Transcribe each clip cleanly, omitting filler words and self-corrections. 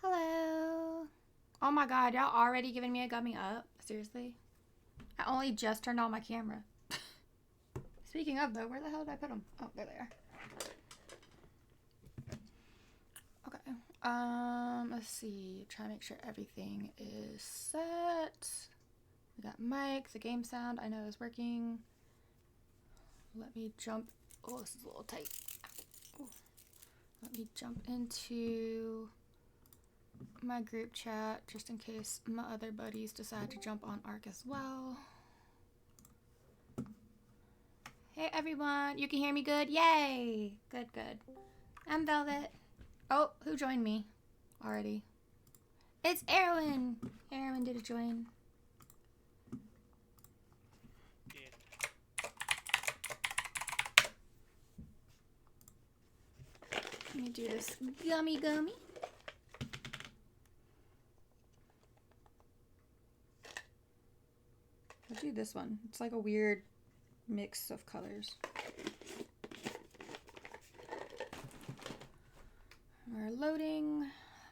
Hello. Oh my god, y'all already giving me a gummy up? Seriously? I only just turned on my camera. Speaking of though, where the hell did I put them? Oh, there they are. Okay. Let's see. Try to make sure everything is set. We got mic, the game sound I know is working. Let me jump. Oh, this is a little tight. Ooh. Let me jump into my group chat just in case my other buddies decide to jump on Ark as well. Hey everyone, you can hear me good? Yay! Good, good. I'm Velvet. Oh, who joined me already? It's Erwin. Erwin did a join. Let me do this gummy. I'll do this one. It's like a weird mix of colors. We're loading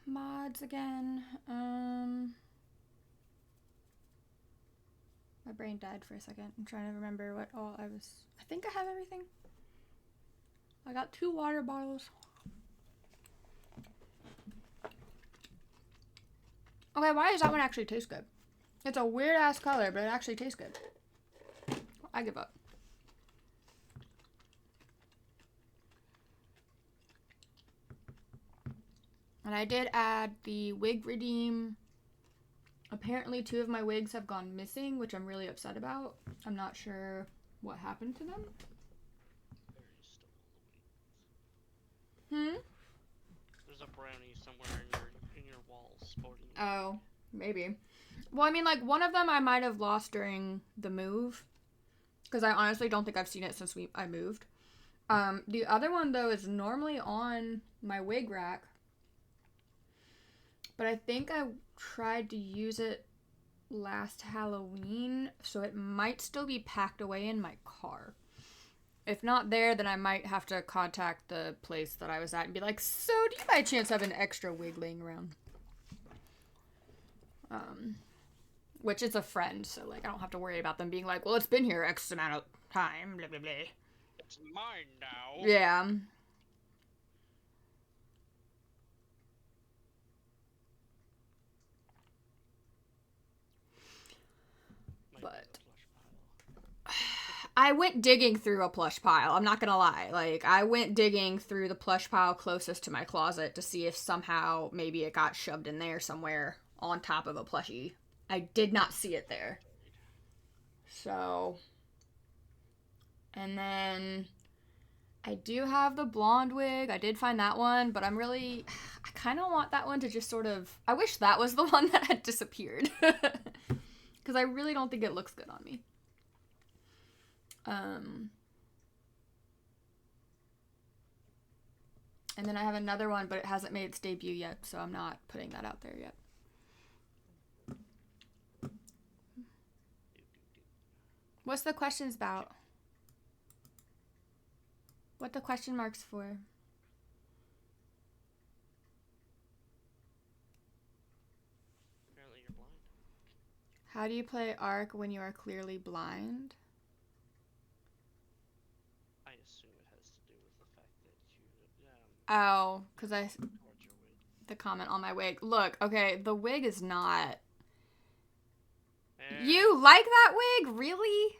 mods again. My brain died for a second. I'm trying to remember what all I think I have everything. I got 2 water bottles. Okay, why does that one actually taste good? It's a weird ass color, but it actually tastes good. I give up. And I did add the wig redeem. Apparently 2 of my wigs have gone missing, which I'm really upset about. I'm not sure what happened to them. There's a brownie somewhere in your walls sporting. Oh, maybe. Well, I mean, like, one of them I might have lost during the move. Because I honestly don't think I've seen it since I moved. The other one, though, is normally on my wig rack. But I think I tried to use it last Halloween, so it might still be packed away in my car. If not there, then I might have to contact the place that I was at and be like, so do you by chance have an extra wig laying around? Which is a friend, so like I don't have to worry about them being like, well, it's been here X amount of time, blah, blah, blah. It's mine now. Yeah. But I went digging through a plush pile. I'm not gonna lie. Like, I went digging through the plush pile closest to my closet to see if somehow maybe it got shoved in there somewhere on top of a plushie. I did not see it there. So, and then I do have the blonde wig. I did find that one, but I kind of want that one to just sort of, I wish that was the one that had disappeared. Because I really don't think it looks good on me. And then I have another one, but it hasn't made its debut yet, so I'm not putting that out there yet. What's the questions about? What the question marks for? Apparently you're blind. How do you play Ark when you are clearly blind? I assume it has to do with the fact that you Oh, because the comment on my wig. Look, okay, the wig is not. You like that wig? Really?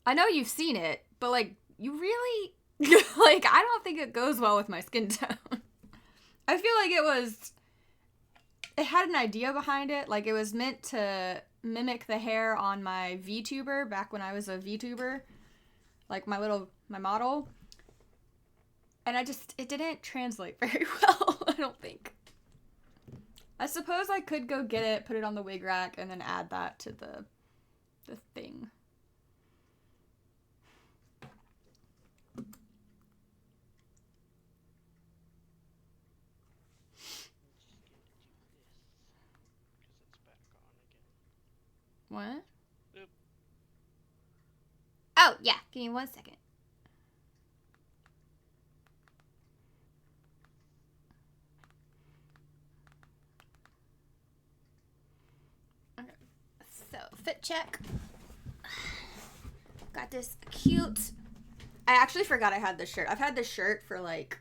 I know you've seen it, but like, you really like, I don't think it goes well with my skin tone. I feel like it had an idea behind it. Like, it was meant to mimic the hair on my VTuber back when I was a VTuber. Like, my model. And it didn't translate very well, I don't think. I suppose I could go get it, put it on the wig rack, and then add that to the thing. What? Oop. Oh, yeah. Give me 1 second. fit check. Got this cute. I actually forgot I had this shirt. I've had this shirt for like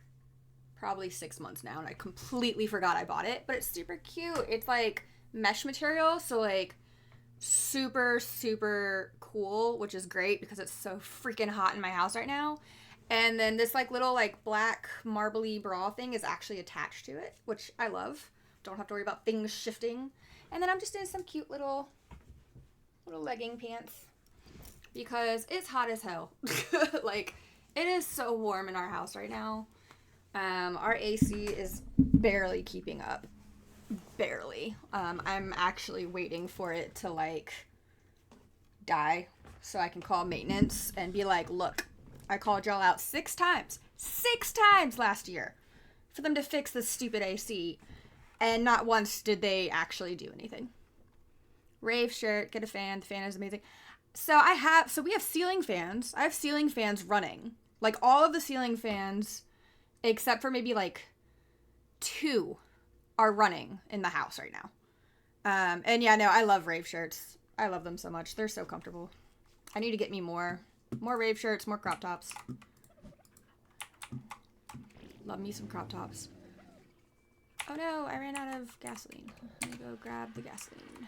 probably 6 months now, and I completely forgot I bought it, but it's super cute. It's like mesh material, so like super, super cool, which is great because it's so freaking hot in my house right now. And then this like little like black marbly bra thing is actually attached to it, which I love. Don't have to worry about things shifting. And then I'm just in some cute little legging pants because it's hot as hell. Like, it is so warm in our house right now. Our AC is barely keeping up. Barely. I'm actually waiting for it to like die so I can call maintenance and be like, look, I called y'all out 6 times last year for them to fix this stupid AC, and not once did they actually do anything. Rave shirt, get a fan. The fan is amazing. So we have ceiling fans. I have ceiling fans running. Like, all of the ceiling fans, except for maybe like 2, are running in the house right now. And yeah, no, I love rave shirts. I love them so much. They're so comfortable. I need to get me more rave shirts, more crop tops. Love me some crop tops. Oh no, I ran out of gasoline. Let me go grab the gasoline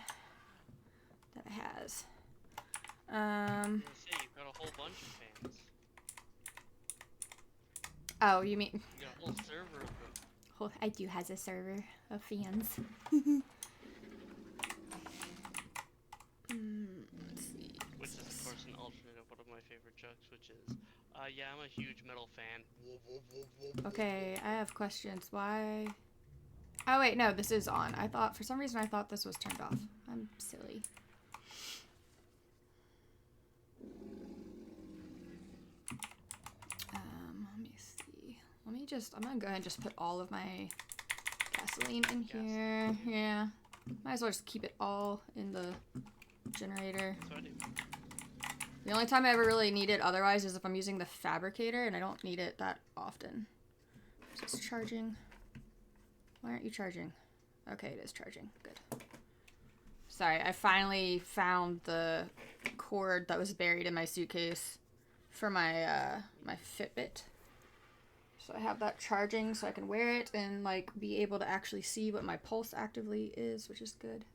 that it has. You got a whole bunch of fans. Oh, you mean... You got a whole server of them. Oh, I do has a server of fans. Let's see. Which is, of course, an alternate of one of my favorite jokes, which is, yeah, I'm a huge metal fan. Okay, I have questions. Why... Oh, wait, no, this is on. For some reason, I thought this was turned off. I'm silly. Let me see. I'm gonna go ahead and just put all of my gasoline in here. Yeah. Might as well just keep it all in the generator. That's what I do. The only time I ever really need it otherwise is if I'm using the fabricator, and I don't need it that often. Is this charging? Why aren't you charging? Okay, it is charging. Good. Sorry, I finally found the cord that was buried in my suitcase for my my Fitbit. So I have that charging so I can wear it and like be able to actually see what my pulse actively is, which is good.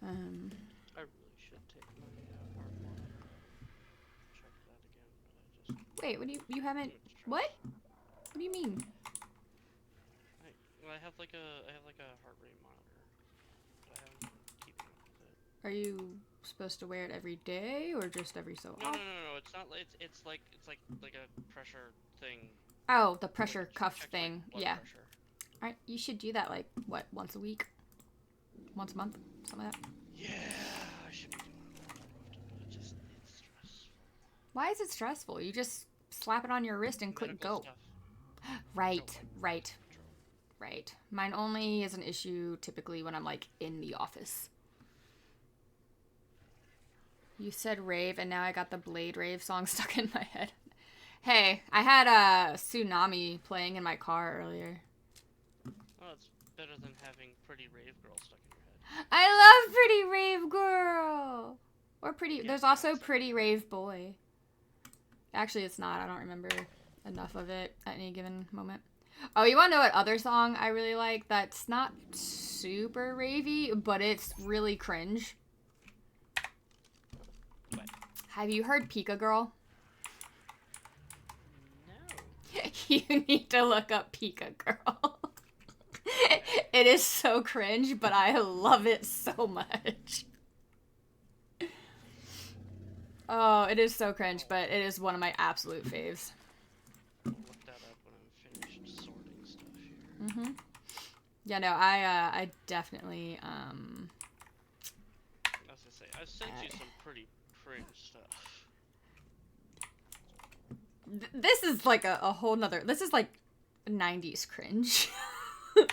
I really should take my heart monitor. Check that again, but I just... Wait, you haven't... What? What do you mean? I have like a heart rate monitor, but I haven't been keeping up with it. Are you supposed to wear it every day or just every so often? No. It's not. It's like a pressure thing. Oh, the pressure cuff thing. Yeah. Pressure. Alright, you should do that like, what, once a week? Once a month? Something like that. Yeah, I should be doing it more often, but it's stressful. Why is it stressful? You just slap it on your wrist and click Medical go. stuff. Right. Mine only is an issue typically when I'm like in the office. You said rave and now I got the Blade Rave song stuck in my head. Hey, I had a Tsunami playing in my car earlier. Well, it's better than having Pretty Rave Girl stuck in your head. I love Pretty Rave Girl! Or Pretty... Yeah, there's also Pretty Rave Boy. Actually, it's not. I don't remember enough of it at any given moment. Oh, you want to know what other song I really like that's not super ravey, but it's really cringe? What? Have you heard Pika Girl? No. You need to look up Pika Girl. It is so cringe, but I love it so much. Oh, it is so cringe, but it is one of my absolute faves. I'll look that up when I'm finished sorting stuff here. Mm-hmm. Yeah, no, I definitely, I was gonna say, I've sent you some pretty cringe stuff. This is like a whole nother, this is like 90s cringe. Oh.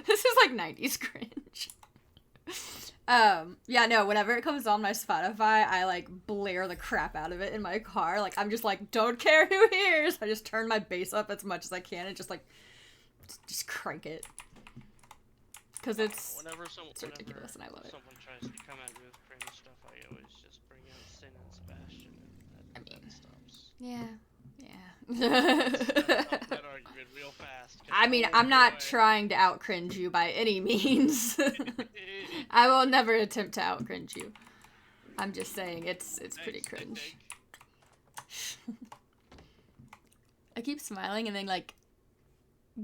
This is like 90s cringe. Yeah, no, whenever it comes on my Spotify, I like blare the crap out of it in my car. Like, I'm just like, don't care who hears. I just turn my bass up as much as I can and just like, just crank it. Because it's Whenever ridiculous and I love it. someone tries to come at me with cringe stuff, I always just bring out Sin and Sebastian, and that stops. Yeah. That argument real fast. I mean, I'm not trying to out cringe you by any means. I will never attempt to out cringe you. I'm just saying it's pretty cringe. I keep smiling and then like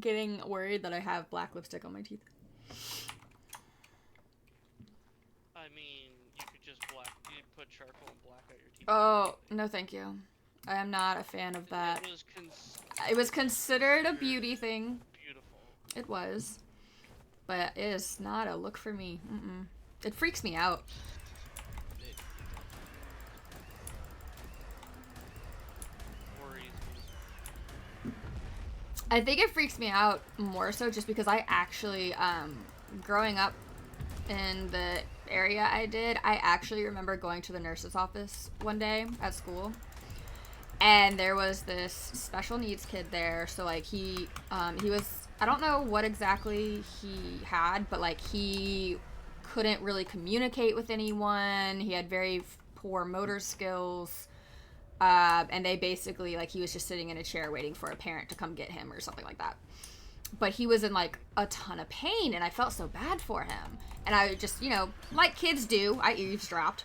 getting worried that I have black lipstick on my teeth. I mean, you could just you put charcoal and black out your teeth. Oh, no thank you. I am not a fan of that. It was considered a beauty thing. Beautiful. It was. But it is not a look for me. It freaks me out. I think it freaks me out more so just because I actually, growing up in the area I did, I actually remember going to the nurse's office one day at school. And there was this special needs kid there. So, like, he was, I don't know what exactly he had, but, like, he couldn't really communicate with anyone. He had very poor motor skills. And they basically, like, he was just sitting in a chair waiting for a parent to come get him or something like that. But he was in, like, a ton of pain, and I felt so bad for him. And I just, you know, like kids do, I eavesdropped.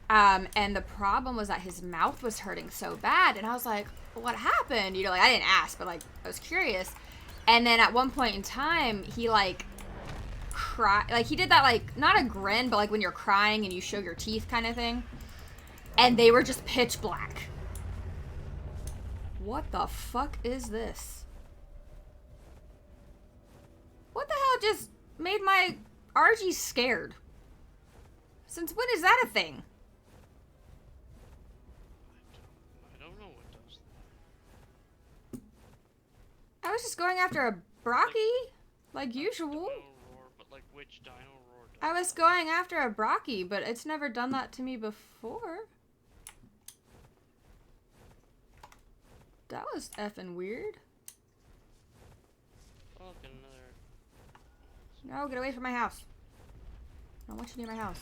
And the problem was that his mouth was hurting so bad, and I was like, what happened? You know, like, I didn't ask, but, like, I was curious. And then at one point in time, he, like, cried. Like, he did that, like, not a grin, but, like, when you're crying and you show your teeth kind of thing. And they were just pitch black. What the fuck is this? What the hell just made my RG scared? Since when is that a thing? I don't know what does that. I was just going after a Brocky, like usual. Dino roar, but like which dino roar does I was going after a Brocky, but it's never done that to me before. That was effing weird. Oh, look, another. No, get away from my house. I don't want you near my house.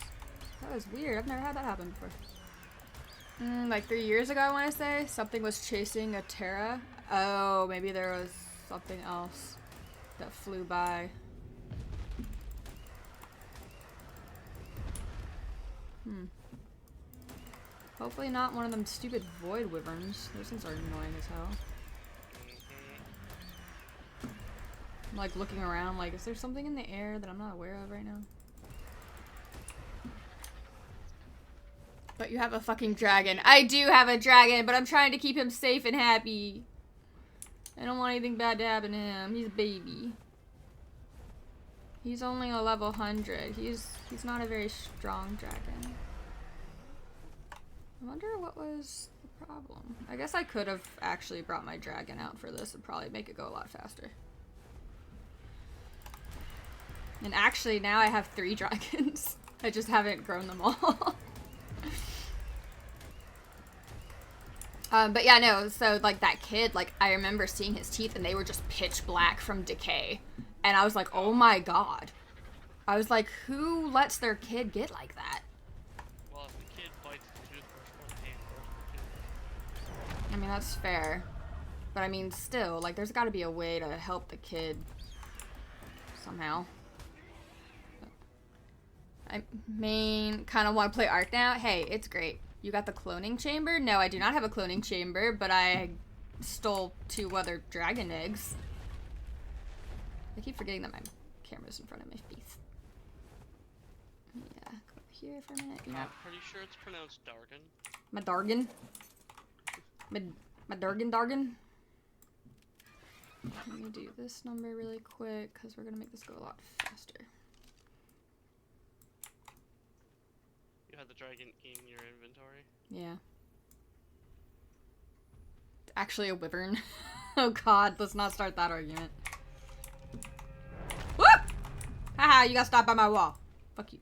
That was weird. I've never had that happen before. Like 3 years ago, I want to say, something was chasing a Terra. Oh, maybe there was something else that flew by. Hopefully not one of them stupid void wyverns. Those things are annoying as hell. I'm like looking around like, is there something in the air that I'm not aware of right now? But you have a fucking dragon. I do have a dragon, but I'm trying to keep him safe and happy. I don't want anything bad to happen to him. He's a baby. He's only a level 100. He's not a very strong dragon. I wonder what was the problem. I guess I could have actually brought my dragon out for this and probably make it go a lot faster. And actually now I have 3 dragons. I just haven't grown them all. But yeah, no, so like that kid, like I remember seeing his teeth and they were just pitch black from decay. And I was like, oh my god. I was like, who lets their kid get like that? Well, if the kid bites the toothbrush, or the hand goes to the toothbrush. I mean, that's fair. But I mean, still, like, there's got to be a way to help the kid somehow. I mean, kind of want to play Ark now. Hey, it's great. You got the cloning chamber? No, I do not have a cloning chamber, but I stole 2 other dragon eggs. I keep forgetting that my camera's in front of my face. Yeah, go up here for a minute. You know, I'm pretty sure it's pronounced Dargan. my Dargan. My Dargan. Let me do this number really quick, because we're going to make this go a lot faster. You had the dragon in your inventory? Yeah. It's actually a wyvern. Oh god, let's not start that argument. Whoop! Haha, you got stopped by my wall. Fuck you.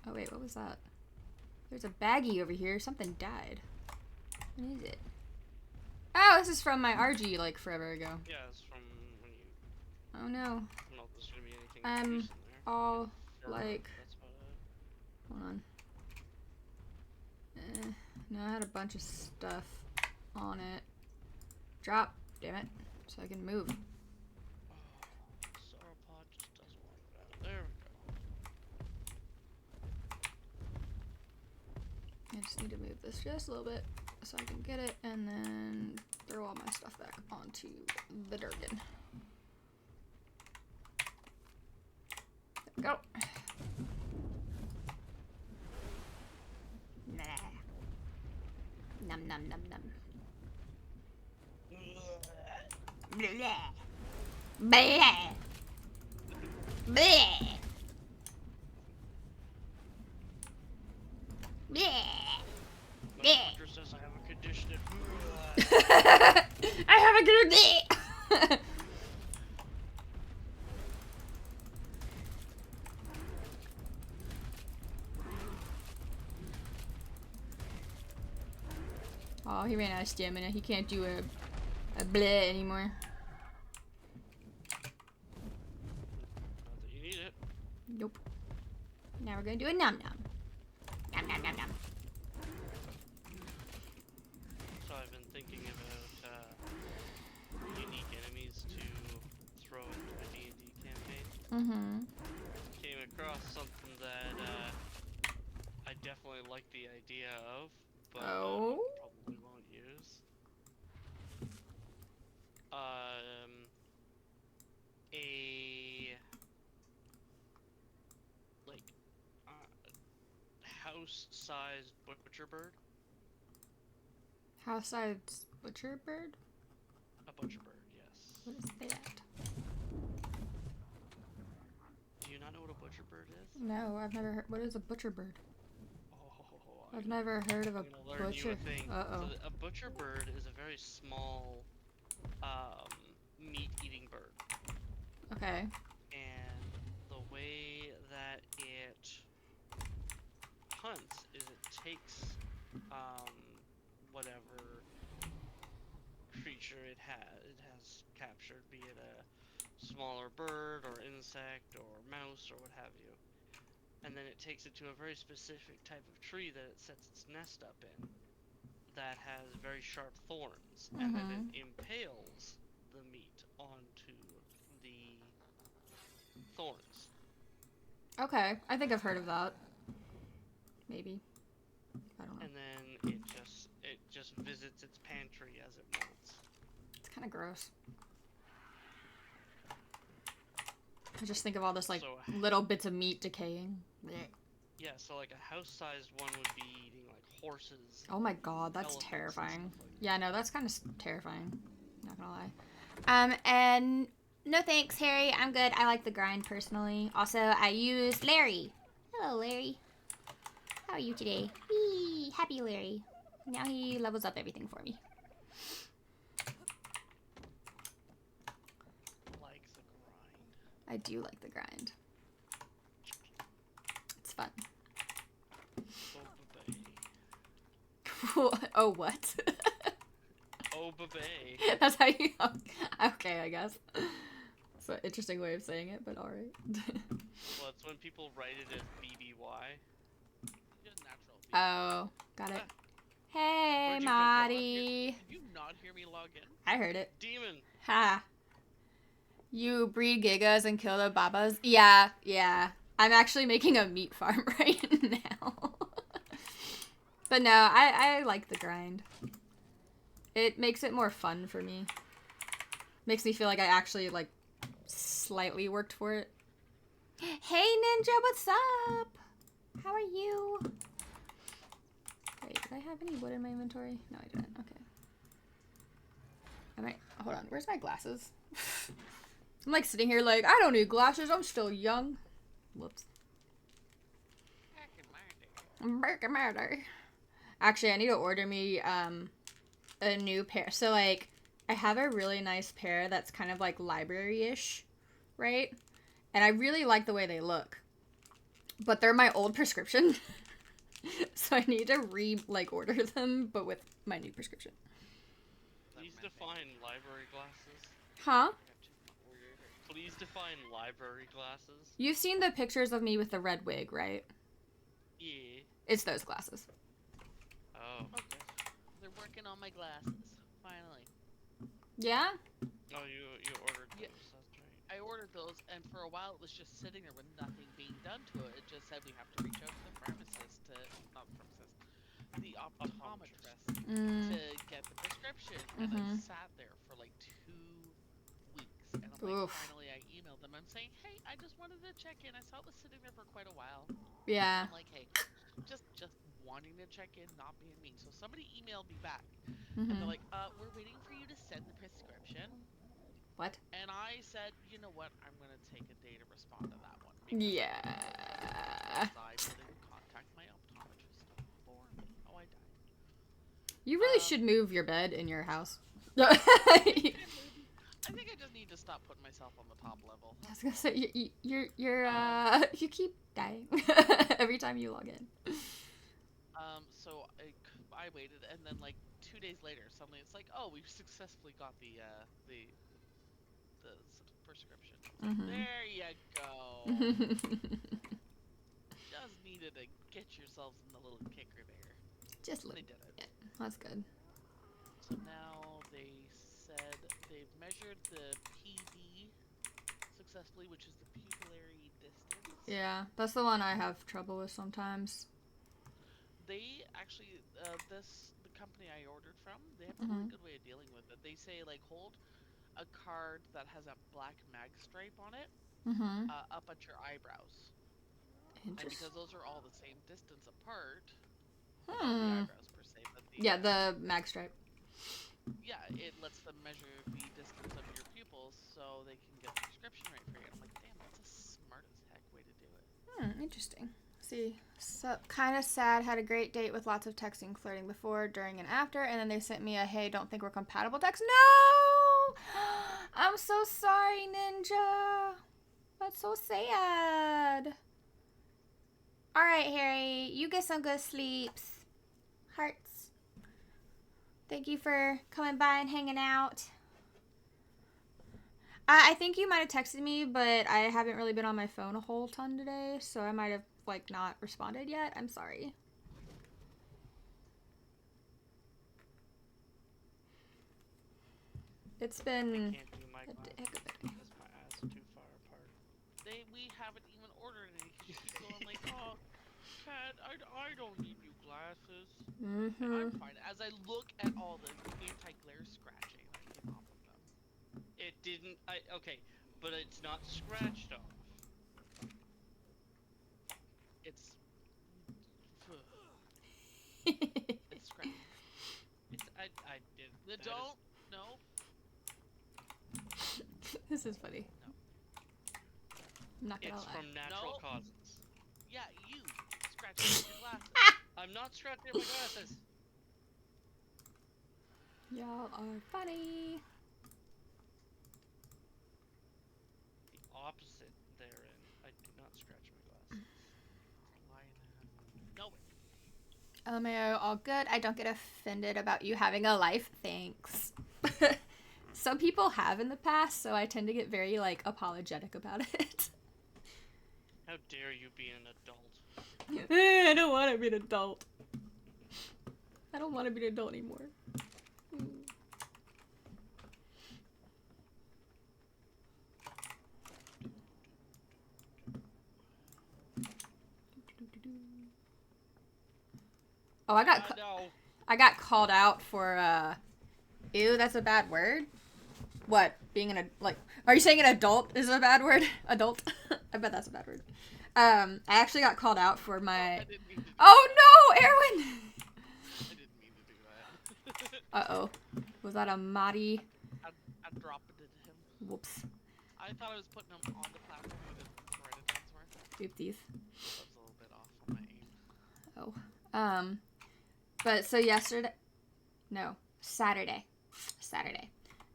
Oh wait, what was that? There's a baggie over here. Something died. What is it? Oh, this is from my RG like forever ago. Yeah, it's from when you Oh no. I don't know if there's gonna be anything I'm decent there. all Fur, like, that's about it. hold on. No, I had a bunch of stuff on it. Drop, damn it, so I can move. Oh, sauropod just doesn't like that. There we go. I just need to move this just a little bit so I can get it and then throw all my stuff back onto the Durgan. There we go. Nah. Num num num num. Bleh. Bleh. Bleh. Bleh. My Yeah. doctor says I have a condition. I have a good day. Oh, he ran out of stamina. He can't do a bleh anymore. Not that you need it. Nope. Now we're gonna do a num num. Num num num num. So I've been thinking about unique enemies to throw into a D&D campaign. Mm-hmm. Came across something that I definitely like the idea of, but Oh. probably won't use. A like house-sized butcher bird. House-sized butcher bird? A butcher bird, yes. What is that? Do you not know what a butcher bird is? No, I've never heard. What is a butcher bird? Oh, I've never heard of a I'm gonna learn you butcher. a thing. Uh-oh. So a butcher bird is a very small, meat-eating bird. Okay. And the way that it hunts is it takes, whatever creature it has captured, be it a smaller bird or insect or mouse or what have you, and then it takes it to a very specific type of tree that it sets its nest up in that has very sharp thorns, and then it impales the meat onto the thorns. Okay. I think I've heard of that. Maybe. I don't know. And then it just visits its pantry as it wants. It's kind of gross. I just think of all this, like, So, little bits of meat decaying. Blech. yeah, so like a house-sized one would be eating like horses. Oh my god, that's elephants and terrifying. stuff like that. Yeah, no, that's kind of terrifying. Not gonna lie. And no thanks, Harry. I'm good. I like the grind personally. Also, I use Larry. Hello, Larry. How are you today? Whee! Happy Larry. Now he levels up everything for me. Like the grind. I do like the grind. It's fun. Oh, baby. Oh, what? Oh, baby. That's how you... Okay, I guess. It's an interesting way of saying it, but alright. Well, it's when people write it as BBY. Just natural. Oh, got it. Hey, Where'd you come from? Marty. Did you not hear me log in? I heard it. Demon. Ha. You breed gigas and kill the babas? Yeah, yeah. I'm actually making a meat farm right now. But no, I like the grind. It makes it more fun for me. Makes me feel like I actually, like, slightly worked for it. Hey, Ninja, what's up? How are you? Wait, did I have any wood in my inventory? No, I didn't. Okay. Hold on. Where's my glasses? I'm, like, sitting here like, I don't need glasses. I'm still young. Whoops. Back in my day. Actually, I need to order me, a new pair. So, like, I have a really nice pair that's kind of, like, library-ish, right? And I really like the way they look. But they're my old prescription. So I need to order them, but with my new prescription. Please define library glasses. Huh? Please define library glasses. You've seen the pictures of me with the red wig, right? Yeah. It's those glasses. Oh. Okay. They're working on my glasses. Finally. Yeah? Oh, you ordered those. Yeah. That's right. I ordered those, and for a while it was just sitting there with nothing being done to it. It just said we have to reach out to the pharmacist the optometrist to get the prescription. And I sat there for like 2 weeks, and I'm like, finally I emailed them. I'm saying, hey, I just wanted to check in. I saw it was sitting there for quite a while. Yeah. I'm like, hey, just wanting to check in, not being mean. So somebody emailed me back, and they're like, we're waiting for you to send the prescription. What? And I said, you know what? I'm going to take a day to respond to that one. Yeah. I didn't contact my optometrist before. Oh, I died. You really should move your bed in your house. I think I just need to stop putting myself on the top level. I was gonna say you keep dying every time you log in. So I waited, and then like 2 days later, suddenly it's like, oh, we've successfully got the prescription. There you go. Just needed to get yourselves in the little kicker there. Just they did it. Yeah, that's good. So now they said they've measured the PD successfully, which is the pupillary distance. Yeah, that's the one I have trouble with sometimes. They actually, the company I ordered from, they have a really good way of dealing with it. They say, like, hold a card that has a black mag stripe on it up at your eyebrows. And because those are all the same distance apart, not the eyebrows per se, but the mag stripe. Yeah, it lets them measure the distance of your pupils so they can get the prescription right for you. I'm like, damn, that's a smart as heck way to do it. Interesting. See, so kind of sad. Had a great date with lots of texting, flirting before, during, and after, and then they sent me a "Hey, don't think we're compatible" text. No, I'm so sorry, Ninja. That's so sad. All right, Harry, you get some good sleeps. Hearts. Thank you for coming by and hanging out. I think you might have texted me, but I haven't really been on my phone a whole ton today, so I might have not responded yet. I'm sorry. It's been I can't do my glasses because my eyes are too far apart. We haven't even ordered any because you keep going like, oh, Cat, I don't need new glasses. I'm fine. As I look at all the anti-glare scratching that came off of them. It didn't. Okay, but it's not scratched off. It's scratched. I did. Don't. No. This is funny. No. I'm not gonna lie. It's from natural causes. Yeah, you scratching your glasses. I'm not scratching my glasses. Y'all are funny. The opposite therein. I do not scratch my glasses. No. LMAO, all good. I don't get offended about you having a life. Thanks. Some people have in the past, so I tend to get very, apologetic about it. How dare you be an adult? I don't want to be an adult. I don't want to be an adult anymore. Oh, I got called out for, ew, that's a bad word? What? Being are you saying an adult is a bad word? Adult? I bet that's a bad word. I actually got called out for my... Oh no, Erwin! I didn't mean to do that. Uh-oh. Was that a Mahdi? I dropped it to him. Whoops. I thought I was putting him on the platform with it right at somewhere. Oopsies. I was a little bit off on my aim. Oh. But so Saturday,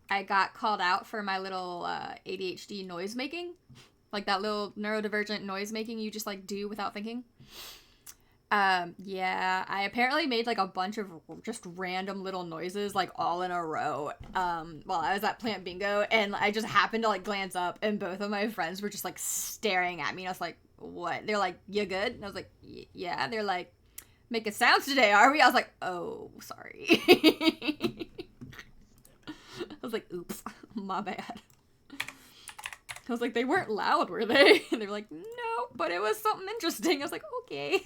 I got called out for my little ADHD noise making. Like that little neurodivergent noise making you just do without thinking. Yeah, I apparently made like a bunch of just random little noises like all in a row while I was at Plant Bingo, and I just happened to like glance up and both of my friends were just like staring at me and I was like, what? They're like, you good? And I was like, yeah. They're like, making sounds today, are we? I was like, oh, sorry. I was like, oops, my bad. I was like, they weren't loud, were they? And they were like, no, but it was something interesting. I was like, okay.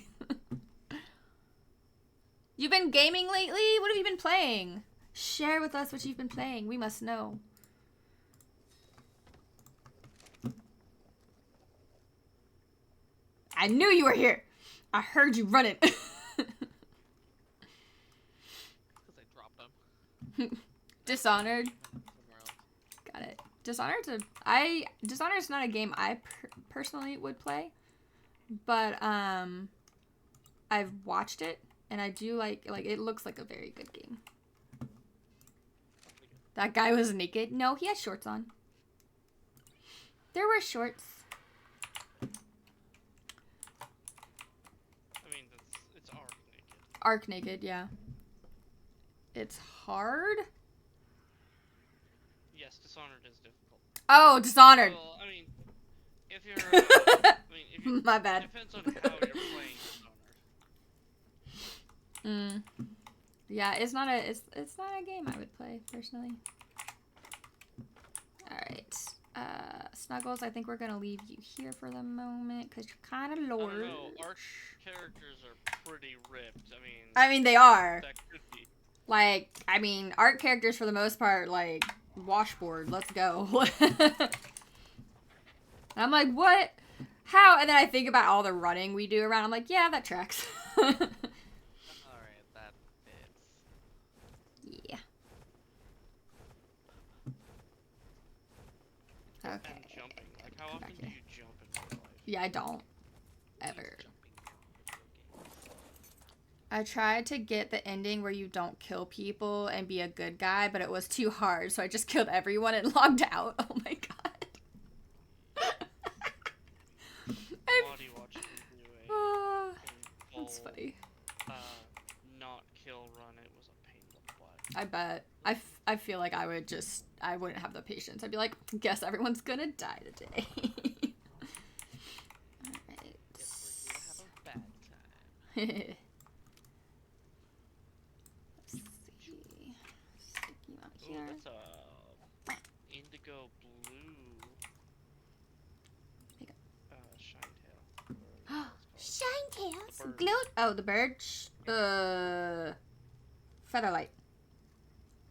You've been gaming lately? What have you been playing? Share with us what you've been playing. We must know. I knew you were here. I heard you running. Because I dropped them. Dishonored. Somewhere else. Got it. Dishonored's not a game I personally would play, but I've watched it and I do like it looks like a very good game. That guy was naked. No, he had shorts on. There were shorts. I mean, it's Ark naked. Ark naked, yeah. It's hard. Yes, Dishonored is difficult. Oh, Dishonored. Well, I mean, if you're, My bad. It depends on how you're playing Dishonored. Yeah, it's not a game I would play personally. All right, Snuggles. I think we're gonna leave you here for the moment because you're kind of I lord. don't know. Ark characters are pretty ripped. I mean, they are. That could be. Like, I mean, Ark characters for the most part, like, washboard. Let's go. I'm like, what? How? And then I think about all the running we do around. I'm like, yeah, that tracks. Alright, that fits. Yeah. Okay. And jumping. Like, how often do you jump in real life? Yeah, I don't. Ever. Jumping in video games. I tried to get the ending where you don't kill people and be a good guy, but it was too hard, so I just killed everyone and logged out. Oh my god. Body watching you do That's funny. not kill run. It was a pain in the butt. I bet. I feel like I wouldn't have the patience. I'd be like, guess everyone's gonna die today. Alright. Guess we're gonna have a bad time. Let's see. Stick you out Ooh, here. that's a indigo blue. Pick Shinetail. Shinetails. Bird. Gloat. Oh, the bird. Featherlight.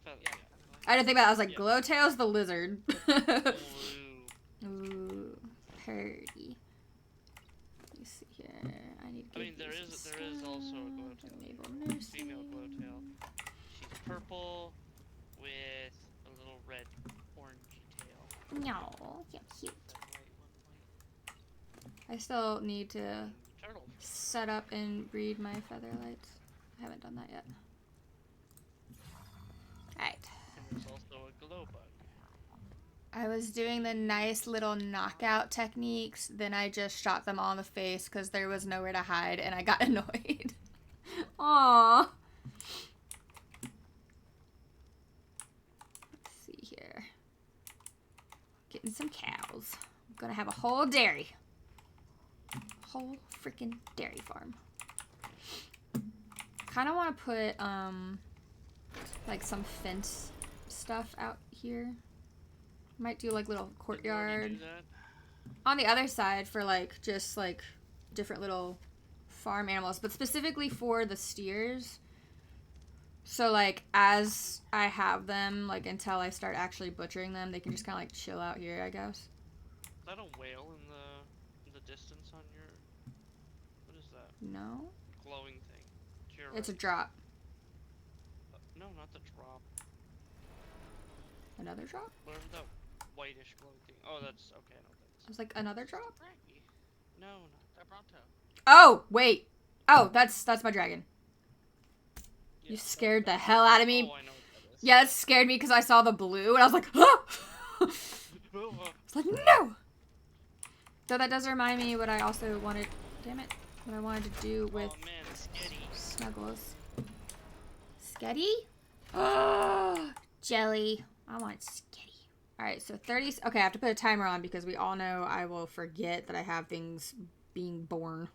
Yeah. I didn't think about it. I was like, Yeah. Glowtail's the lizard. Blue. Ooh, purdy. Let me see here. I need to I mean, there is also a glowtail. Female glowtail. She's purple with a little red orangey tail. No, you're cute. Is that right, one point? I still need to Turtle. set up and breed my featherlights. I haven't done that yet. Alright. And there's also a glow bug. I was doing the nice little knockout techniques, then I just shot them all in the face because there was nowhere to hide and I got annoyed. Aww. Let's see here. Getting some cows. I'm gonna have a whole dairy. Whole freaking dairy farm. Kinda wanna put like some fence stuff out here. Might do like little Did you courtyard already do that? on the other side for like just like different little farm animals, but specifically for the steers. So like as I have them, like until I start actually butchering them, they can just kind of like chill out here, I guess. Is that a whale in the distance on your? What is that No, glowing thing? To your it's a right. drop. No, not the drop. Another drop? Whatever that whitish glowing thing. Oh, that's okay. I know what I that is. was like another drop. Braggy. No, not That Bronto. Oh wait. Oh, that's my dragon. yeah, You that- scared the that- hell out of me. Oh, I know what that is. Yeah, it scared me because I saw the blue and I was like, ah! I was like, no! So that does remind me what I also wanted. Damn it. what I wanted to do with Oh man, sketty. Snuggles. Sketty? Oh, jelly. I want sketty. Alright, so 30. Okay, I have to put a timer on because we all know I will forget that I have things being born.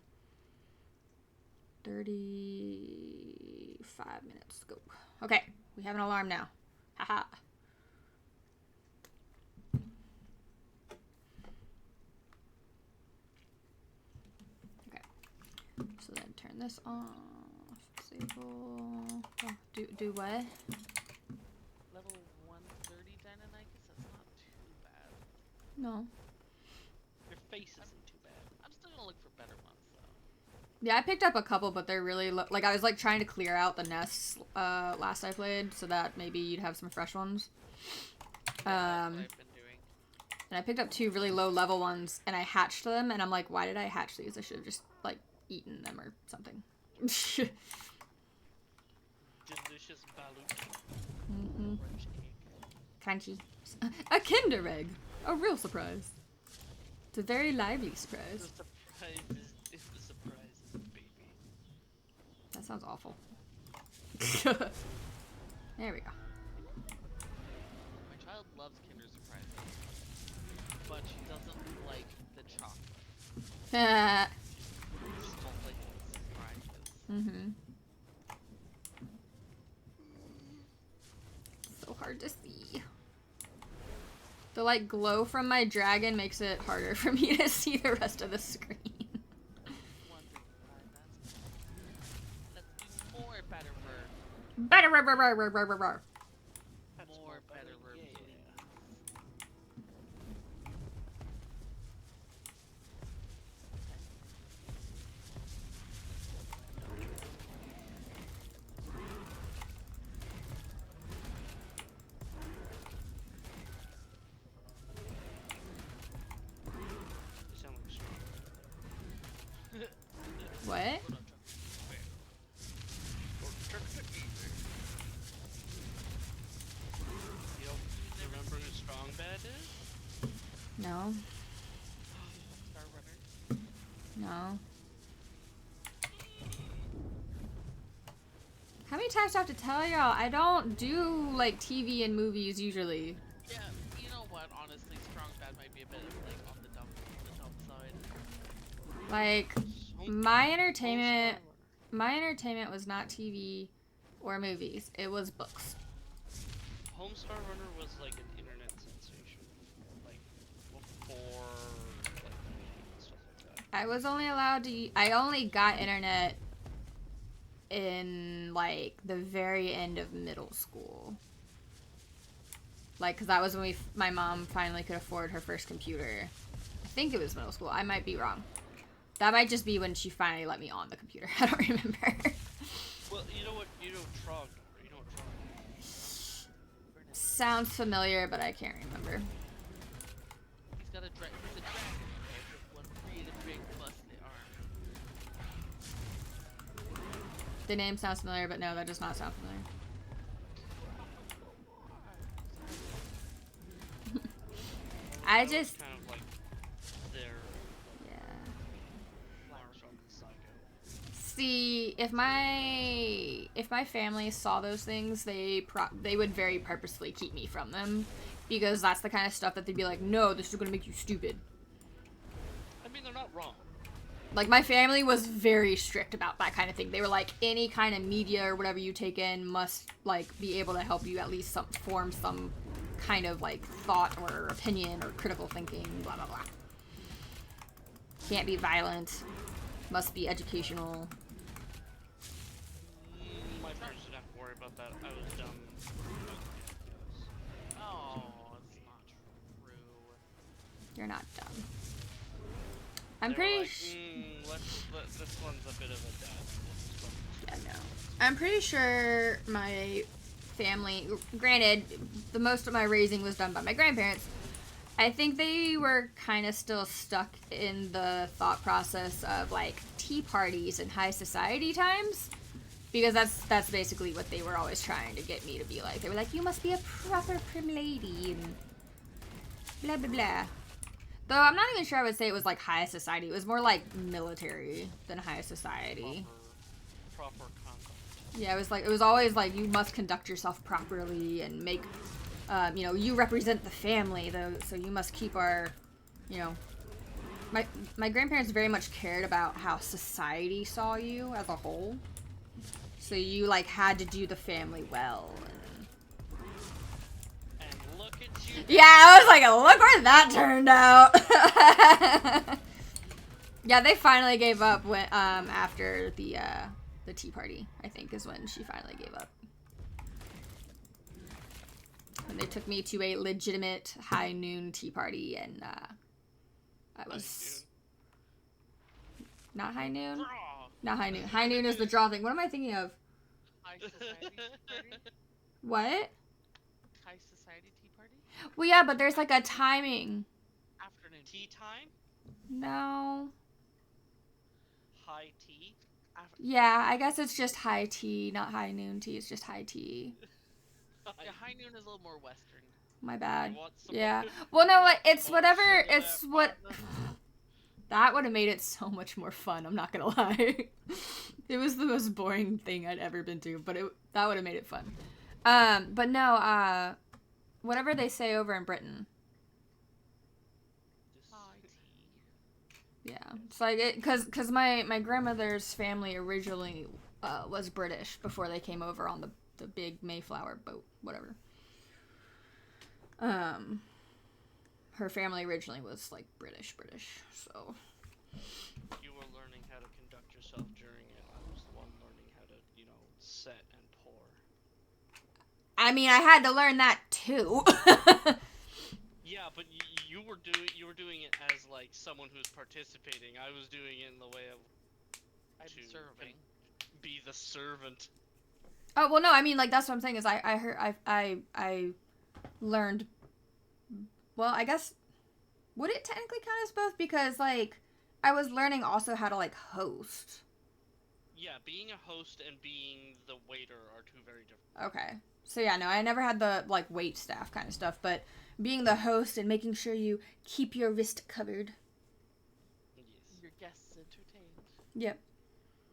35 minutes. Go. Okay, we have an alarm now. Haha. Okay. So then turn this off. Disable. Oh, do what? Level 130 Dynamicus, that's not too bad. No. Your face isn't too bad. I'm still gonna look for better ones though. Yeah, I picked up a couple, but they're really like I was like trying to clear out the nests last I played, so that maybe you'd have some fresh ones. Yeah, that's what I've been doing. And I picked up 2 really low level ones, and I hatched them, and I'm like, why did I hatch these? I should have just like eaten them or something. Delicious balut. Mm-hmm. French cake. Crunchy. A Kinder Egg. A real surprise. It's a very lively The surprise. surprise is the surprise is the baby. That sounds awful. There we go. My child loves Kinder Surprises, but she doesn't like the chocolate. She just don't like the surprises. Mm-hmm. So hard to see. The like glow from my dragon makes it harder for me to see the rest of the screen. 135, that's let's do more better bird. Better. That's More better bird, yeah. please. You sound like strong. What? You don't remember who Strong Bad is? No. Star Runner. No. How many times do I have to tell y'all? I don't do like TV and movies usually. Yeah, you know what? Honestly, Strong Bad might be a bit like on the dumb side. Like my entertainment was not TV or movies. It was books. Homestar Runner was like an internet sensation, like before like and stuff like that. I was only allowed to. I only got internet in like the very end of middle school. Like, cause that was when my mom finally could afford her first computer. I think it was middle school. I might be wrong. That might just be when she finally let me on the computer. I don't remember. Well, you know what? You know Trog. You know what Trog is? Sounds familiar, but I can't remember. He's got a he's a dragon with one really big muscly arm. The name sounds familiar, but no, that does not sound familiar. I just, kind of like their yeah. mark on Psycho. See, if my family saw those things, they would very purposefully keep me from them, because that's the kind of stuff that they'd be like, no, this is gonna make you stupid. I mean, they're not wrong. Like, my family was very strict about that kind of thing. They were like, any kind of media or whatever you take in must, like, be able to help you at least form some kind of, like, thought or opinion or critical thinking, blah, blah, blah. Can't be violent. Must be educational. My parents didn't have to worry about that. I was dumb. Oh, it's not true. You're not dumb. I'm They were pretty like, this one's a bit of a dad. Yeah, no. I'm pretty sure my family, granted, the most of my raising was done by my grandparents. I think they were kind of still stuck in the thought process of like tea parties and high society times, because that's basically what they were always trying to get me to be like. They were like, you must be a proper prim lady and blah blah blah. Though I'm not even sure I would say it was like high society. It was more like military than high society. Proper conduct. Yeah, it was always like you must conduct yourself properly and make, you know, you represent the family though, so you must keep our, you know. My grandparents very much cared about how society saw you as a whole. So you like had to do the family well. And look at you. Yeah, I was like, look where that turned out. Yeah, they finally gave up when after the tea party, I think is when she finally gave up. When they took me to a legitimate high noon tea party and I was not high noon? Draw. Not high noon. High noon is the draw thing. What am I thinking of? High society tea party? What? High society tea party? Well, yeah, but there's like a timing. Afternoon Tea time? No. High tea? Yeah, I guess it's just high tea, not high noon tea. It's just high tea. Yeah, high noon is a little more Western. My bad. You want some Yeah. more- Well, no, it's more whatever. sugar It's there, what. partner? That would have made it so much more fun. I'm not gonna lie. It was the most boring thing I'd ever been to, but that would have made it fun. But no. Whatever they say over in Britain. High tea. Yeah, it's like because my grandmother's family originally was British before they came over on the big Mayflower boat, whatever. Her family originally was like British, so. You were learning how to conduct yourself during it. I was the one learning how to, you know, set and pour. I mean, I had to learn that too. Yeah, but you were doing it as like someone who's participating. I was doing it in the way of I'm to serving. be the servant. Oh well, no, I mean like that's what I'm saying is I learned. Well, I guess would it technically count as both because like I was learning also how to like host. Yeah, being a host and being the waiter are two very different. Okay. So yeah, no, I never had the like wait staff kind of stuff, but being the host and making sure you keep your wrist covered. Yes. Your guests entertained. Yep.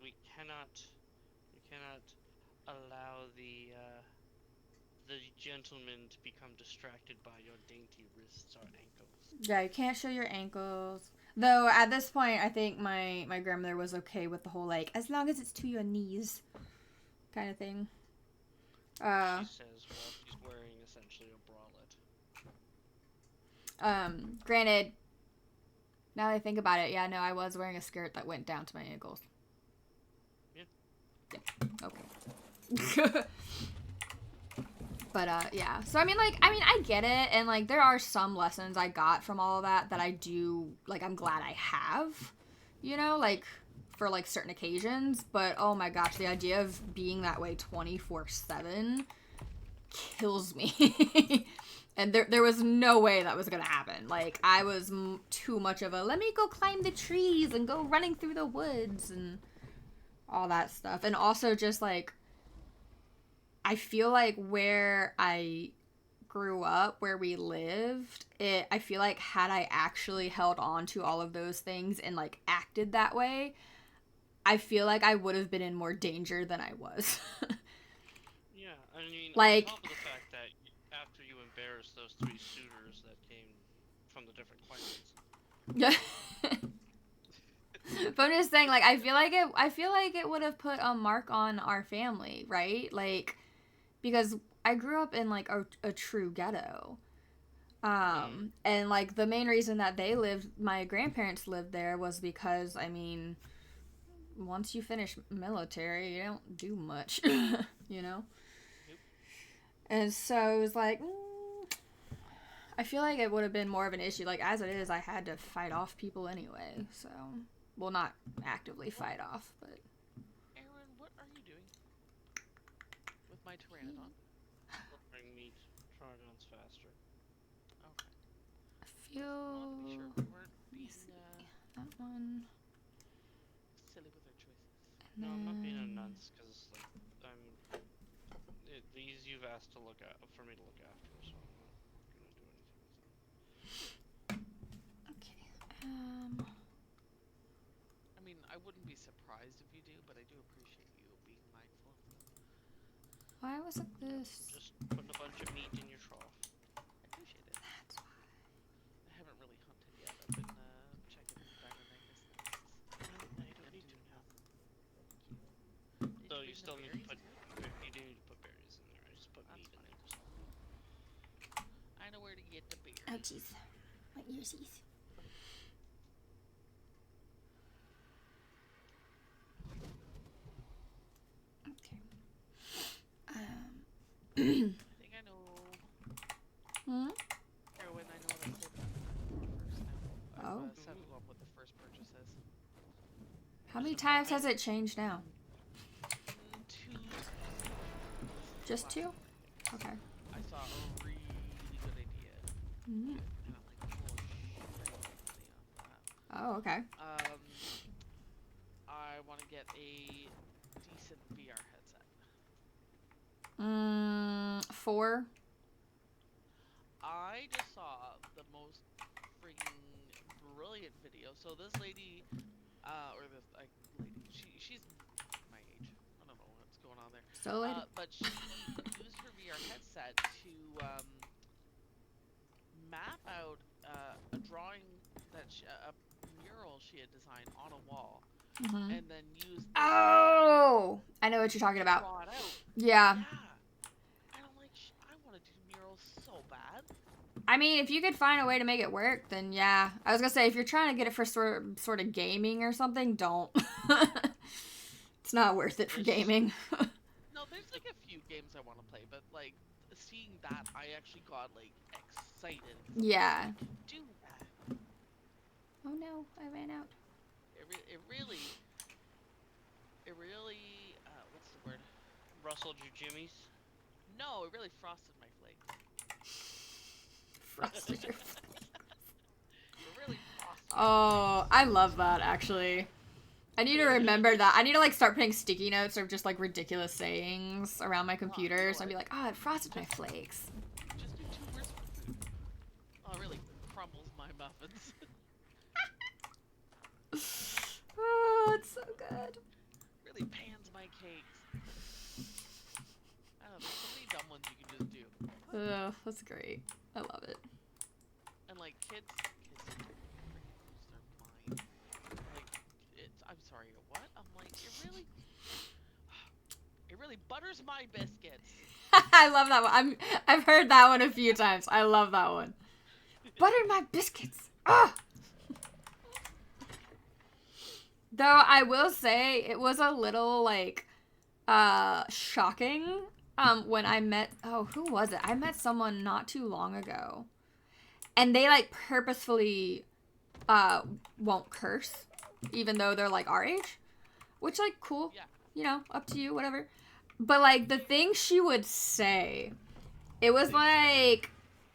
We cannot allow the gentleman to become distracted by your dainty wrists or ankles. Yeah, you can't show your ankles. Though at this point, I think my grandmother was okay with the whole like as long as it's to your knees, kind of thing. She says while she's wearing essentially a bralette. Granted, now that I think about it, yeah, no, I was wearing a skirt that went down to my ankles. Yeah. Yeah. Okay. But yeah. So I mean, I get it, and like there are some lessons I got from all of that I do like. I'm glad I have, you know, like for like certain occasions. But oh my gosh, the idea of being that way 24/7 kills me. And there was no way that was gonna happen. Like I was too much of a let me go climb the trees and go running through the woods and all that stuff, and also just like. I feel like where I grew up, where we lived, I feel like had I actually held on to all of those things and like acted that way, I feel like I would have been in more danger than I was. Yeah, I mean, like, on top of the fact that after you embarrassed those 3 suitors that came from the different clans. Yeah. But I'm just saying, like, I feel like it would have put a mark on our family, right? Like, because I grew up in like a true ghetto. And like the main reason that my grandparents lived there was because, I mean, once you finish military, you don't do much, you know? Yep. And so it was like, I feel like it would have been more of an issue. Like, as it is, I had to fight off people anyway, so. Well, not actively fight off, but. Aaron, what are you doing with my pteranodon? Bring meat. Pteranodon's faster. Okay. I feel. I want to be sure we weren't being That one. silly with our choices. And No, I'm not being a then- nuns because like these you've asked to look at for me to look after, so I'm not gonna do anything with them. Okay. I mean, I wouldn't be surprised if you do, but I do appreciate you being mindful of them. Why was it this? Just putting a bunch of meat in your trough. I appreciate it. That's why. I haven't really hunted yet. I've been checking Dynamics nests. No, you don't need to now. Did Though bring you the still need to berries put, too? you do need to put berries in there. I just put That's meat in fine. there. I know where to get the berries. Oh jeez, my earsies. Okay. I think I know. Hmm? Erwin, I know what I saved first now. Oh. I've set up what the first purchase is. How many times has it changed now? 2. Just 2? Okay. I saw a really good idea. Mm. And I'm like, oh shit, I Oh, okay. I want to get a decent VR headset. 4. I just saw the most freaking brilliant video. So this lady, or this lady, she's my age. I don't know what's going on there. So lady. But she used her VR headset to map out a drawing that a mural she had designed on a wall, and then use. Oh, I know what you're talking about. Draw it out. Yeah. Yeah. And I'm like, I want to do murals so bad. I mean, if you could find a way to make it work, then yeah. I was gonna say, if you're trying to get it for sort of gaming or something, don't. It's not worth it for gaming. No, there's like a few games I want to play, but like seeing that, I actually got like excited. Yeah. I can do that. Oh no, I ran out. It really, what's the word? Rustled your jimmies. No, it really frosted my flakes. Frosted your It really frosted. Oh, I love that, actually. I need to remember that. I need to, like, start putting sticky notes or just, like, ridiculous sayings around my computer. So I'd be like, oh, it frosted my flakes. Just do 2 words for food. Oh, it really crumbles my muffins. Oh, it's so good. Really pans my cakes. I don't know, there's so many dumb ones you can just do. Ugh, that's great. I love it. And like kids freaking lose their mind. Like I'm sorry, what? I'm like, it really butters my biscuits. I love that one. I've heard that one a few times. I love that one. Butter my biscuits. Ah. Though I will say it was a little like shocking when I met who was it? I met someone not too long ago. And they like purposefully won't curse even though they're like our age, which like cool. Yeah. You know, up to you, whatever. But like the thing she would say, it was like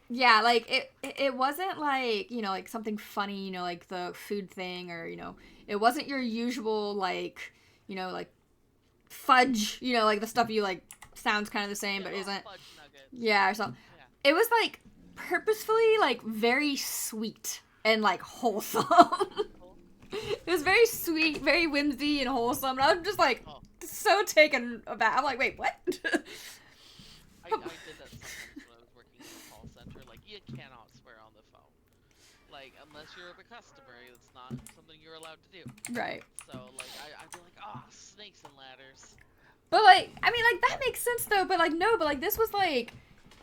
yeah, like it wasn't like, you know, like something funny, you know, like the food thing or, you know, it wasn't your usual like, you know, like fudge, you know, like the stuff you like sounds kind of the same but isn't. Fudge nuggets. Yeah, or something. Yeah. It was like purposefully like very sweet and like wholesome. It was very sweet, very whimsy and wholesome. And I'm just like so taken aback. I'm like, wait, what? I did that sometimes when I was working in a call center. Like, you cannot swear on the phone. Like, unless you're the customer, it's not something you're allowed to do. Right. So, like, I'd be like, oh, snakes and ladders. But like, I mean, like that makes sense though. But like, no, but like this was like,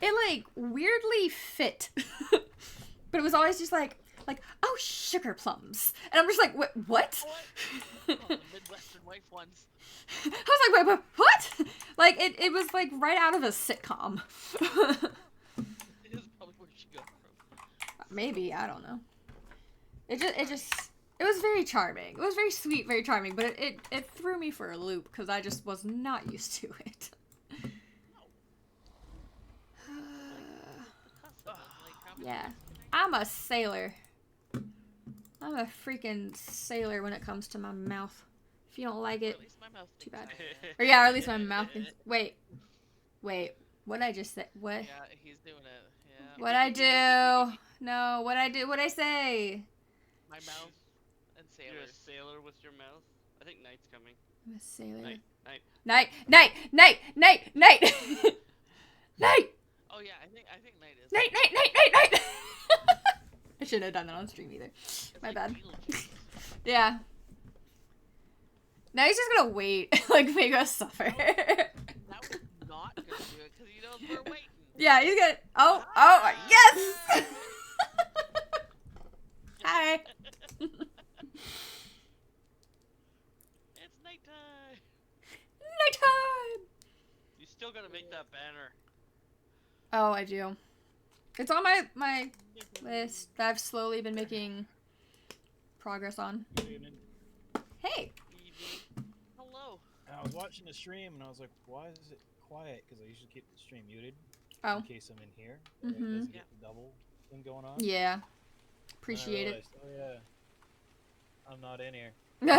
it like weirdly fit. But it was always just like, oh, sugar plums. And I'm just like, what? What? Oh, the Midwestern wife ones. I was like, wait, what? Like, it was like right out of a sitcom. It is probably where she got from. Maybe, I don't know. It was very charming. It was very sweet, very charming, but it threw me for a loop because I just was not used to it. Yeah, I'm a sailor. I'm a freaking sailor when it comes to my mouth. If you don't like it, too bad. Or yeah, or at least my mouth can... Wait. What'd I just say? What? Yeah, he's doing it. Yeah. What'd I do? No, what'd I say? My mouth and You're a sailors. sailor with your mouth. I think night's coming. I'm a sailor. Night. Night. Night. Oh yeah, I think night is. Night. I shouldn't have done that on stream either. It's My like bad. Beetlejuice. Yeah. Now he's just gonna wait, like make us suffer. That was not gonna do it because he knows we're waiting. Yeah, he's gonna. Oh, yes. Hi. It's nighttime. Nighttime. You still gotta make that banner. Oh, I do. It's on my list that I've slowly been making progress on. Good evening. Hey. Evening. Hello. I was watching the stream and I was like, why is it quiet? Because I usually keep the stream muted Oh. in case I'm in here. It Mhm. doesn't get the double thing going on. Yeah. And I Appreciate it. realized, oh yeah, I'm not in here. It's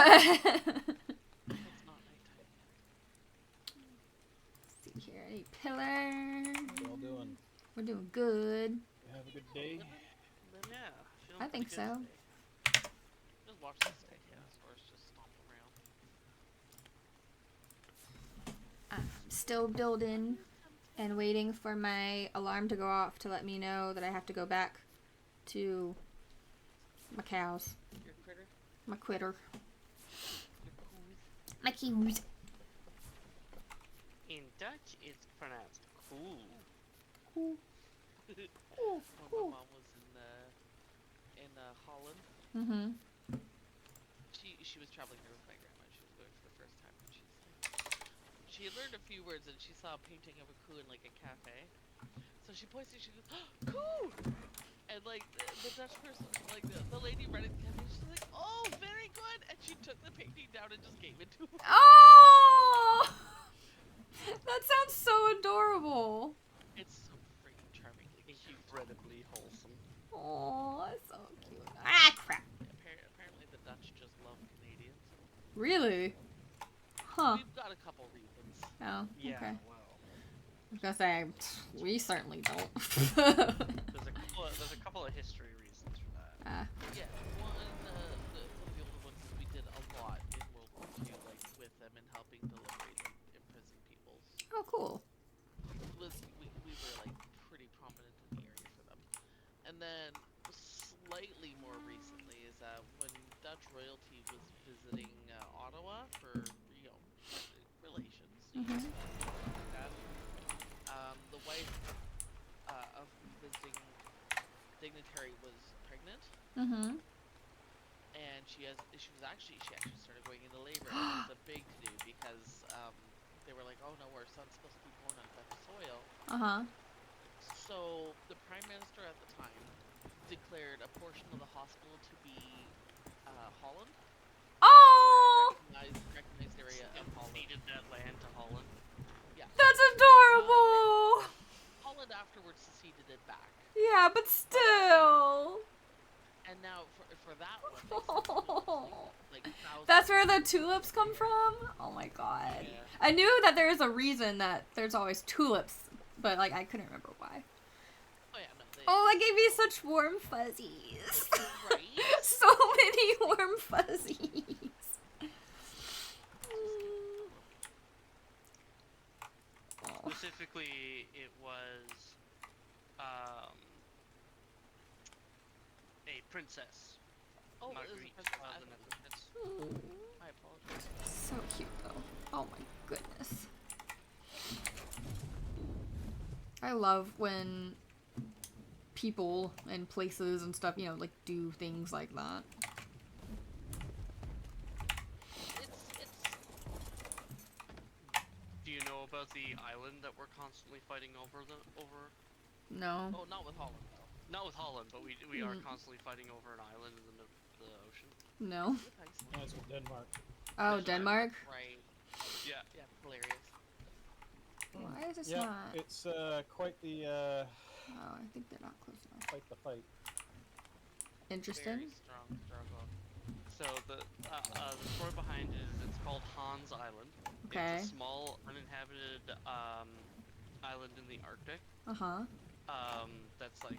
not nighttime. See here, any pillars? What you all doing? We're doing good. You have a good day? Yeah. feeling I think pretty good so. today. Just watch this dinosaurs just stomp around. I'm still building and waiting for my alarm to go off to let me know that I have to go back to my cows. Your critter. My quitter. Your coos. My cows. In Dutch, it's pronounced cool. Cool. When Cool. my mom was in Holland, Mm-hmm. she was traveling here with my grandma. She was going for the first time, and she had learned a few words, and she saw a painting of a coo in like a cafe. So she points and she goes, oh, coo! And like the Dutch person, like the lady running the cafe, she's like, oh, very good! And she took the painting down and just gave it to her. Oh! That sounds so adorable. It's so freaking charmingly cute. Incredibly wholesome. Oh, that's so cute. Ah, crap. Apparently the Dutch just love Canadians. Really? Huh. We've got a couple reasons. Oh, Yeah, okay. well. I was gonna say, we certainly don't. There's a couple of history reasons for that. Yeah, one of the older ones is we did a lot in World War II, like with them and helping to liberate like imprisoned peoples. Oh, cool. We were like pretty prominent in the area for them. And then slightly more recently is when Dutch royalty was visiting Ottawa for relations. Mhm. Like that. The wife of visiting dignitary was pregnant. Mm-hmm. And she actually started going into labor. And it was a big to do because they were like, oh no, our son's supposed to be born on Dutch soil. Uh-huh. So the prime minister at the time declared a portion of the hospital to be Holland. Oh! Recognized area of Holland. Ceded that land to Holland. Yeah. That's adorable! Holland afterwards ceded it back. Yeah, but still. And now for that one, like thousands. That's where the tulips come from? Oh my god. Yeah. I knew that there's a reason that there's always tulips, but like I couldn't remember why. Oh yeah, no. Oh, that gave me such warm fuzzies. Right? So many warm fuzzies. Oh. Specifically, it was a princess. Oh, it was a Marguerite princess. of the Netherlands. I apologize. So cute though. Oh my goodness. I love when people and places and stuff, you know, like do things like that. It's Do you know about the island that we're constantly fighting over? No. oh, not with Holland though. Not with Holland, but we are constantly fighting over an island in the middle of the ocean. No. With Iceland. No, it's with Denmark. Oh, Denmark? Right. Yeah. Yeah, hilarious. Why is this Yeah, not? it's quite the Oh, I think they're not close enough. quite the fight. Interesting. Very strong struggle. So the story behind it is it's called Hans Island. Okay. It's a small uninhabited island in the Arctic. Uh-huh. That's like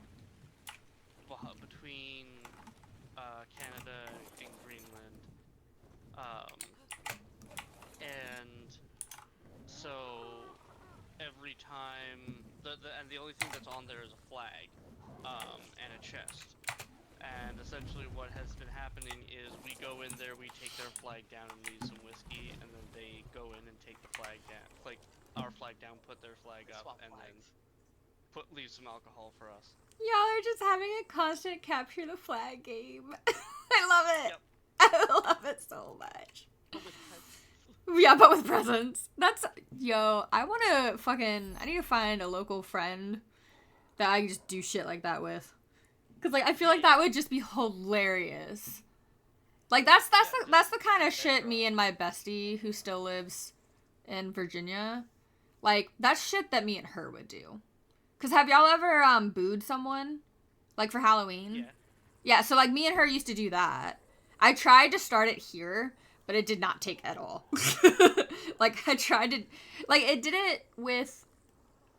between Canada and Greenland. And so every time and the only thing that's on there is a flag, and a chest. And essentially what has been happening is we go in there, we take their flag down and leave some whiskey, and then they go in and take the flag down, like our flag down, put their flag up, Swap and flags. then leave some alcohol for us. Y'all are just having a constant capture the flag game. I love it. Yep. I love it so much. But with presents. Yeah, but with presents. That's, yo, I need to find a local friend that I can just do shit like that with. Cause like, I feel like that would just be hilarious. Like, that's the kind of shit me and my bestie, who still lives in Virginia, like, that's shit that me and her would do. Cause have y'all ever, booed someone? Like, for Halloween? Yeah. Yeah, so, like, me and her used to do that. I tried to start it here, but it did not take at all. Like, I tried to... Like, it did it with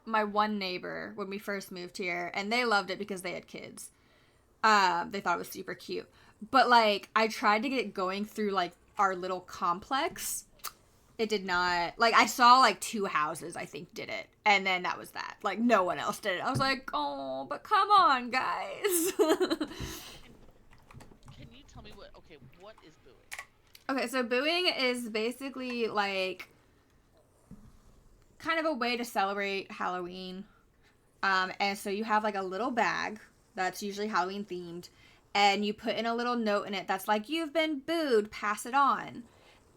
my one neighbor when we first moved here, and they loved it because they had kids. They thought it was super cute. But, like, I tried to get it going through, like, our little complex. It did not... Like, I saw, like, 2 houses, I think, did it. And then that was that. Like, no one else did it. I was like, oh, but come on, guys. Can you tell me what is booing? Okay, so booing is basically, like, kind of a way to celebrate Halloween. And so you have, like, a little bag that's usually Halloween themed, and you put in a little note in it that's like, you've been booed, pass it on.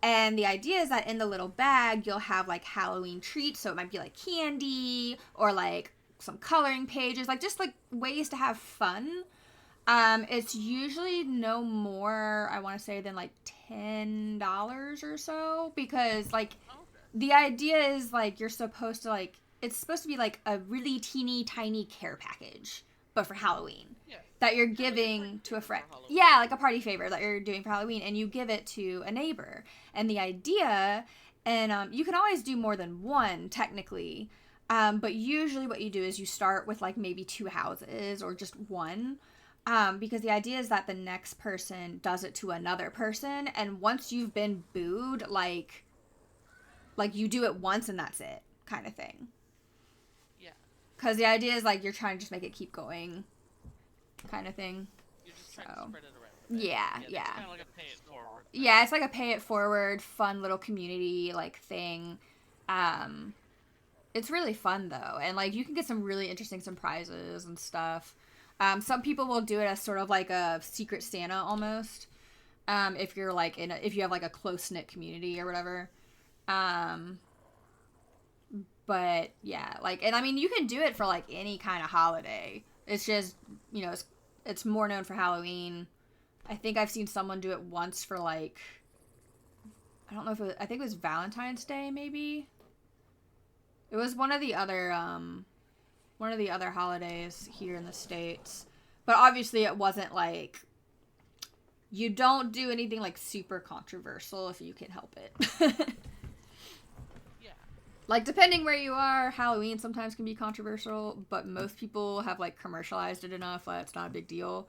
And the idea is that in the little bag, you'll have, like, Halloween treats, so it might be, like, candy, or, like, some coloring pages, like, just, like, ways to have fun. It's usually no more, I want to say, than, like, $10 or so, because, like, the idea is, like, you're supposed to, like, it's supposed to be, like, a really teeny tiny care package, but for Halloween. Yeah. That you're giving to a friend. For Halloween. Yeah, like a party favor that you're doing for Halloween, and you give it to a neighbor. And the idea, and you can always do more than one, technically, but usually what you do is you start with, like, maybe 2 houses or just one. Because the idea is that the next person does it to another person, and once you've been booed, like you do it once and that's it, kind of thing. Yeah. Because the idea is, like, you're trying to just make it keep going, kind of thing. You're just trying to spread it around a bit. Yeah. It's kind of like a pay it forward. Yeah, it's like a pay it forward, fun little community, like, thing. It's really fun, though, and, like, you can get some really interesting surprises and stuff. Some people will do it as sort of like a secret Santa almost. If you're like if you have like a close knit community or whatever. But yeah, like, and I mean, you can do it for like any kind of holiday. It's just, you know, it's more known for Halloween. I think I've seen someone do it once for like, I don't know if I think it was Valentine's Day, maybe. It was one of the other holidays here in the States. But obviously it wasn't like, you don't do anything like super controversial if you can help it. Yeah. Like, depending where you are, Halloween sometimes can be controversial, but most people have, like, commercialized it enough that it's not a big deal.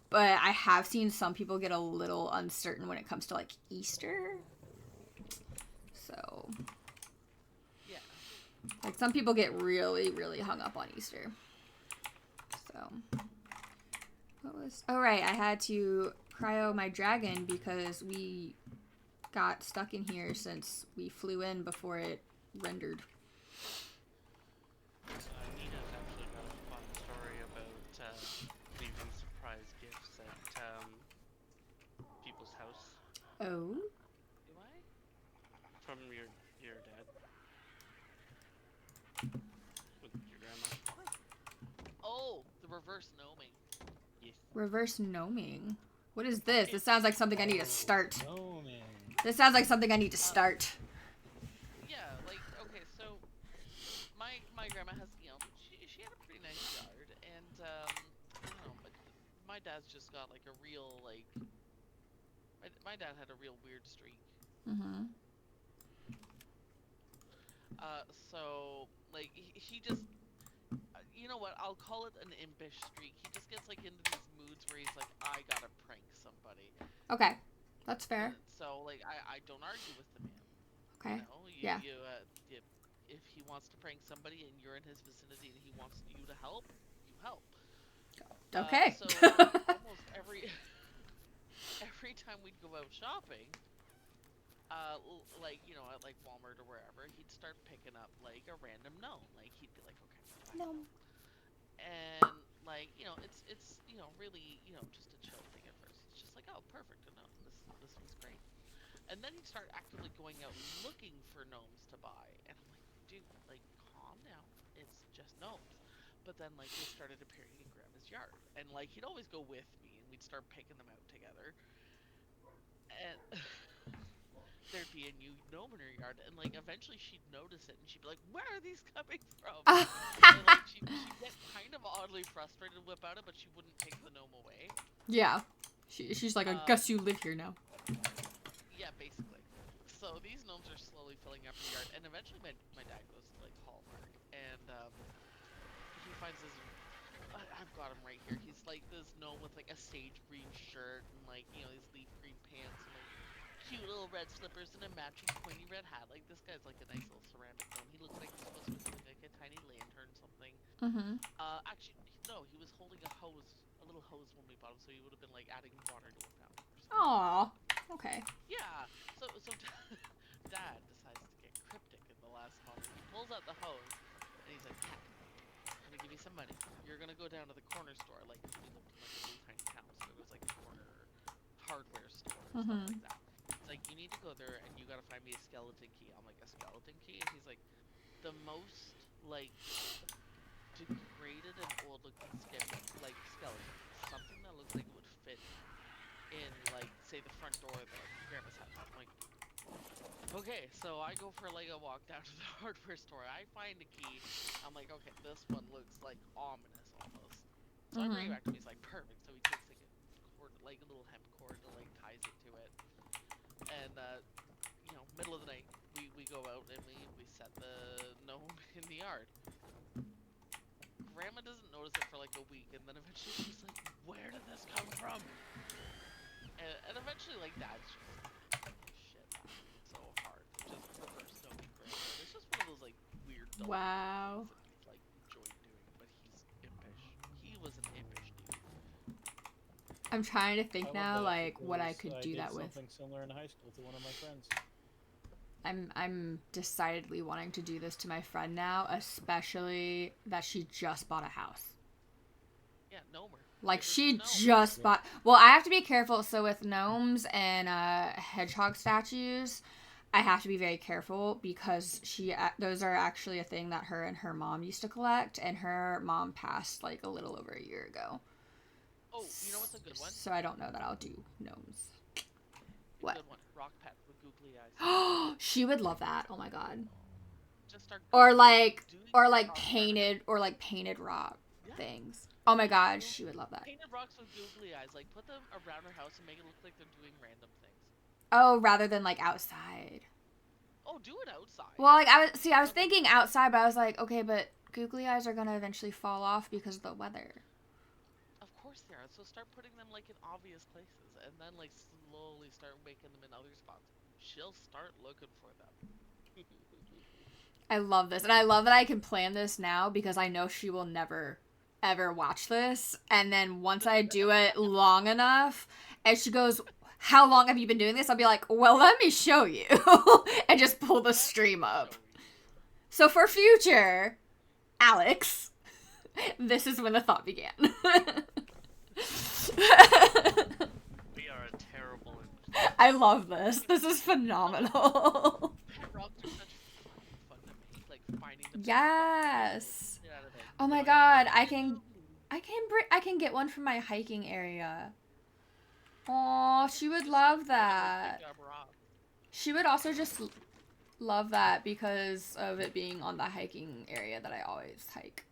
But I have seen some people get a little uncertain when it comes to, like, Easter. So... like, some people get really, really hung up on Easter. So. Oh, right. I had to cryo my dragon because we got stuck in here since we flew in before it rendered. Nina's actually got a fun story about leaving surprise gifts at people's house. Oh? Do I? From your dad. With your grandma. Oh, the reverse gnoming. Yes. Reverse gnoming? What is this? This sounds like something I need to start. Oh, man. This sounds like something I need to start. Yeah, like, okay, so my grandma has, you know, she had a pretty nice yard, and I don't know, my dad's just got like a real, like, my dad had a real weird streak. Mm-hmm. So like he just, you know what, I'll call it an impish streak. He just gets like into these moods where he's like, I gotta prank somebody. Okay, that's fair. So like I don't argue with the man. Okay. You know, Yeah. If he wants to prank somebody and you're in his vicinity and he wants you to help, you help. Okay. So almost every time we'd go out shopping, like, you know, at like Walmart or wherever, he'd start picking up like a random gnome. Like he'd be like, okay, No. and like, you know, it's you know, really, you know, just a chill thing at first. It's just like, oh, perfect, a gnome. This one's great. And then he'd start actively going out looking for gnomes to buy, and I'm like, dude, like, calm down. It's just gnomes. But then like they started appearing in Grandma's yard, and like he'd always go with me, and we'd start picking them out together. And there'd be a new gnome in her yard, and like eventually she'd notice it, and she'd be like, "Where are these coming from?" And like she'd get kind of oddly frustrated about it, but she wouldn't take the gnome away. Yeah. She's like, I guess you live here now. Yeah, basically. So these gnomes are slowly filling up the yard, and eventually my dad goes to like Hallmark, and he finds this. I've got him right here. He's like this gnome with like a sage green shirt and like, you know, these leaf green pants and like cute little red slippers and a matching pointy red hat. Like this guy's like a nice little ceramic gnome. He looks like he's supposed to be like a tiny lantern or something. Mm-hmm. Actually, no, he was holding a little hose when we bought him, so he would have been like adding water to a fountain or something. Aw. Okay. Yeah. So Dad decides to get cryptic in the last moment. He pulls out the hose and he's like, "Cat, I'm gonna give you some money. You're gonna go down to the corner store." Like, we lived in like a little tiny town, so it was like a corner hardware store and stuff like that. It's like, you need to go there and you gotta find me a skeleton key. I'm like, a skeleton key? And he's like, the most like degraded and old looking skeleton, something that looks like it would fit in like, say, the front door of the Grandma's house. I'm like, okay, so I go for like a walk down to the hardware store. I find a key. I'm like, okay, this one looks like ominous almost. So I bring it back to me. He's like, perfect. So he takes like a cord, like a little hemp cord, and like ties it to it. And you know, middle of the night, we go out and we set the gnome in the yard. Grandma doesn't notice it for like a week, and then eventually she's like, where did this come from? And eventually, like, Dad's just shit laughing so hard. Just reverse snowy Grandma. It's just one of those like weird things that he's like enjoyed doing, but he's impish. He was an impish dude. I'm trying to think now, like, what I could do that with. Something similar in high school to one of my friends. I'm decidedly wanting to do this to my friend now, especially that she just bought a house. Yeah, gnomer. Like, she just bought... Well, I have to be careful. So with gnomes and hedgehog statues, I have to be very careful because those are actually a thing that her and her mom used to collect, and her mom passed, like, a little over a year ago. Oh, you know what's a good one? So I don't know that I'll do gnomes. What? Good one. Rock pet with googly eyes. She would love that. Oh my god. Just start Or like painted rock things. Oh my god, she would love that. Painted rocks with googly eyes. Like, put them around her house and make it look like they're doing random things. Oh, rather than like outside. Oh, do it outside. Well, like I was thinking outside, but I was like, okay, but googly eyes are gonna eventually fall off because of the weather. Of course they are. So start putting them like in obvious places, and then like slowly start making them in other spots. She'll start looking for them. I love this, and I love that I can plan this now because I know she will never ever watch this, and then once I do it long enough and she goes, how long have you been doing this? I'll be like, well, let me show you. And just pull the stream up. So for future Alex, this is when the thought began. We are a terrible I love this. This is phenomenal. Pet rocks are such fun to make, like finding them. Yes. Oh my god, I can get one from my hiking area. Oh, she would love that. She would also just love that because of it being on the hiking area that I always hike.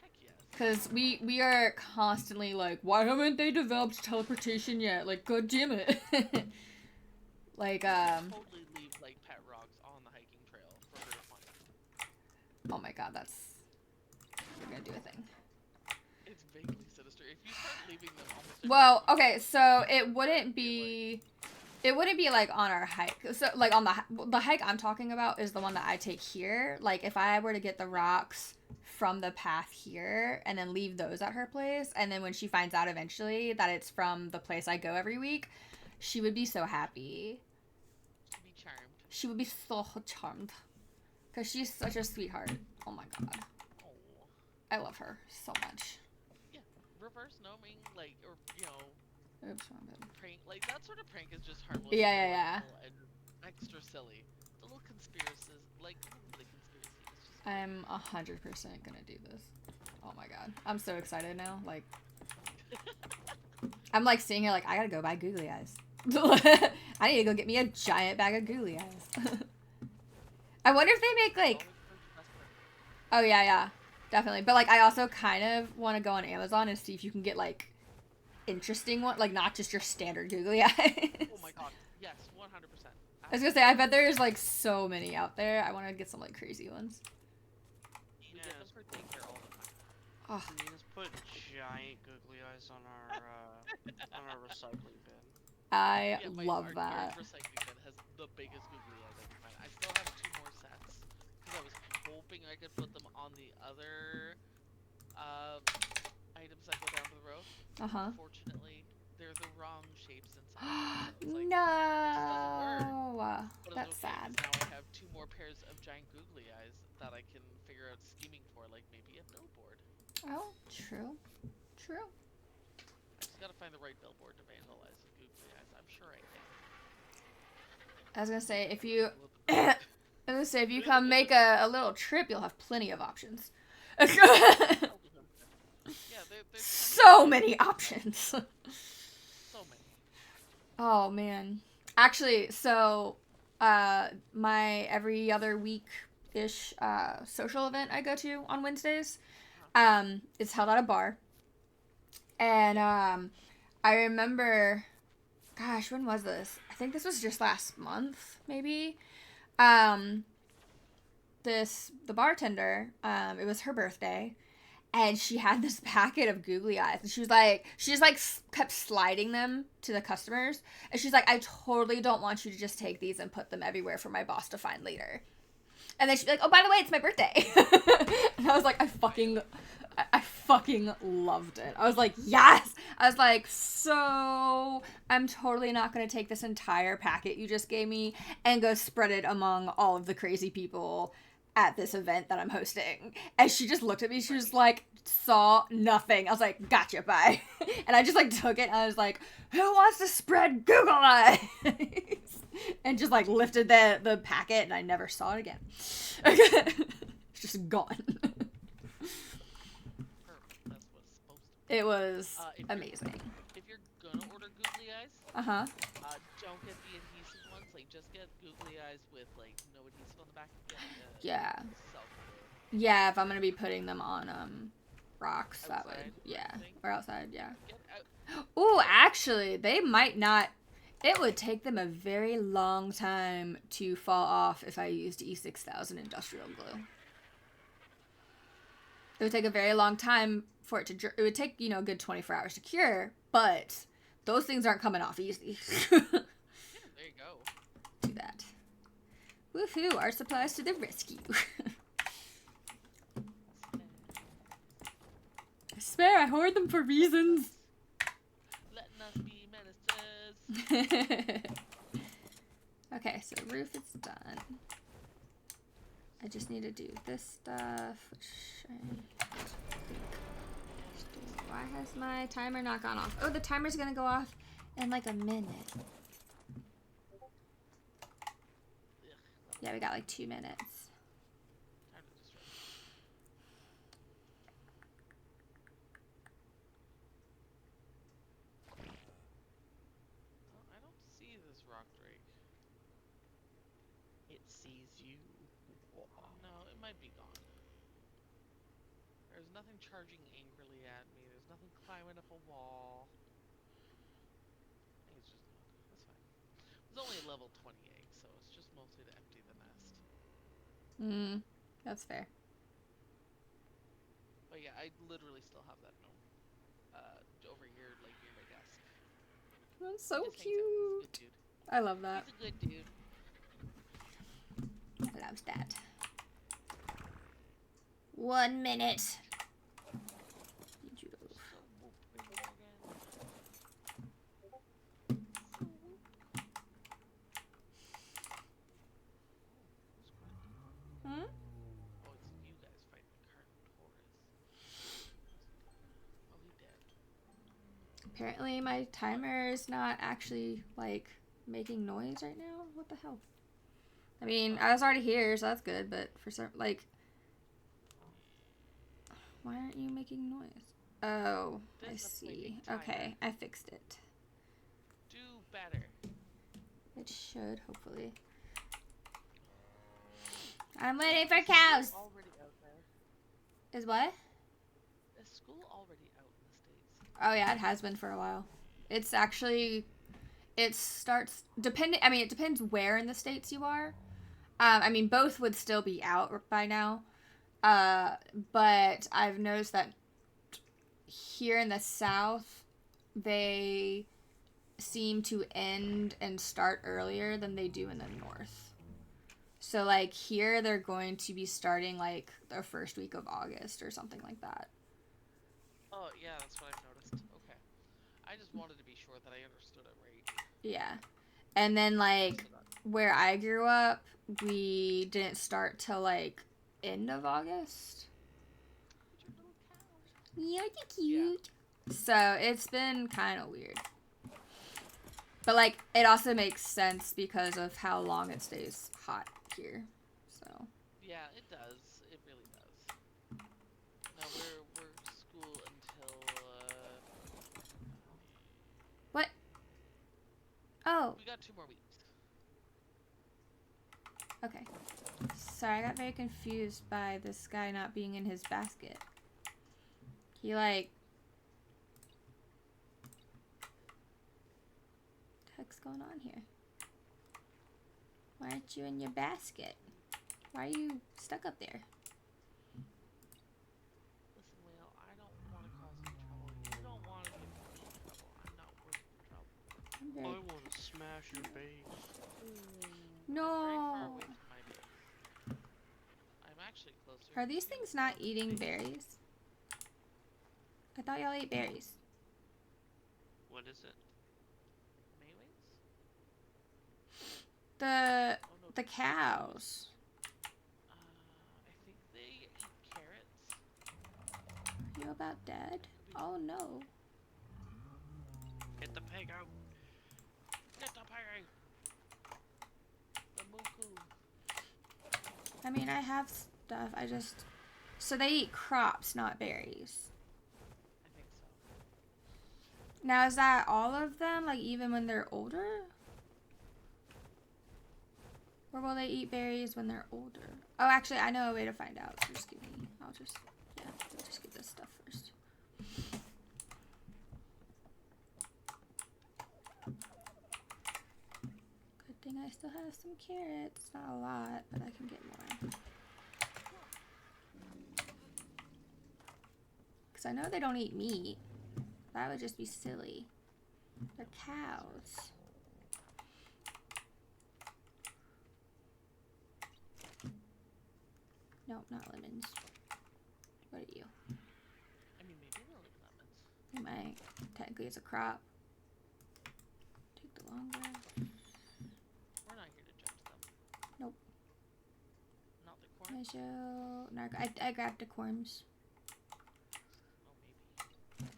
Heck yes. Because we are constantly like, why haven't they developed teleportation yet? Like, god damn it. Like, Totally leave like pet rocks on the hiking trail for her to find. oh my god, we're gonna do a thing. vaguely sinister. If you start leaving them almost. Well, okay, so it wouldn't be like on our hike. So like on the hike I'm talking about is the one that I take here. Like if I were to get the rocks from the path here and then leave those at her place, and then when she finds out eventually that it's from the place I go every week, she would be so happy. She'd be charmed. She would be so charmed. Because she's such a sweetheart. Oh my god. Oh. I love her so much. Yeah, reverse gnoming, like, or, you know, Oops, wrong button. prank, like, that sort of prank is just harmless. Yeah. And extra silly. The little conspiracies, like, really conspiracy. It's just. I'm 100% gonna do this. Oh my god. I'm so excited now. Like, I'm like seeing here, like, I gotta go buy googly eyes. I need to go get me a giant bag of googly eyes. I wonder if they make, like, oh yeah, definitely. But, like, I also kind of want to go on Amazon and see if you can get, like, interesting one, like, not just your standard googly eyes. Oh my god, yes, 100%. I was gonna say, I bet there's, like, so many out there. I want to get some, like, crazy ones. You get them for daycare all the time. Oh, Nina's put giant googly eyes on our recycling bin. I Yeah, love our that. recycling bin has the biggest googly eyes I can find. I still have 2 more sets because I was hoping I could put them on the other items that go down to the road. Uh-huh. Unfortunately, they're the wrong shapes inside. So it's like, No! but That's it's okay, 'cause sad. now I have 2 more pairs of giant googly eyes that I can figure out scheming for, like maybe a billboard. Oh, true. True. Just gotta find the right billboard to vandalize with googly eyes. I'm sure I can. I was gonna say, if you... A little bit. I was gonna say, if you come make a little trip, you'll have plenty of options. Yeah, there's So many options. so many. Oh, man. Actually, so, my every other week-ish, social event I go to on Wednesdays, it's held at a bar. And, I remember, gosh, when was this? I think this was just last month, maybe. The bartender, it was her birthday, and she had this packet of googly eyes, and she just kept sliding them to the customers, and she's like, I totally don't want you to just take these and put them everywhere for my boss to find later. And then she'd be like, oh, by the way, it's my birthday. And I was like, I fucking loved it. I was like, yes! I was like, so I'm totally not going to take this entire packet you just gave me and go spread it among all of the crazy people at this event that I'm hosting. And she just looked at me. She was like, saw nothing. I was like, gotcha, bye. And I just like took it and I was like, who wants to spread Google eyes? And just like lifted the packet and I never saw it again. It's just gone. Perfect. That's what it's supposed to be. It was If amazing. If you're gonna order googly eyes, Uh-huh. don't get the adhesive ones. Like, just get googly eyes with like no adhesive on the back. Yeah. Self-glue. Yeah, if I'm gonna be putting them on rocks, that would, Outside, yeah, I think. or outside, yeah. Get out. Ooh, actually, they might not. It would take them a very long time to fall off if I used E6000 industrial glue. It would take a very long time for it to. It would take, a good 24 hours to cure, but those things aren't coming off easy. Yeah, there you go. Do that. Woohoo! Art supplies to the rescue. I swear, I hoard them for reasons. Letting us be ministers. Okay, so roof is done. I just need to do this stuff. Why has my timer not gone off? Oh, the timer's gonna go off in like a minute. Yeah, we got like 2 minutes. Time to destroy. Oh, I don't see this rock drake. It sees you. No, it might be gone. There's nothing charging angrily at me. There's nothing climbing up a wall. I think it's just gone. That's fine. It's only a level 20 egg, so it's just mostly to empty the nest. That's fair. But yeah, I literally still have that gnome. over here, like near my desk. That's He so just hangs out. He's a cute. good dude. I love that. He's a good dude. I love that. 1 minute. Did you- So whoop, Baby Morgan. Hmm? Oh, it's you guys fighting the Carnotaurus. Oh, he dead. Apparently my timer is not actually, like, making noise right now. What the hell? I mean, I was already here, so that's good, but for some, like... Why aren't you making noise? Oh, I There's a see. flaming timer. Okay, I fixed it. Do better. It should, hopefully. I'm waiting for Is cows! school already out there? Is what? Is school already out in the States? Oh yeah, it has been for a while. It's actually... It starts... Depending... I mean, it depends where in the States you are. I mean, both would still be out by now. But I've noticed that here in the South, they seem to end and start earlier than they do in the North. So, like, here they're going to be starting, like, the first week of August or something like that. Oh, yeah, that's what I've noticed. Okay. I just wanted to be sure that I understood it right. Yeah. And then, like, where I grew up, we didn't start till, like, end of August. Yeah, they're cute. Yeah. So it's been kind of weird. But, like, it also makes sense because of how long it stays hot here. So. Yeah, it does. It really does. Now we're school until, What? Oh. We got 2 more weeks. Okay. Sorry, I got very confused by this guy not being in his basket. He, like... What the heck's going on here? Why aren't you in your basket? Why are you stuck up there? Listen, Whale, I don't want to cause you trouble. You don't want to get me in trouble. I'm not worth the trouble. I want to smash your base. No. I'm very far away from my base. I'm actually closer. Are these things not eating berries? I thought y'all ate berries. What is it? Maywings? The cows. I think they eat carrots. Are you about dead? Oh no. Get the pig out. Get the pig. The muku. I mean, I have stuff. I just... So they eat crops, not berries. I think so. Now, is that all of them? Like, even when they're older? Or will they eat berries when they're older? Oh, actually, I know a way to find out. So just give me... I'll just... Yeah, we'll just get this stuff first. Good thing I still have some carrots. Not a lot, but I can get more. Because I know they don't eat meat. That would just be silly. They're cows. Nope, not lemons. What are you? I mean, maybe they'll eat lemons. They might. Technically, it's a crop. Take the longer. We're not here to judge them. Nope. Not the corn? I grabbed the corms. Oh, maybe.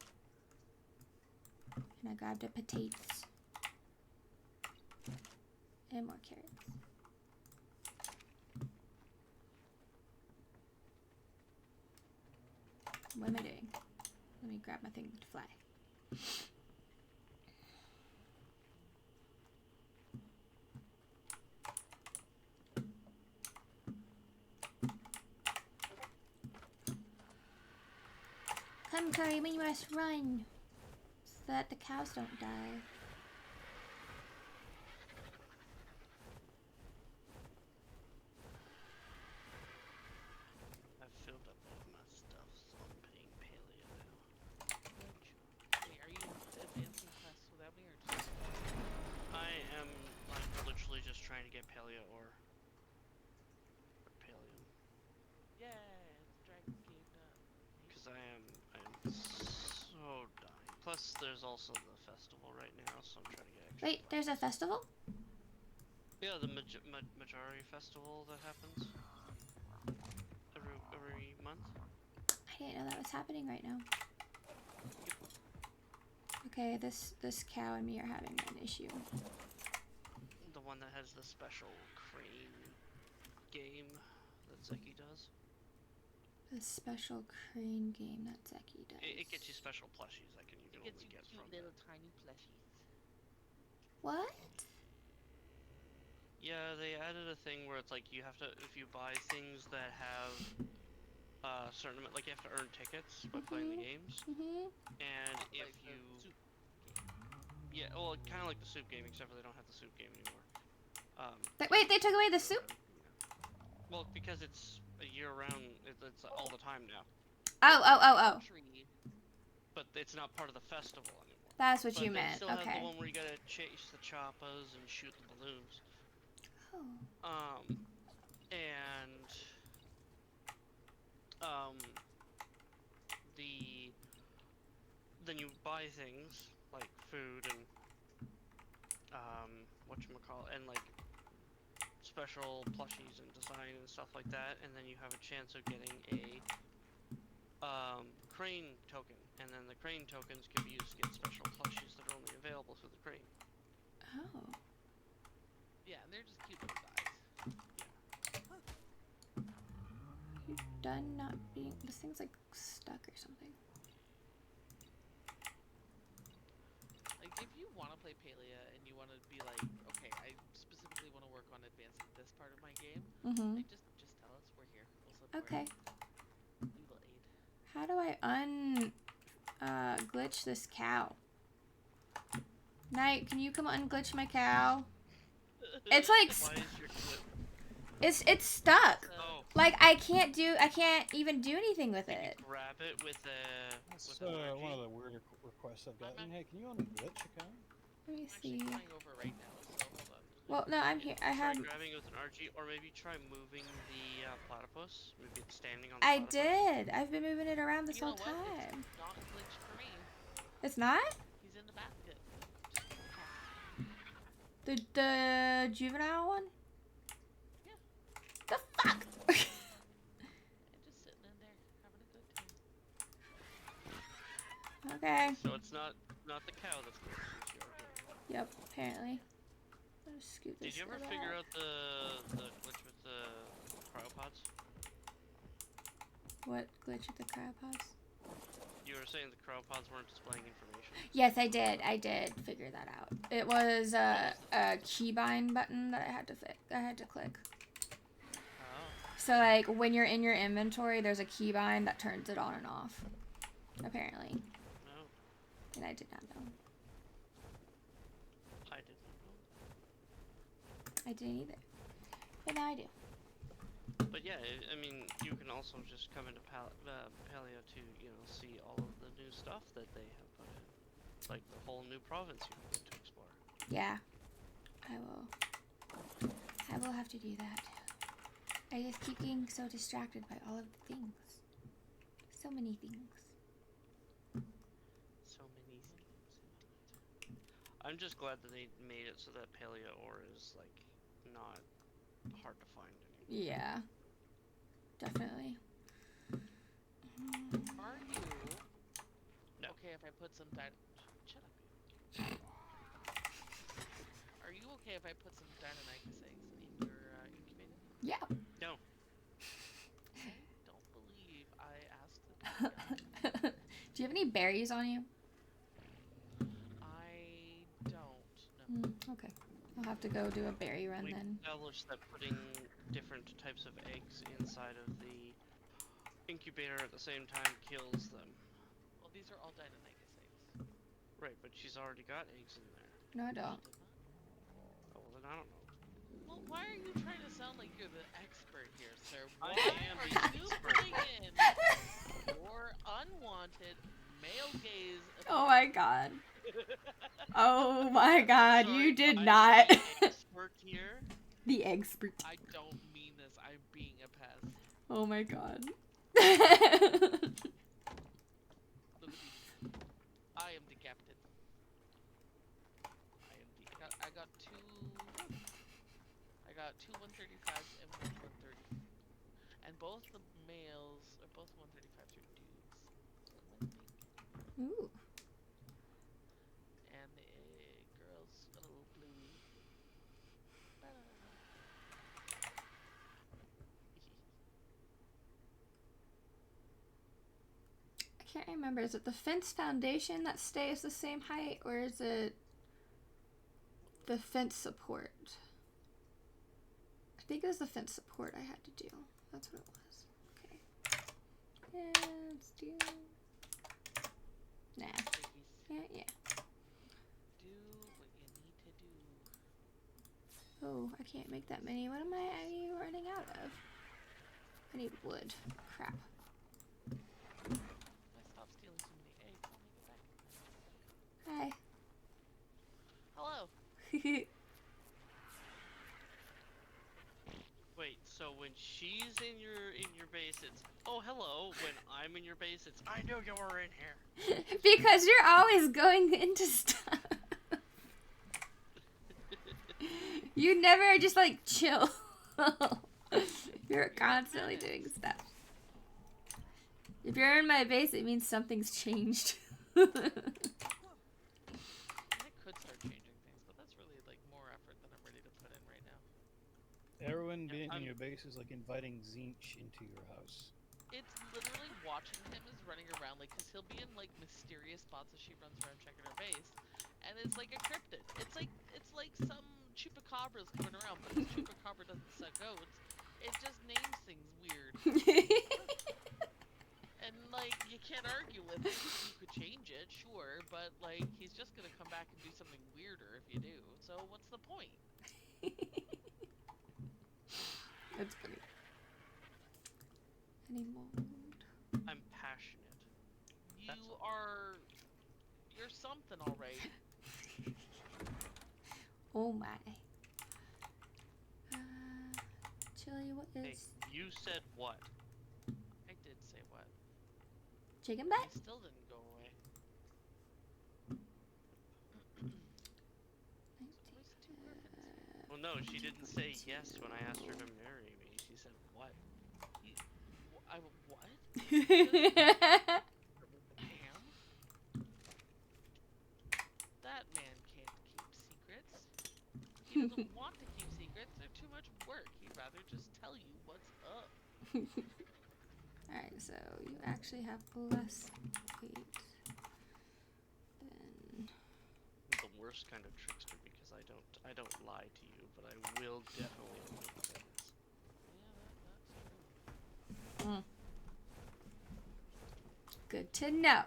And I grabbed the potatoes. And more carrots. What am I doing? Let me grab my thing to fly. Come, Curry, we must run so that the cows don't die. I've filled up all my stuff, so I'm paying paleo now. plus there's also the festival right now, so I'm trying to get extra. Wait, there's a festival? Yeah, the Majari festival that happens every month. I didn't know that was happening right now. Okay, this cow and me are having an issue. The one that has the special crane game that Zeki does. The special crane game that Zeki does. It gets you special plushies that you can only get from little that. tiny plushies. What? Yeah, they added a thing where it's like you have to, if you buy things that have a certain amount, like you have to earn tickets by playing the games. And if Like you... the soup Yeah, well, kind of like the soup game, except for they don't have the soup game anymore. Wait, they took away the soup? Well, because it's a year-round, it's all the time now. Oh. tree. But it's not part of the festival anymore. That's what you But they meant. still have Okay. the one where you gotta chase the choppas and shoot the balloons. Oh. Then you buy things like food and whatchamacallit, and like special plushies and design and stuff like that, and then you have a chance of getting a crane token, and then the crane tokens can be used to get special plushies that are only available through the crane. Oh. Yeah, and they're just cute little guys. You done not being... This thing's like stuck or something. Like, if you want to play Palia and you want to be like, okay, I specifically want to work on advancing this part of my game, like, just tell us, we're here. We'll support. Okay. We will aid. How do I glitch this cow? Knight, can you come unglitch my cow? It's like... Why is your clip? It's stuck. Oh. Like, I can't even do anything with Can you it. grab it with a... That's with an one of RG? the weirder requests I've gotten. Hey, can you unglitch a cow? Let me I'm actually see. flying over right now, so hold on. Well, no, I'm here. I Try have... grabbing it with an RG, or maybe try moving the platypus. Maybe it's standing on the I platypus. did. I've been moving it around this You know whole what? time. It's not glitched for me. It's not? He's in the basket. The juvenile one? Yeah. The fuck? And just sitting in there, having a good time. Okay. So it's not the cow that's glitched, it's your game. Yep, apparently. Let's scoot this Did you ever shit figure out. out the glitch with the cryopods? What glitch with the cryopods? You were saying the cryopods weren't displaying information. Yes, I did. I did figure that out. It was a keybind button that I had to click. Oh. So like when you're in your inventory, there's a keybind that turns it on and off. Apparently. No, And I did not know. I didn't know. I didn't either. But now I do. But yeah, I mean, you can also just come into Palia to, see all of the new stuff that they have put in. Like the whole new province you can get to explore. Yeah. I will have to do that. I just keep getting so distracted by all of the things. So many things. So many things indeed. I'm just glad that they made it so that Palia ore is, like, not hard to find anymore. Yeah. Definitely. Are you No. okay if I put some Shut up. Are you okay if I put some Deinonychus eggs in your incubator? Yeah. No. I don't believe I asked them to Do you have any berries on you? I don't know. Okay. I'll have to go do a berry run We then. established that putting different types of eggs inside of the incubator at the same time kills them. Well, these are all Deinonychus eggs. Right, but she's already got eggs in there. No, I don't. Oh, well, then I don't know. Well, why are you trying to sound like you're the expert here, sir? I Why am are the you expert. putting in your unwanted male gaze? Oh my god. Oh my god, Sorry, you did I'm not. the expert here. The expert. I don't mean this. I'm being a pest. Oh my god. Look at me. I am the can't remember. Is it the fence foundation that stays the same height, or is it the fence support? I think it was the fence support I had to do. That's what it was. Okay. Yeah, let's do... Nah. Yeah, yeah. Do what you need to do. Oh, I can't make that many. What am I running out of? I need wood. Crap. If I stop stealing so many eggs, I'll make it back. Hi. Hello. Wait, so when she's in your base, it's oh hello. When I'm in your base, it's I knew you were in here. Because you're always going into stuff. You never just like chill. You're constantly doing stuff. If you're in my base, it means something's changed. I could start changing things, but that's really like more effort than I'm ready to put in right now. Everyone being in your base is like inviting Zinch into your house. It's literally watching him as running around, like, cause he'll be in like mysterious spots as she runs around checking her base, and it's like a cryptid. It's like some chupacabra's coming around, but this chupacabra doesn't suck goats. It just names things weird. And like you can't argue with it. You could change it, sure, but like he's just gonna come back and do something weirder if you do. So what's the point? That's funny. I need more wood. I'm passionate. You're something, alright. Oh my. Chili, what Hey, is... you said what? I did say what? Chicken He butt? still didn't go away. Well, no, she didn't say yes when I asked her to marry me. She said what? What? Ham? That man can't keep secrets. He doesn't want to keep secrets. They're too much work. He'd rather just tell you what's up. Alright, so you actually have less weight than... The worst kind of trickster because I don't lie to you, but I will definitely make things. Mm. Good to know.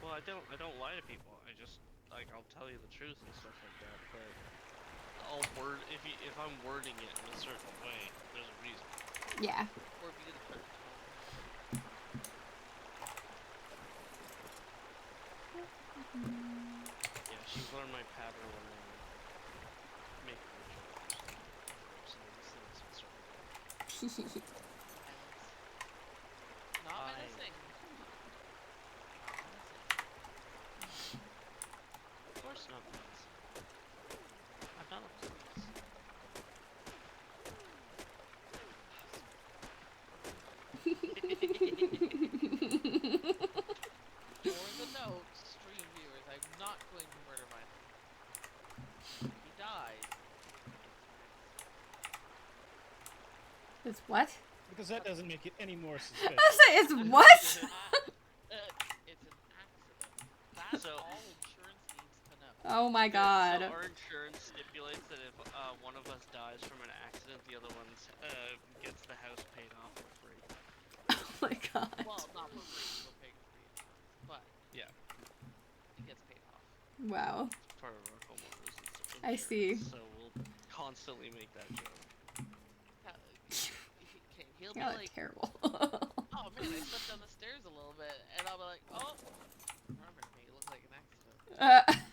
Well, I don't lie to people. I just like I'll tell you the truth and stuff like that. But if I'm wording it in a certain way, there's a reason. Yeah. Or be the perfect Yeah, she's learned my pattern when I make rituals. Not menacing. Of course not menacing. I'm not a police. For the note, stream viewers, I'm not going to murder my husband. He dies. It's what? Because that doesn't make it any more I suspicious. was like, it's what? It's an accident. That's So- all insurance needs to know. Oh my god. So our insurance stipulates that if one of us dies from an accident, the other one gets the house paid off for free. Oh my god. Well, not for free, we're paying for the insurance, but Yeah. it gets paid off. Wow. It's part of our homeowners insurance. I see. So we'll constantly make that joke. He'll be Y'all are like, terrible. oh man, I slipped down the stairs a little bit, and I'll be like, oh, remember me, it looked like an accident.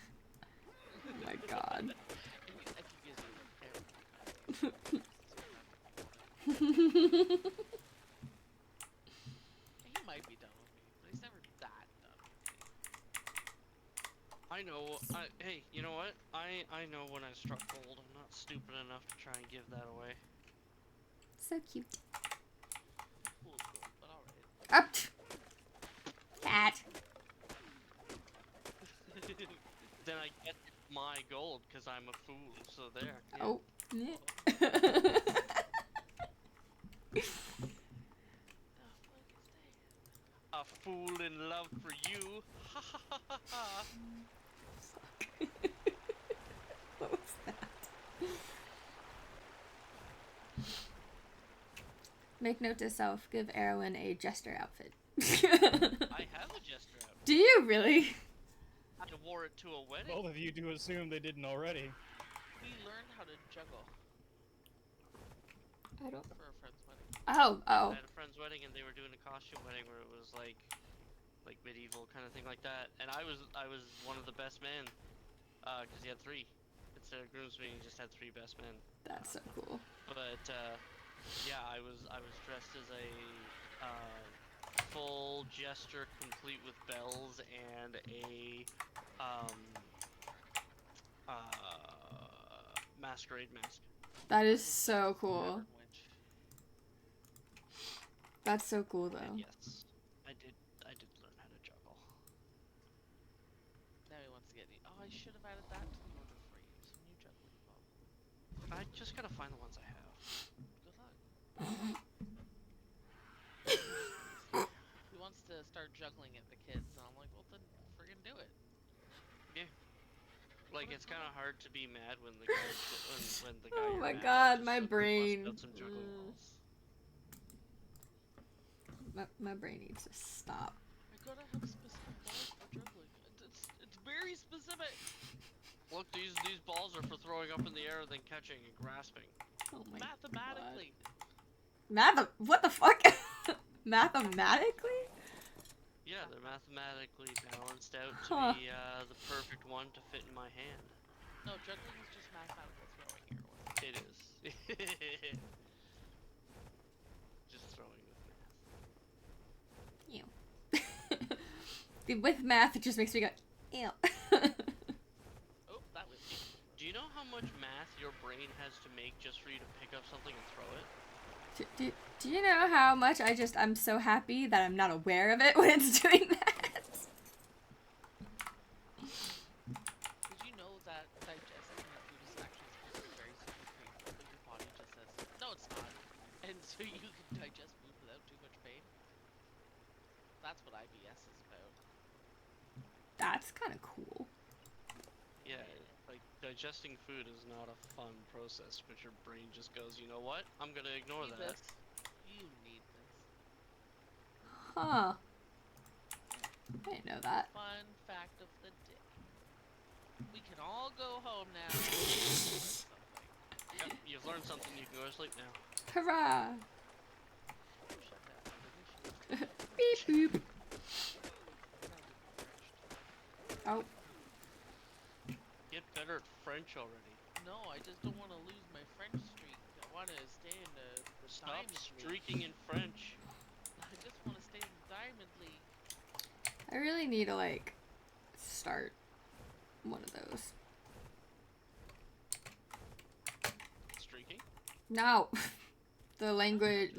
Oh my god. And I think you guys he might be done with me, but he's never that done with me. I know. Hey, you know what? I know when I struck gold. I'm not stupid enough to try and give that away. So cute. Cool, but alright. Up. Cat. Then I get my gold because I'm a fool. So there. Yeah. Oh. A fool in love for you. Ha ha ha ha ha. What was that? Make note to self, give Erwin a jester outfit. I have a jester outfit. Do you really? I wore it to a wedding. Both of you do assume they didn't already. We learned how to juggle I don't. for a friend's wedding. Oh. I had a friend's wedding and they were doing a costume wedding where it was like medieval kind of thing like that. And I was one of the best men, because he had 3. Instead of groomsmen, he just had 3 best men. That's so cool. But yeah, I was dressed as a full jester, complete with bells and a masquerade mask. That is so cool. Winch. That's so cool, though. And yes, I did learn how to juggle. Now he wants to get the. Oh, I should have added that to the order for you. Some new juggling balls. I just gotta find the ones I have. Good luck. He wants to start juggling at the kids, and I'm like, well then, friggin' do it. Like, it's kind of hard to be mad when the guy when the guy. Oh you're my mad god, at my just brain. busts out some juggling balls. My brain needs to stop. I gotta have specific balls for juggling. It's very specific. Look, these balls are for throwing up in the air, then catching and grasping. Oh my Mathematically. god. What the fuck? Mathematically? Yeah, they're mathematically balanced out to be the perfect one to fit in my hand. No, juggling is just mathematical throwing here. It is. Just throwing with math. Ew. With math, it just makes me go, ew. Oh, that was me. Do you know how much math your brain has to make just for you to pick up something and throw it? Do you know how much I'm so happy that I'm not aware of it when it's doing that? Did you know that digesting your food is actually supposed to be very super painful, but your body just says, no, it's not. And so you can digest food without too much pain? That's what IBS is about. That's kind of cool. Yeah, like digesting food is not a fun process, but your brain just goes, you know what? I'm gonna ignore Need that. this. You need this. Huh. I didn't know that. Fun fact of the day. We can all go home now. Yep, you've learned something. You can go to sleep now. Hurrah! Shut down. Beep boop. Oh. Get better at French already. No, I just don't want to lose my French streak. I want to stay in the Stop Diamond League. streaking in French. I just want to stay in the Diamond League. I really need to, like, start one of those. Streaking? No. The language,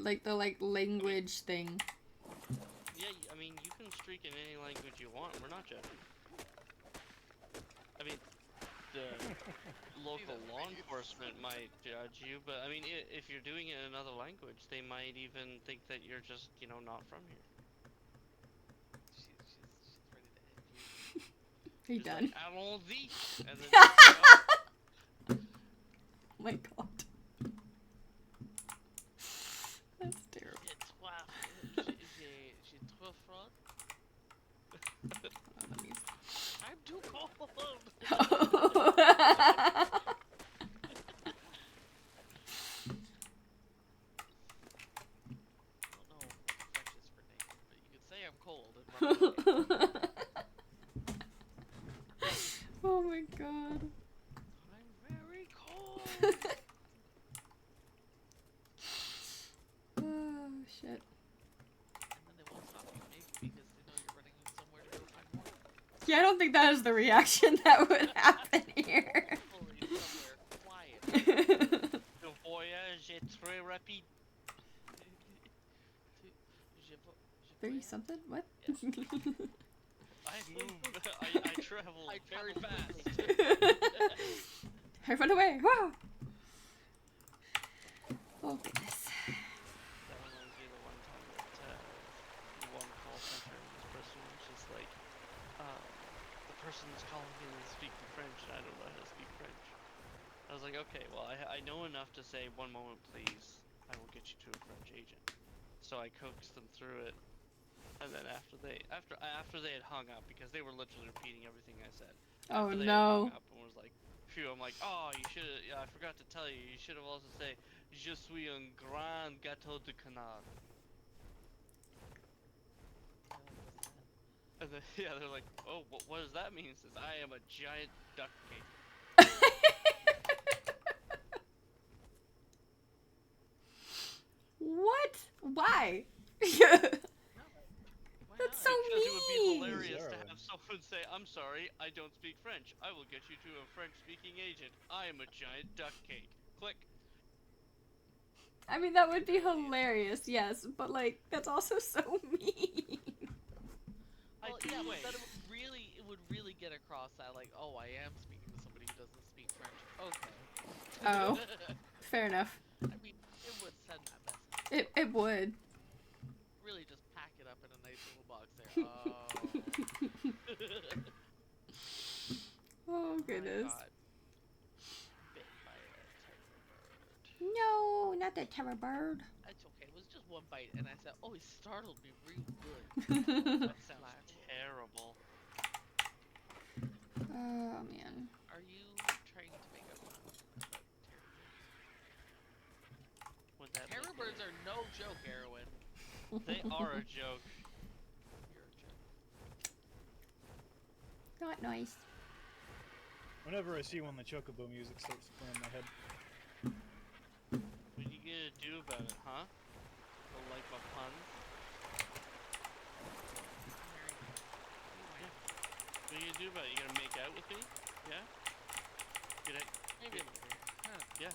language thing. Yeah, I mean, you can streak in any language you want. We're not judging. I mean, the local law enforcement might judge you, but I mean, if you're doing it in another language, they might even think that you're just, you know, not from here. She's ready to end you. Are you She's done? like, allons-y, and then Oh my god. That's terrible. J'ai trop froid. Oh, let me I'm too cold. Oh. I don't know what the French is for naked, but you could say I'm cold and run away. Oh my god. I'm very cold. Oh shit. And then they won't stop you, maybe because they know you're running somewhere to go find more. Yeah, I don't think that is the reaction that would happen here. Hopefully somewhere quiet. le voyage est très rapide. Very something? What? Yes. I move, I travel I very travel fast. I run away. Wow. Oh goodness. That reminds me of the one time that one call center I was like, okay, well, I know enough to say, one moment, please. I will get you to a French agent. So I coaxed them through it, and then after they had hung up, because they were literally repeating everything I said. Oh After they had hung no. up and was like, phew, I'm like, oh, you should have. Yeah, I forgot to tell you. You should have also say, je suis un grand gâteau de canard. And then, yeah, they're like, oh, what does that mean? It says, I am a giant duck cake. What? Why? Why That's not? so Because it would be mean. hilarious to Bizarre. have someone say, I'm sorry, I don't speak French. I will get you to a French-speaking agent. I am a giant duck cake. Click. I mean, that would be hilarious, yes, but like, that's also so mean. Well, I yeah, do but it. then it would really get across that, like, oh, I am speaking to somebody who doesn't speak French. Okay. Oh. Fair enough. I mean, it would send that message. It would. Really just pack it up in a nice little box there. Oh. Oh goodness. I got bit by a terror bird. No, not that terror bird. That's okay. It was just one bite, and I said, "Oh, he startled me real good." That sounds terrible. Oh man. Are you trying to make a pun about Would that terror make birds are no joke, Erwin. They are a joke. You're a joke. Not nice. Whenever I see one, the chocobo music starts to play in my head. What are you gonna do about it, huh? Don't like my puns? What are you gonna do about it? You gonna make out with me? Yeah? Maybe a little bit. I don't know. Yeah.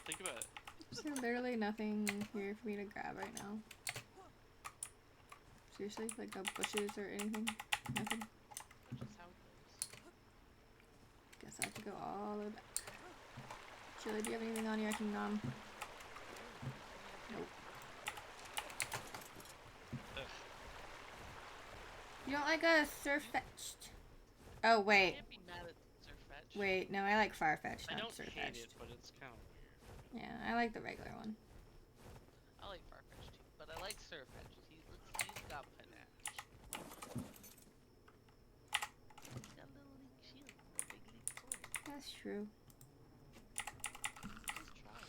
Think about it. There's literally nothing here for me to grab right now. Seriously? Like no bushes or anything? Nothing? That's just how it goes. Guess I have to go all the way back. Chili, do you have anything on you I can Nope. Ugh. You don't like a surf-fetched? Oh, You wait. can't be mad at Surfetch. Wait, no, I like far-fetched, I not don't hate surf-fetched. it, but it's kind of weird. Yeah, I like the regular one. I like Farfetch too, but I like Surfetch. He's got panache. He's got a little leak shield, a big leak sword. That's true. Just try.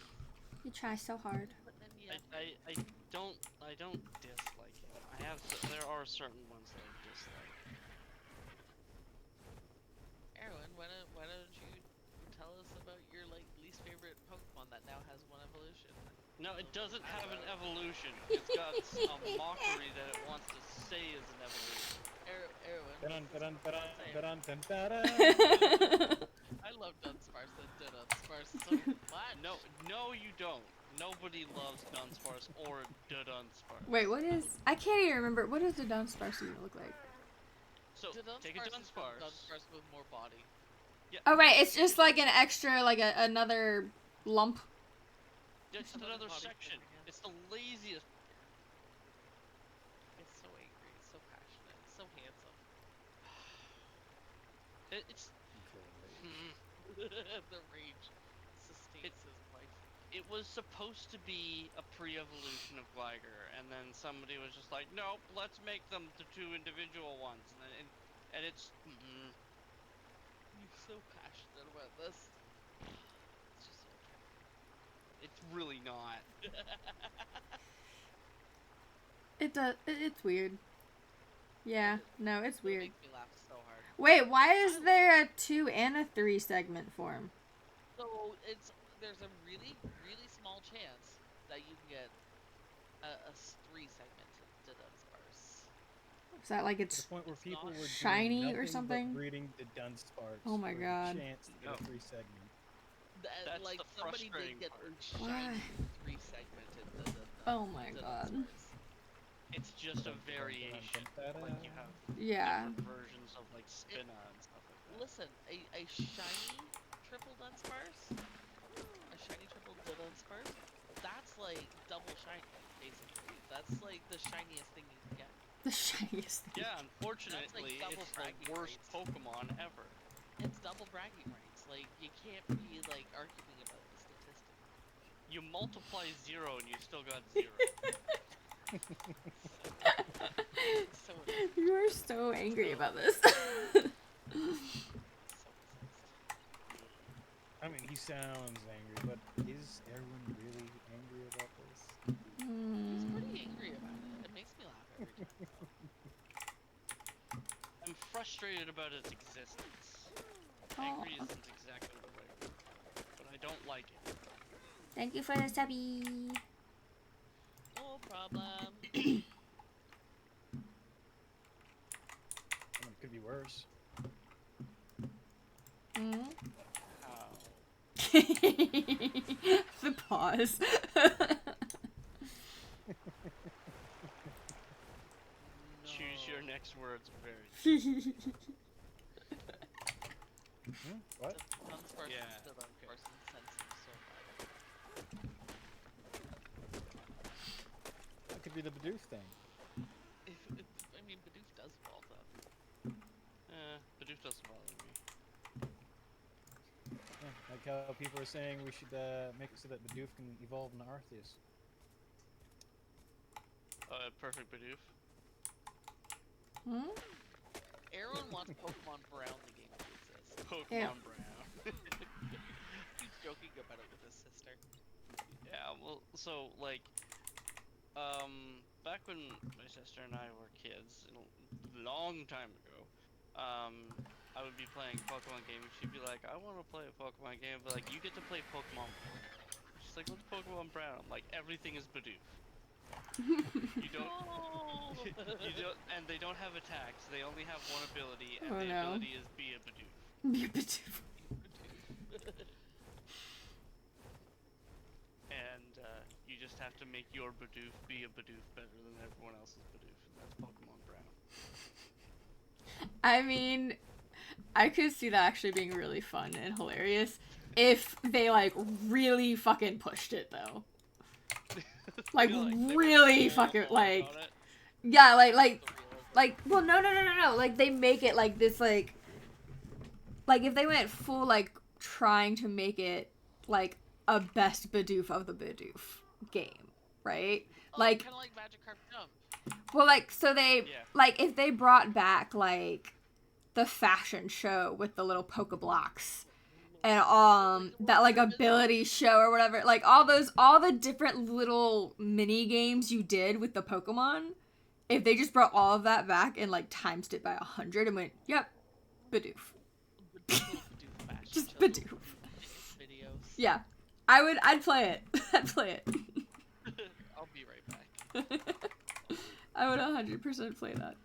You try so hard. But then you have I don't dislike it. There are certain ones that I dislike. Erwin, why don't you tell us about your like least favorite Pokemon that now has one evolution? No, it doesn't have an evolution. It's got a mockery that it wants to say is an evolution. Erwin. Dun dun dun dun dun dun dun. I love Dunsparce and Dunsparce so much. No, you don't. Nobody loves Dunsparce or Dunsparce. Wait, what is... I can't even remember. What does the Dunsparce even look like? So, take a Dunsparce. Dunsparce with more body. Yeah. Oh, right. It's just like an extra, like another lump. It's another body section. thing, yeah. It's the laziest. It's so angry, it's so passionate, it's so handsome. It's. The rage sustains his life. It was supposed to be a pre-evolution of Gligar, and then somebody was just like, nope, let's make them the two individual ones, and it's. You're so passionate about this. It's just so attractive. It's really not. It does. It's weird. Yeah. No, it's It weird. makes me laugh so hard. Wait, why is there a 2 and a 3 segment form? So there's a really, really small chance that you can get a 3 segment to Dunsparce. Is that like To it's... the point where people were shiny doing or nothing something? But breeding the Dunsparce. Oh my for God. The chance to get No. a free segment. That's Like the somebody frustrating did get part. shiny Why? 3 segmented Oh my the God. Dunsparce. It's just a variation. Like you have Yeah. different versions of like Spina and stuff like that. Listen, a shiny triple Dunsparce, a shiny triple Dunsparce, that's like double shiny, basically. That's like the shiniest thing you can get. The shiniest thing. Yeah, unfortunately, double it's bragging the worst rights. Pokemon ever. It's double bragging rights. Like, you can't be, like, arguing about the statistic. You multiply 0 and you still got 0. So You are so angry about this. so incensed. I mean, he sounds angry, but is everyone really angry about this? He's pretty angry about it. It makes me laugh every time. I'm frustrated about its existence. Aw. Angry isn't exactly the right word, but I don't like it. Thank you for the subby. No problem. I mean, it could be worse. Mm. How? The pause. Choose your next words very. What? The puns person Yeah. stood on person senses so bad. That could be the Bidoof thing. I mean, Bidoof does evolve though. Bidoof doesn't bother me. Yeah, like how people are saying we should make it so that Bidoof can evolve into Arceus. Perfect Bidoof. Hmm? Aaron wants Pokemon Brown the game to exist. Pokemon Brown. He's joking about it with his sister. Yeah, well, so, like, back when my sister and I were kids, a long time ago, I would be playing a Pokemon game, and she'd be like, I want to play a Pokemon game, but, like, you get to play Pokemon Brown. She's like, what's Pokemon Brown? Like, everything is Bidoof. You don't, you don't, and they don't have attacks, they only have one ability, and Oh, the no. ability is be a Bidoof. And you just have to make your Bidoof be a Bidoof better than everyone else's Bidoof, and that's Pokemon Brown. I mean, I could see that actually being really fun and hilarious if they, like, really fucking pushed it, though. Like, They were really so fucking, hard like, on it. yeah, The realism. well, no, like, they make it, like, this, like, if they went full, like, trying to make it, like, a best Bidoof of the Bidoof game, right? Oh, Like, kind of like Magikarp Jump. well, like, so they, Yeah. like, if they brought back, like, the fashion show with the little Pokeblocks and, that, like, ability show or whatever, like, all the different little mini games you did with the Pokemon, if they just brought all of that back and, like, timesed it by 100 and went, yep, Bidoof. Bidoof fashion Just shows, Bidoof. dance videos. Yeah. I'd play it. I'd play it. I'll be right back. I would 100% play that.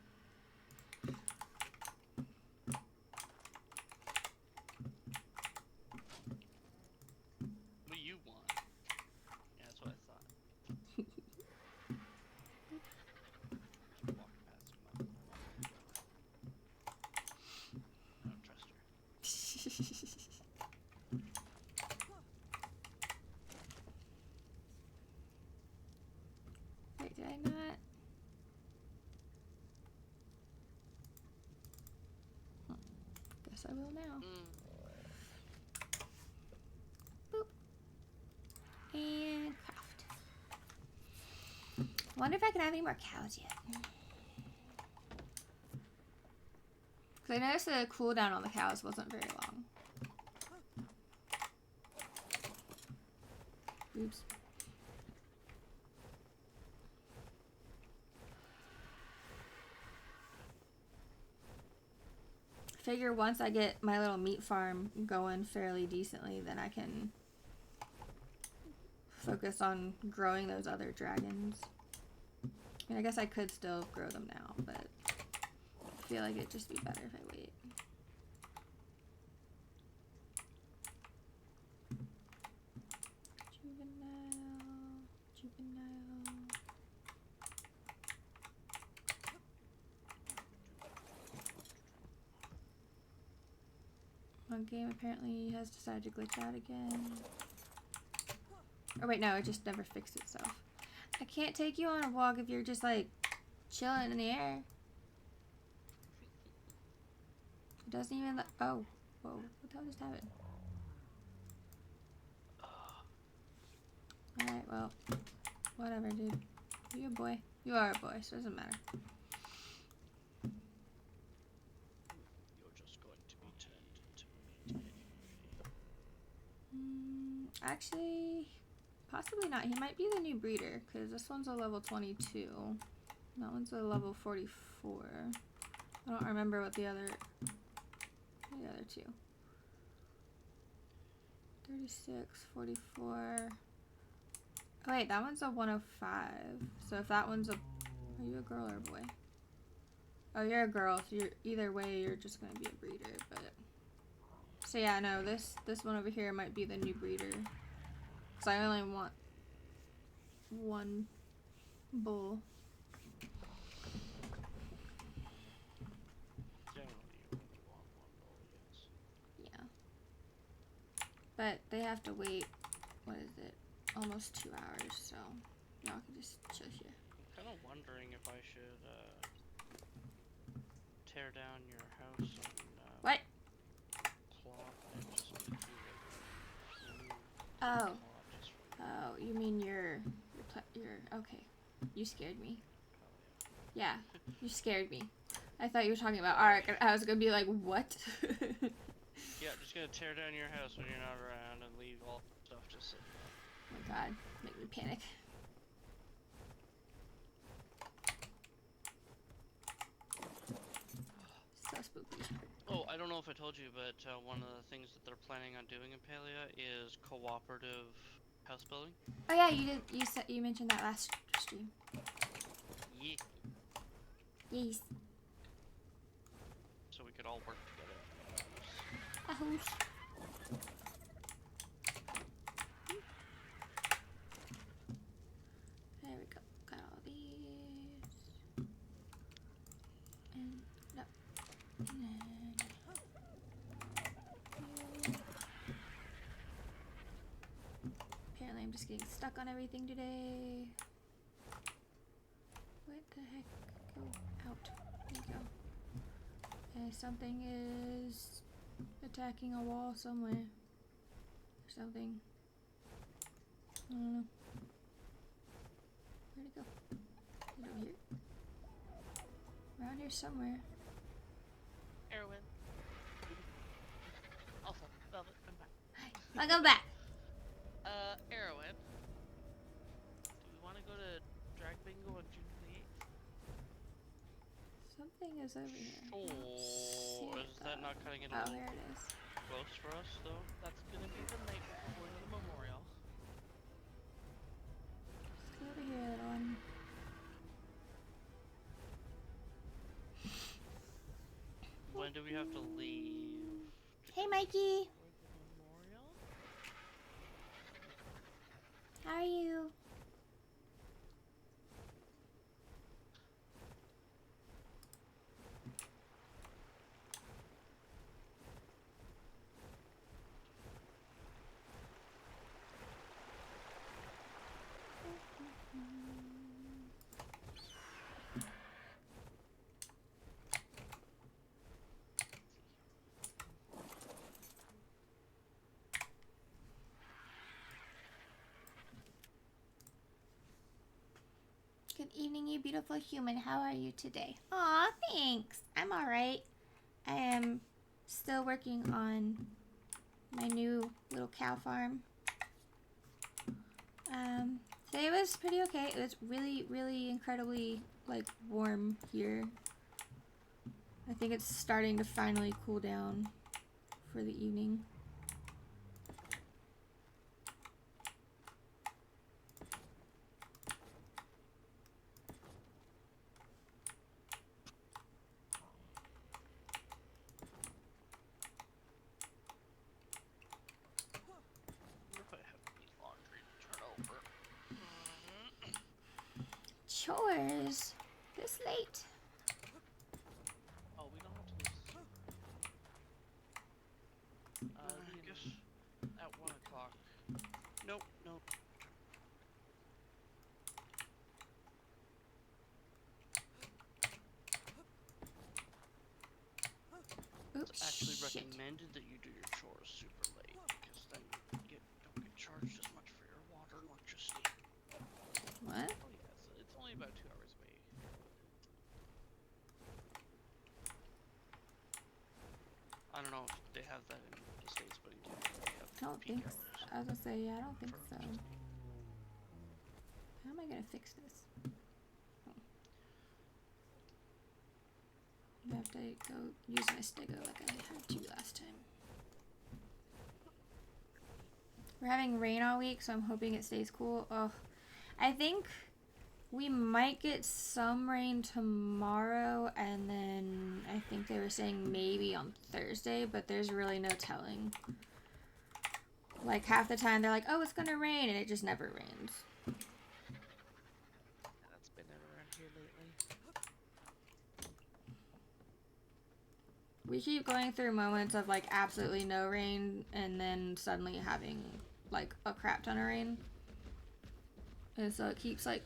What you want? Yeah, that's what I thought. Keep walking past him. I don't trust her. Wait, did I not? Guess I will now. Boop. And craft. Wonder if I can have any more cows yet. Because I noticed the cooldown on the cows wasn't very long. Oops. Figure once I get my little meat farm going fairly decently, then I can focus on growing those other dragons. I mean, I guess I could still grow them now, but I feel like it'd just be better if I wait. Juvenile. One game apparently has decided to glitch out again. Oh wait, no, it just never fixed itself. I can't take you on a walk if you're just like chilling in the air. It doesn't even oh, whoa, what the hell just happened? Alright, well, whatever, dude. You a boy. You are a boy, so it doesn't matter. You're just going to be turned into meat anyway. Actually, possibly not. He might be the new breeder, because this one's a level 22. That one's a level 44. I don't remember what the other two. 36, 44. Oh wait, that one's a 105. So if that one's a... Are you a girl or a boy? Oh, you're a girl, so you're, either way, you're just gonna be a breeder, but... So yeah, no, this one over here might be the new breeder. Because I only want one bull. Generally, you only want one bull, yes. Yeah. But they have to wait, what is it? Almost 2 hours, so y'all can just chill here. I'm kind of wondering if I should tear down your house and What? plot and just make you like Oh. plot just for Oh, you mean your okay. You scared me. Yeah, you scared me. I thought you were talking about Ark, and I was gonna be like, what? Yeah, just gonna tear down your house when you're not around and leave all stuff just sitting there. Oh my god, make me panic. So spooky. Oh, I don't know if I told you, but one of the things that they're planning on doing in Palia is cooperative house building. Oh yeah, you did. You mentioned that last stream. Yeah. Yes. So we could all work together. A house. There we go. Got all these. And no. And then you. Apparently I'm just getting stuck on everything today. What the heck? Go out. There you go. Okay, something is attacking a wall somewhere. Or something. I don't know. Where'd it go? Is it over here? Around here somewhere. Erwin. Also, Velvet, come back. Hi. Welcome back. Erwin. Do we want to go to Drag Bingo on June 28th? Something is over here. I don't see Sure. it, Is that not cutting it a Oh, little there it is. close for us, though? That's gonna be the night before going to the memorial. Let's go over here, little one. When do we have to leave? Hey, Mikey. For the memorial? How are you? Good evening, you beautiful human. How are you today? Aw, thanks. I'm alright. I am still working on my new little cow farm. Today was pretty okay. It was really, really incredibly, like, warm here. I think it's starting to finally cool down for the evening. What if I have any laundry to turn over? Chores? This late? Oh, we don't have to lose. I Leave guess at 1 o'clock. nope, nope. Oops, It's actually shit. recommended that you do your chores super late because then you don't get charged as much for your water and electricity. Oh yeah, so it's only about 2 hours away. I don't know if they have that in the States, but in Canada they have I don't peak think hours. so. I was gonna say, yeah, I don't think for so. electricity. How am I gonna fix this? Oh. I have to go use my stego like I had to last time. We're having rain all week, so I'm hoping it stays cool. Oh, I think we might get some rain tomorrow, and then I think they were saying maybe on Thursday, but there's really no telling. Like half the time they're like, oh, it's gonna rain, and it just never rains. That's been around here lately. We keep going through moments of like absolutely no rain, and then suddenly having like a crap ton of rain. And so it keeps like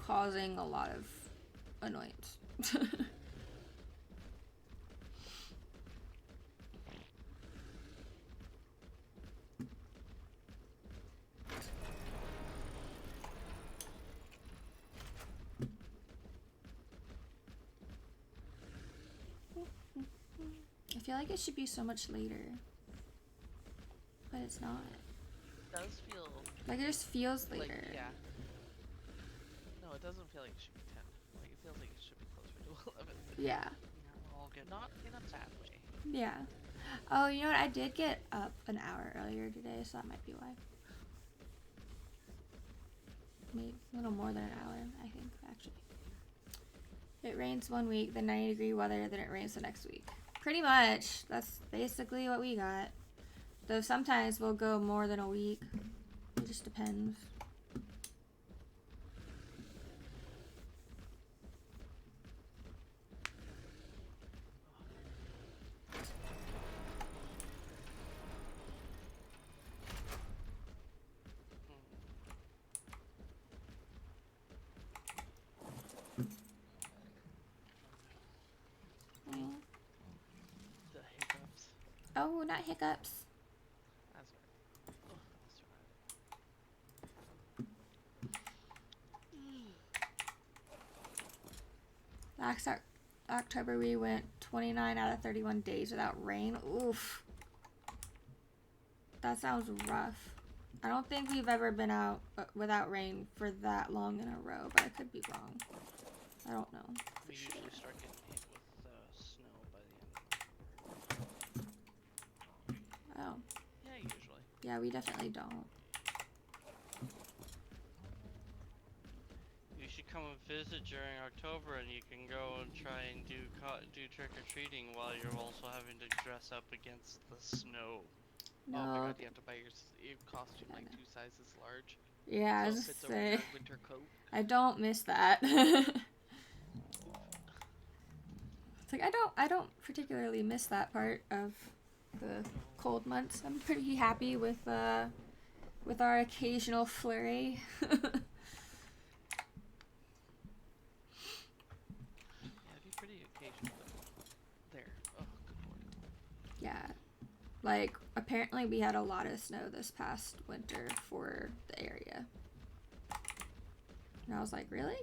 causing a lot of annoyance. I feel like it should be so much later, but it's not. It does feel Like it just feels later. like, yeah. No, it doesn't feel like it should be 10. Like, it feels like it should be closer to 11. Yeah. We're all getting Not in a bad way. Yeah. Oh, you know what? I did get up an hour earlier today, so that might be why. Maybe a little more than an hour, I think, actually. It rains one week, then 90-degree weather, then it rains the next week. Pretty much. That's basically what we got. Though sometimes we'll go more than a week. It just depends. Mm. The hiccups. Oh, not hiccups. That's right. Oh, that's right. Last October we went 29 out of 31 days without rain. Oof. That sounds rough. I don't think we've ever been out without rain for that long in a row, but I could be wrong. I don't know. We usually start getting hit with snow by the end of the Oh. Yeah, usually. Yeah, we definitely don't. You should come and visit during October, and you can go and try and do trick-or-treating while you're also having to dress up against the snow. No. Oh my god, you have to buy your costume like 2 sizes large. Yeah, I So was it fits just over say your winter coat. I don't miss that. It's like I don't particularly miss that part of the cold months. I'm pretty happy with our occasional flurry. Yeah, it'd be pretty occasional, but there. Oh, good lord. Yeah. Like, apparently we had a lot of snow this past winter for the area. And I was like, really?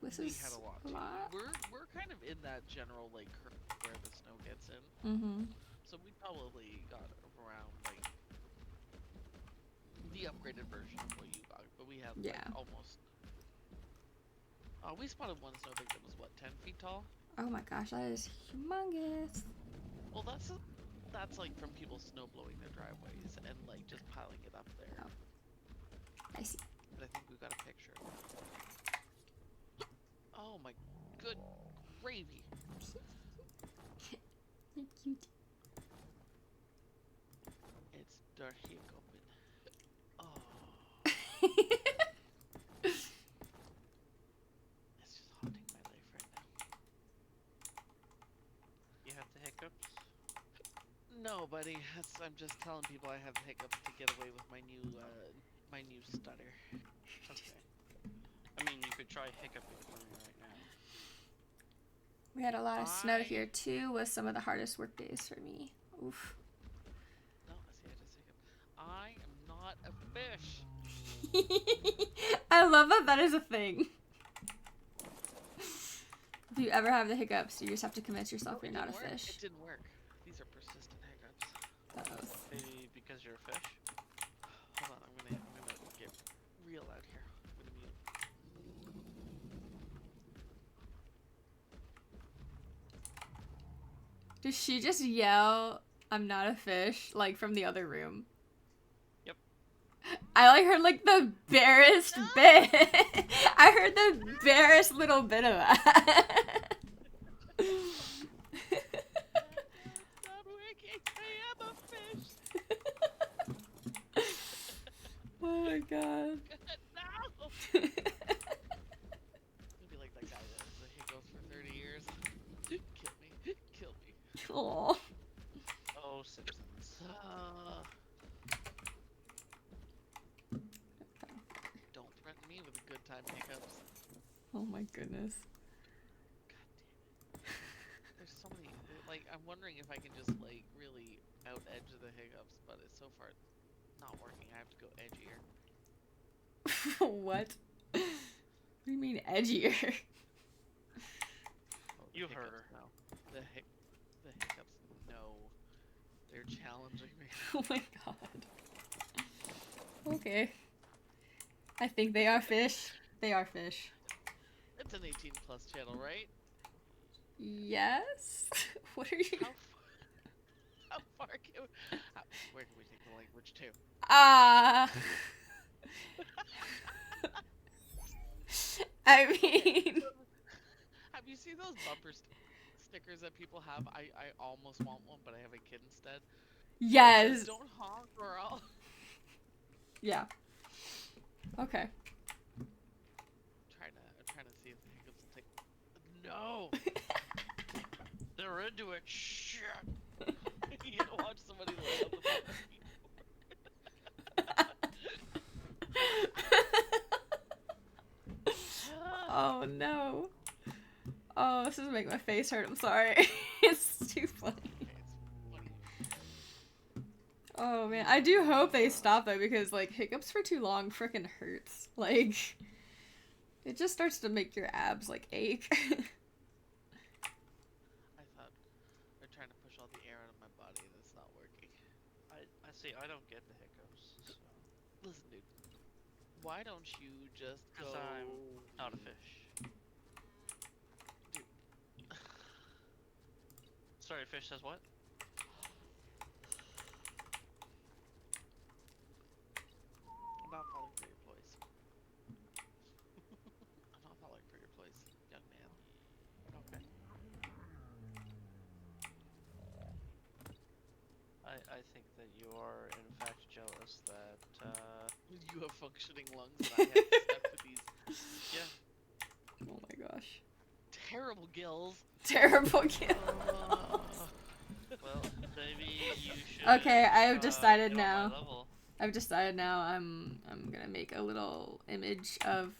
This We is had a lot. a lot? We're kind of in that general like curve where the snow gets in. Mm-hmm. So we probably got around like the upgraded version of what you got, but we had like Yeah. almost. We spotted one snowbank that was what 10 feet tall. Oh my gosh, that is humongous. Well, that's like from people snow blowing their driveways and like just piling it up there. Oh. I see. But I think we got a picture of that. Oh my good gravy. You're cute. It's dark open. Oh. It's just haunting my life right now. You have the hiccups? No, buddy. I'm just telling people I have the hiccups to get away with my new stutter. Okay. I mean, you could try hiccuping for me right now. We had a lot of snow here too, was some of the hardest work days for me. Oof. No, I see. I just hiccup. I am not a fish. I love that that is a thing. If you ever have the hiccups, you just have to convince yourself you're not a fish. It didn't work. These are persistent hiccups. Maybe because you're a fish? Hold on, I'm gonna get real out here. I'm gonna mute. Does she just yell, "I'm not a fish," like from the other room? Yep. I like heard like the barest bit. I heard the barest little bit of that. It's not working. I am a fish. Oh my god. No. Maybe like that guy that has the hiccups for 30 years. Kill me. Kill me. Aw. Oh, Simpsons. Don't threaten me with a good time hiccups. Oh my goodness. God damn it. There's so many. Like, I'm wondering if I can just, like, really out edge the hiccups, but it's so far not working. I have to go edgier. What? What do you mean edgier? Oh, the You hiccups heard her. know. The hiccups know. They're challenging me. Oh my god. Okay. I think they are fish. They are fish. It's an 18+ channel, right? Yes? What are you... How far can we... where can we take the language to? I mean... Have you seen those bumper stickers that people have? I almost want one, but I have a kid instead. Yes! Don't honk or I'll... Yeah. Okay. I'm trying to see if the hiccups will take... No! They're into it. Shit. You gotta watch somebody lay on the Oh no. Oh, this is making my face hurt. I'm sorry. It's too funny. Oh man, I do hope they stop though, because like hiccups for too long frickin' hurts. Like, it just starts to make your abs like ache. I thought they're trying to push all the air out of my body and it's not working. I see. I don't get the hiccups. So. Listen, dude. Why don't you just go... Because I'm not a fish. Dude. Sorry, fish says what? I'm not falling for your place. I'm not falling for your place, young man. Okay. I think that you are in fact jealous that You have functioning lungs and I have to step with these yeah. Oh my gosh. terrible gills. Terrible kill. Well, maybe you should. Okay, I have decided get on my now. level. I've decided now I'm gonna make a little image of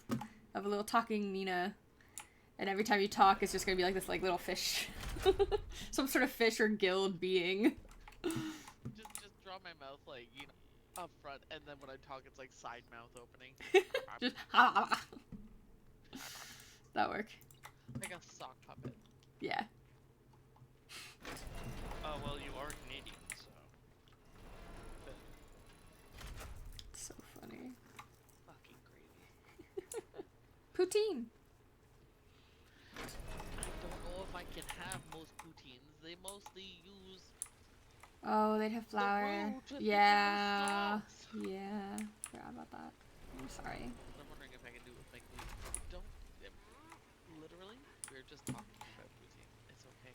a little talking Nina, and every time you talk, it's just gonna be like this like little fish, some sort of fish or guild being. Just draw my mouth like, you know, up front, and then when I talk, it's like side mouth opening. Just that work. Like a sock puppet. Yeah. Well, you are Canadian, so. So funny. Fucking crazy. Poutine. I don't know if I can have most poutines. They mostly use Oh, they'd have flour. roux to thicken the Yeah. sauce. Yeah. Forgot about that. I'm sorry. I'm wondering if I can do it with my gluten. Literally, we were just talking about poutine. It's okay.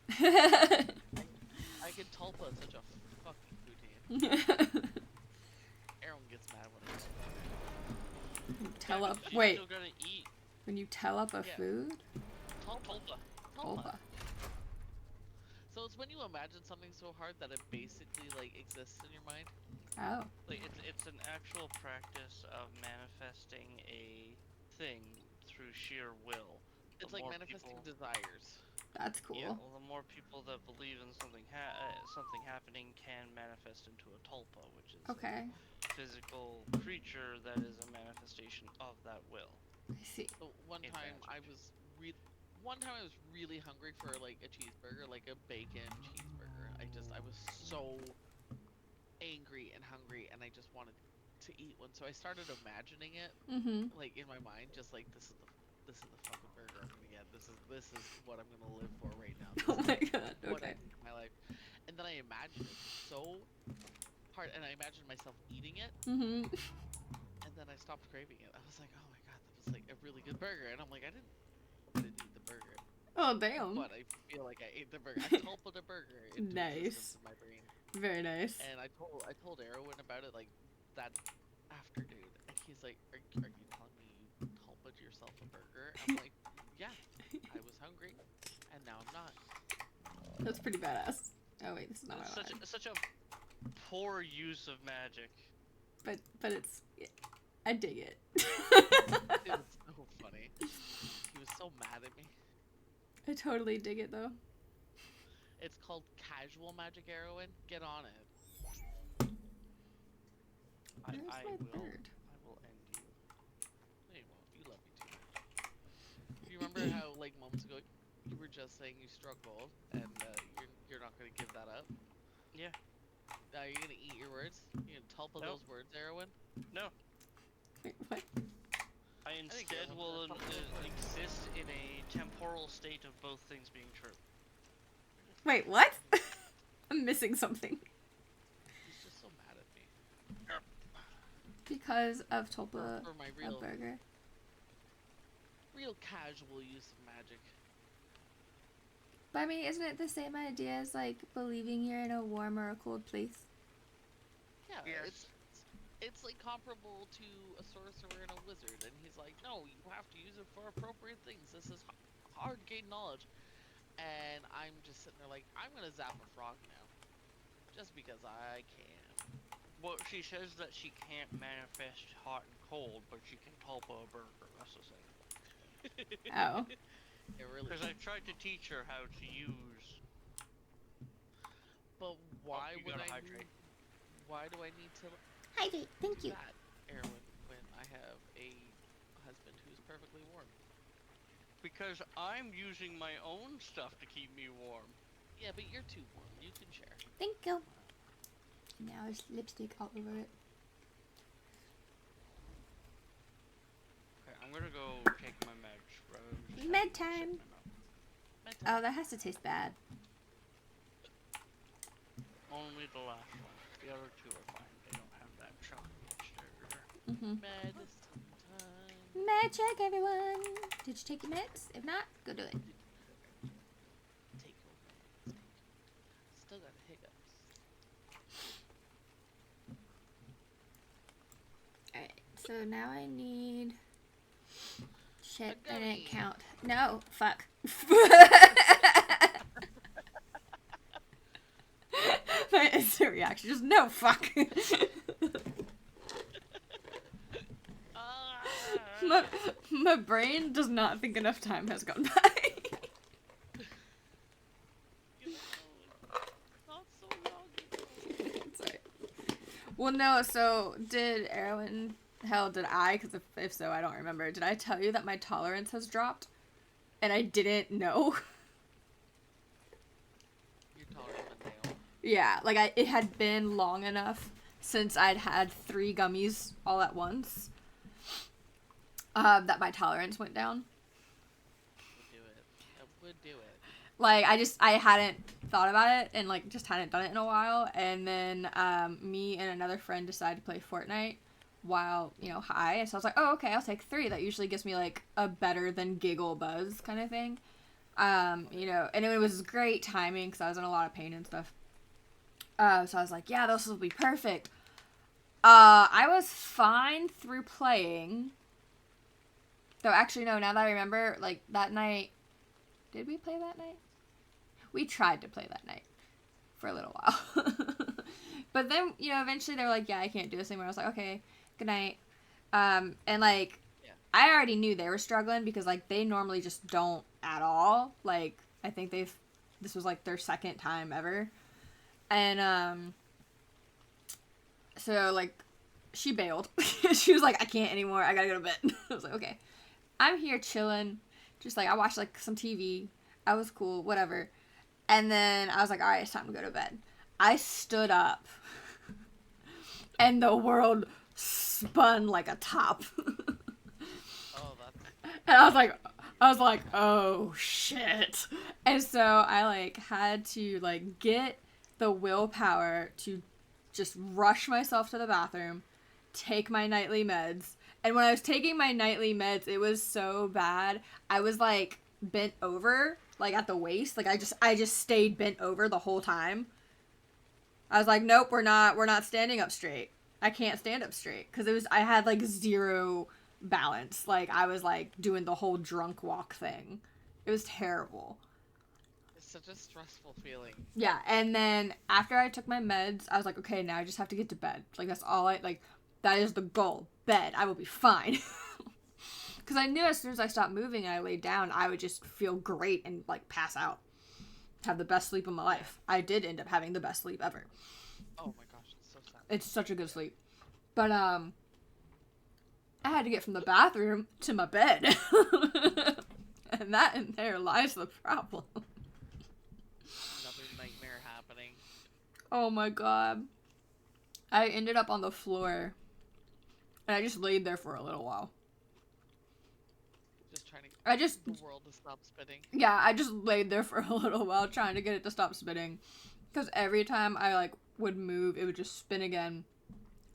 I can tulpa such a fucking poutine. Aaron gets mad when I Tell up. She's Wait. still gonna eat. When you tell up a Yeah. food? tulpa. Tulpa. So it's when you imagine something so hard that it basically like exists in your mind. Oh. Like it's an actual practice of manifesting a thing through sheer will. It's The like more manifesting people- desires. That's cool. Yeah, well, the more people that believe in something happening can manifest into a tulpa, which is Okay. a physical creature that is a manifestation of that will. I see. So one In time I magic. was really hungry for like a cheeseburger, like a bacon cheeseburger. I was so angry and hungry, and I just wanted to eat one. So I started imagining it, Mm-hmm. like in my mind, just like this is the fucking burger I'm gonna get. This is what I'm gonna live for right now. This Oh is my god. what Okay. I need in my life. And then I imagined it so hard, and I imagined myself eating it, Mm-hmm. and then I stopped craving it. I was like, oh my god, that was like a really good burger, and I'm like, I didn't eat the burger, Oh damn. but I feel like I ate the burger. I tulped a burger into Nice. existence in my brain, Very nice. and I told Erwin about it like that afternoon, and he's like, are you telling me you tulped yourself a burger? I'm like, yeah, I was hungry, and now I'm not. That's pretty badass. Oh wait, this is not It's my line. such a poor use of magic. But it's, I dig it. It was so funny. He was so mad at me. I totally dig it though. It's called casual magic, Erwin. Get on it. Where's my bird? I will end you. No, you won't. You love me too much. Do you remember how, like, moments ago, you were just saying you struck gold, and you're not going to give that up? Yeah. Are you going to eat your words? You going to tulpa Nope. those words, Erwin? No. Wait, what? I instead will exist in a temporal state of both things being true. Wait, what? I'm missing something. He's just so mad at me. Because of Tulpa, For my a burger. real casual use of magic. But I mean, isn't it the same idea as like believing you're in a warm or a cold place? Yeah, Yes. it's like comparable to a sorcerer and a wizard, and he's like, no, you have to use it for appropriate things. This is hard to gain knowledge. And I'm just sitting there like, I'm gonna zap a frog now, just because I can. Well, she says that she can't manifest hot and cold, but she can tulpa a burger. That's the same. Oh. It really. Because I tried to teach her how to use. But why you would gotta I hydrate. need? Why do I need to Hydrate, thank do you. that, Erwin, when I have a husband who's perfectly warm? Because I'm using my own stuff to keep me warm. Yeah, but you're too warm. You can share. Thank you. Now there's lipstick all over it. Okay, I'm gonna go take my meds. rather than just Med having it sit time. in my mouth. Oh, that has to taste bad. Only the last one. The other two are fine. They don't have that chocolate sugar. Mm-hmm. Medicine time. Med check, everyone. Did you take your meds? If not, go do it. Take your meds. Still got hiccups. Alright, so now I need... Shit, A I gummy. didn't count. No, fuck. My instant reaction, just no, fuck. my brain does not think enough time has gone by. Not so long ago. Sorry. Well, no, so did Erwin, hell, did I, because if so, I don't remember, did I tell you that my tolerance has dropped? And I didn't know? You're taller than nail. Yeah, like it had been long enough since I'd had 3 gummies all at once that my tolerance went down. Would do it. I would do it. Like I hadn't thought about it and like just hadn't done it in a while, and then me and another friend decided to play Fortnite while, you know, high, and so I was like, oh, okay, I'll take 3. That usually gives me like a better than giggle buzz kind of thing. You know, and it was great timing because I was in a lot of pain and stuff. So I was like, yeah, this will be perfect. I was fine through playing. Though, actually, no, now that I remember, like, that night... Did we play that night? We tried to play that night. For a little while. But then, you know, eventually they were like, yeah, I can't do this anymore. I was like, okay, good night. And, like, Yeah. I already knew they were struggling because, like, they normally just don't at all. Like, I think this was like their second time ever. And so like she bailed. She was like, I can't anymore, I gotta go to bed. I was like, okay. I'm here chilling, just like I watched like some TV. I was cool, whatever. And then I was like, all right, it's time to go to bed. I stood up and the world spun like a top. Oh, that's... And I was like, oh shit. And so I like had to like get the willpower to just rush myself to the bathroom, take my nightly meds. And when I was taking my nightly meds, it was so bad. I was like bent over, like at the waist. Like I just stayed bent over the whole time. I was like, nope, we're not standing up straight. I can't stand up straight because I had like zero balance. Like I was like doing the whole drunk walk thing. It was terrible. It's such a stressful feeling. Yeah, and then after I took my meds, I was like, okay, now I just have to get to bed. Like that's all that is the goal. Bed. I will be fine. Because I knew as soon as I stopped moving and I laid down, I would just feel great and like pass out. Have the best sleep of my life. I did end up having the best sleep ever. Oh my gosh, it's so sad. It's such a good sleep. But I had to get from the bathroom to my bed. And that in there lies the problem. Another nightmare happening. Oh my god. I ended up on the floor. And I just laid there for a little while. Just trying to get the world to stop spinning. Yeah, I just laid there for a little while trying to get it to stop spinning. Because every time I like would move, it would just spin again.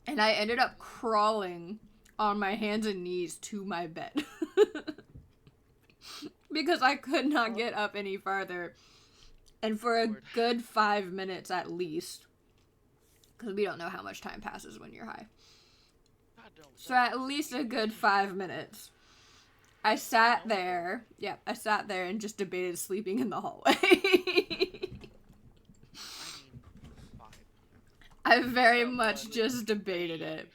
And I ended up crawling on my hands and knees to my bed. Because I could not get up any farther. And for a good 5 minutes at least. Because we don't know how much time passes when you're high. So at least a good 5 minutes. I sat there. Yeah, I sat there and just debated sleeping in the hallway. I very much just debated it.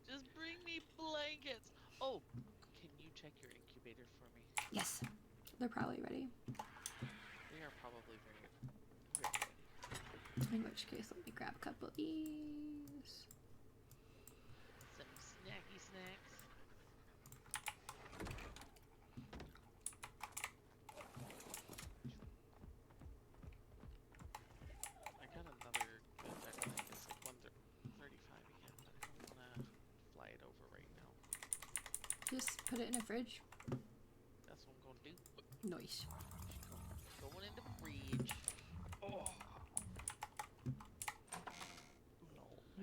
Just bring me blankets. Oh, can you check your incubator for me? Yes. They're probably ready. They are probably very ready. In which case, let me grab a couple of these. Some snacky snacks. I got another good backpack. It's like 135 again, but I don't want to fly it over right now. Just put it in a fridge. That's what I'm going to do. Nice. Going in the fridge. Oh.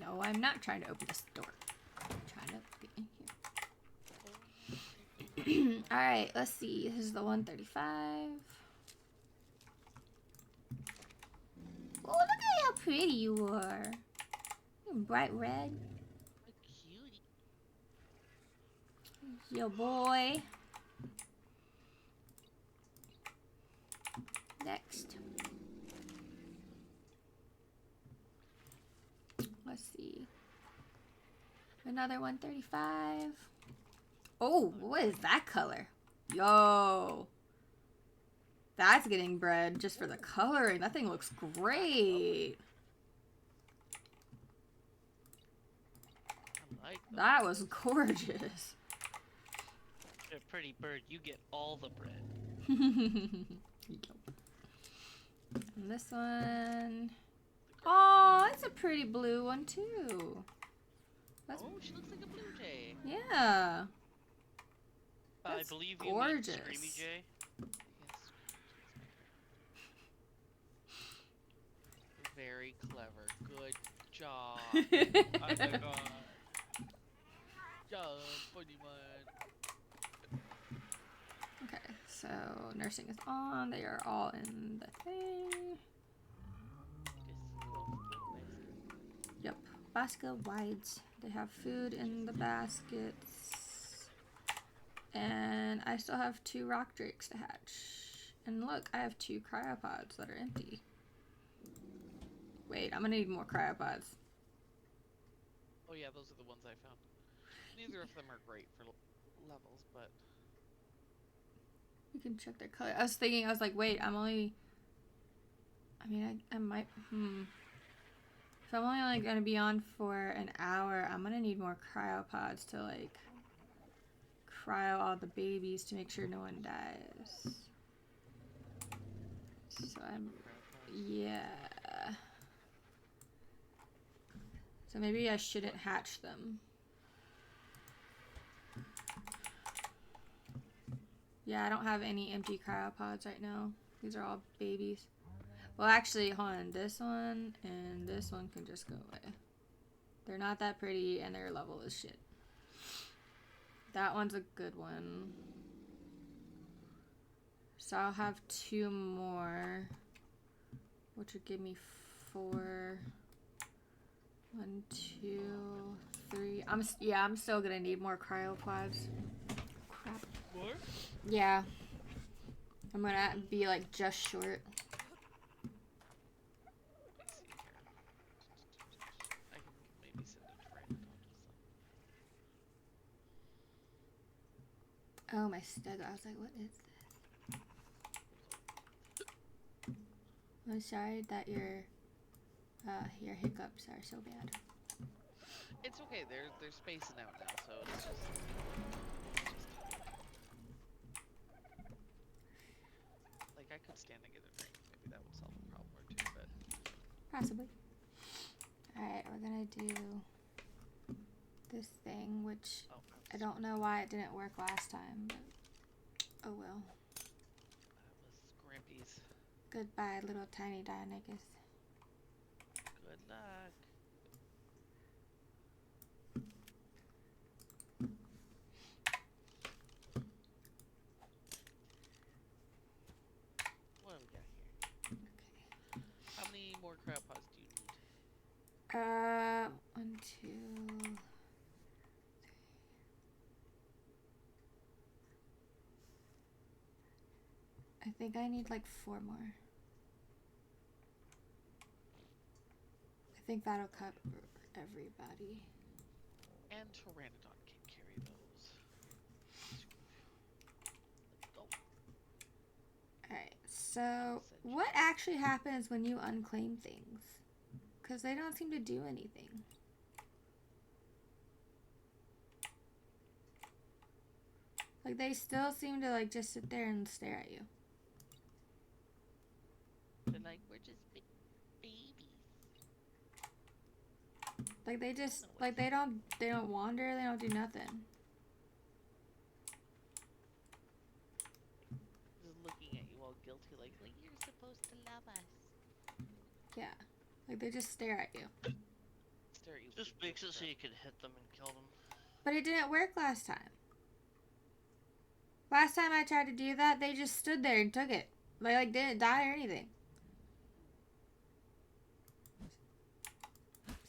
No, I'm not trying to open this door. I'm trying to get in here. Alright, let's see. This is the 135. Oh, look at how pretty you are. You're bright red. A cutie. Yo, boy. Next. Let's see. Another 135. Oh, what is that color? Yo. That's getting bred just for the coloring. That thing looks great. I like That was gorgeous. You're a pretty bird. You get all the bread. And this one. Oh, it's a pretty blue one too. That's, oh, she looks like a blue jay. yeah. I That's believe gorgeous. You mean Screamy Jay. Yes. Very clever. Good job. Oh my god. Job, funny man. Okay, so nursing is on. They are all in the thing. Yep. Basket wides. They have food in the baskets. And I still have 2 rock drakes to hatch. And look, I have 2 cryopods that are empty. Wait, I'm gonna need more cryopods. Oh yeah, those are the ones I found. Neither of them are great for levels, but You can check their color. I was thinking, I was like, wait, I'm only... I mean, I might... If I'm only like, gonna be on for an hour, I'm gonna need more cryopods to, like, cryo all the babies to make sure no one dies. So I'm... Yeah. So maybe I shouldn't hatch them. Yeah, I don't have any empty cryopods right now. These are all babies. Well, actually, hold on. This one and this one can just go away. They're not that pretty and their level is shit. That one's a good one. So I'll have 2 more, which would give me 4. 1, 2, 3. I'm still gonna need more cryopods. Crap. More? Yeah. I'm gonna be like just short. I can maybe send it to Brandon onto some. Oh, my stud. I was like, what is this? I'm sorry that your hiccups are so bad. It's okay. They're spacing out now, so it's just. Like I could stand to get a drink. Maybe that would solve a problem or two, but. Possibly. Alright, we're gonna do this thing, which I don't know why it didn't work last time, but oh well. That was Grampy's. Goodbye, little tiny Dionychus. Good luck. What do we got here? Okay. How many more cryopods do you need? 1, 2, 3. I think I need like 4 more. I think that'll cover everybody. And Pteranodon can carry those. Let's go. Alright, so what actually happens when you unclaim things? Because they don't seem to do anything. Like, they still seem to, like, just sit there and stare at you. They're like, we're just babies. Like, they just, like, they don't wander, they don't do nothing. Just looking at you all guilty, like you're supposed to love us. Yeah. Like, they just stare at you. Stare at you. Just makes it so you can hit them and kill them. But it didn't work last time. Last time I tried to do that, they just stood there and took it. They, like, didn't die or anything.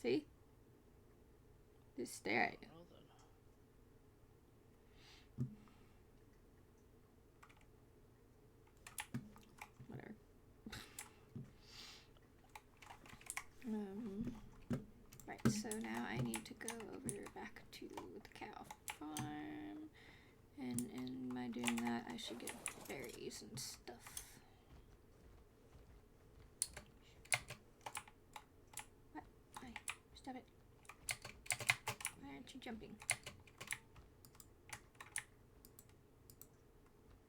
See? Just stare at you. Well then. Whatever. Right, so now I need to go over back to the cow farm. And by doing that, I should get berries and stuff. What? Why? Stop it. Why aren't you jumping?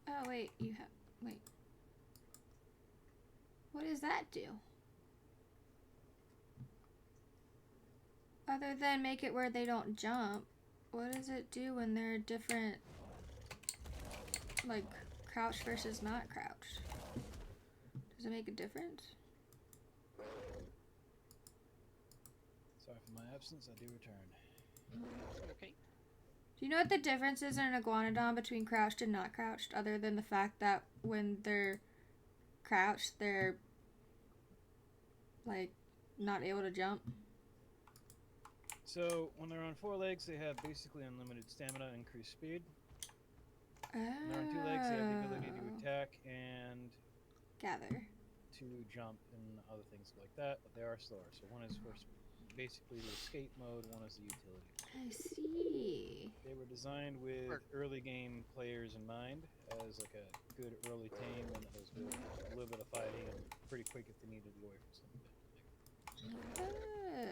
Oh, wait, you have... Wait. What does that do? Other than make it where they don't jump, what does it do when they're different, like, crouched versus not crouched? Does it make a difference? Sorry for my absence, I do return. Okay. Do you know what the difference is in an iguanodon between crouched and not crouched, other than the fact that when they're crouched, they're, like, not able to jump? So, when they're on 4 legs, they have basically unlimited stamina and increased speed. When they're on 2 legs, they have the ability to attack and Gather. to jump and other things like that, but they are slower. So one is for basically the escape mode, one is the utility. I see. They were designed with early game players in mind, as like a good early tame, and that was good, a little bit of fighting, and pretty quick if they needed to go away from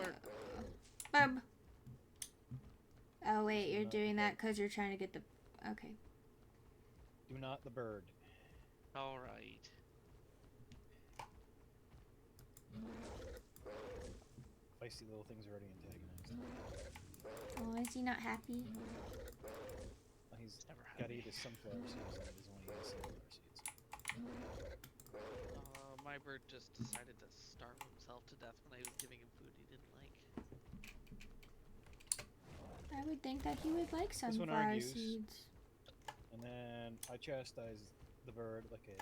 something. Bub. Oh wait, you're doing that because you're trying to get the. Okay. Do not the bird. All right. Feisty little things already antagonized. Oh, is he not happy? He's never got to eat his sunflower seeds, and he doesn't want to eat his sunflower seeds. My bird just decided to starve himself to death when I was giving him food he didn't like. I would think that he would like sunflower seeds. And then I chastise the bird like a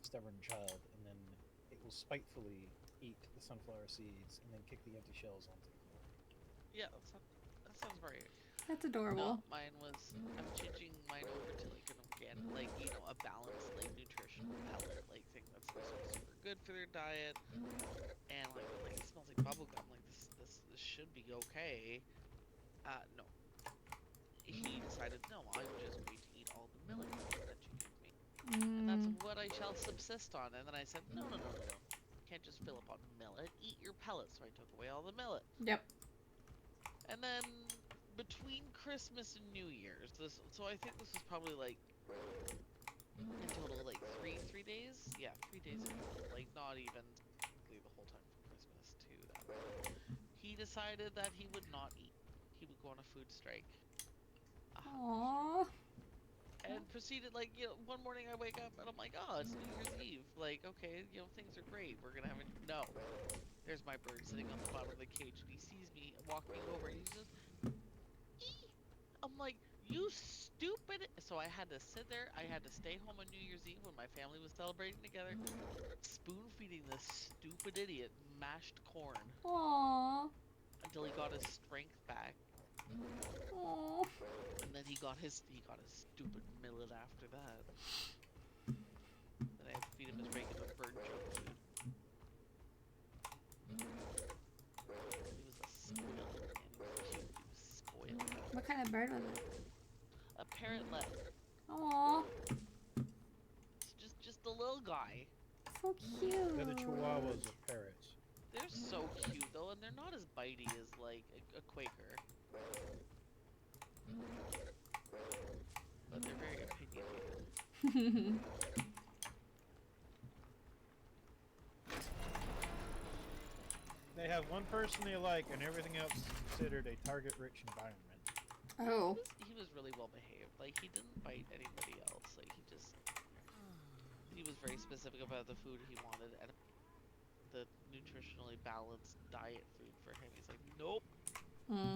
stubborn child, and then it will spitefully eat the sunflower seeds and then kick the empty shells onto the floor. Yeah, that sounds right. That's adorable. No, mine was. I'm changing mine over to like an organic, like a balanced, like nutritional pellet, like thing that's supposed to be super good for their diet, and like it smells like bubblegum. Like this should be okay. No. He decided, no, I'm just going to eat all the millet that you give me. And that's what I shall subsist on. And then I said, no. You can't just fill up on millet. Eat your pellets. So I took away all the millet. Yep. And then between Christmas and New Year's, so I think this was probably like in total like three days. Yeah, 3 days in total. Like not even the whole time from Christmas to that. He decided that he would not eat. He would go on a food strike. Aww. And proceeded, like, one morning I wake up and I'm like, oh, it's New Year's Eve. Like, okay, things are great. We're gonna have a... No. There's my bird sitting on the bottom of the cage, and he sees me walking over, and he's just... Eee! I'm like, you stupid... So I had to sit there. I had to stay home on New Year's Eve when my family was celebrating together, spoon-feeding this stupid idiot mashed corn. Aww. Until he got his strength back. Aww. And then he got his stupid millet after that. Then I had to feed him his regular bird junk food. He was a spoiled man. He was cute. He was spoiled. What kind of bird was it? A parrotlet. Aww. Just a little guy. So cute. They're the chihuahuas of parrots. They're so cute though, and they're not as bitey as like a Quaker. But they're very opinionated. They have one person they like, and everything else is considered a target-rich environment. Oh. He was really well behaved. Like, he didn't bite anybody else. Like, he was very specific about the food he wanted and the nutritionally balanced diet food for him. He's like, nope.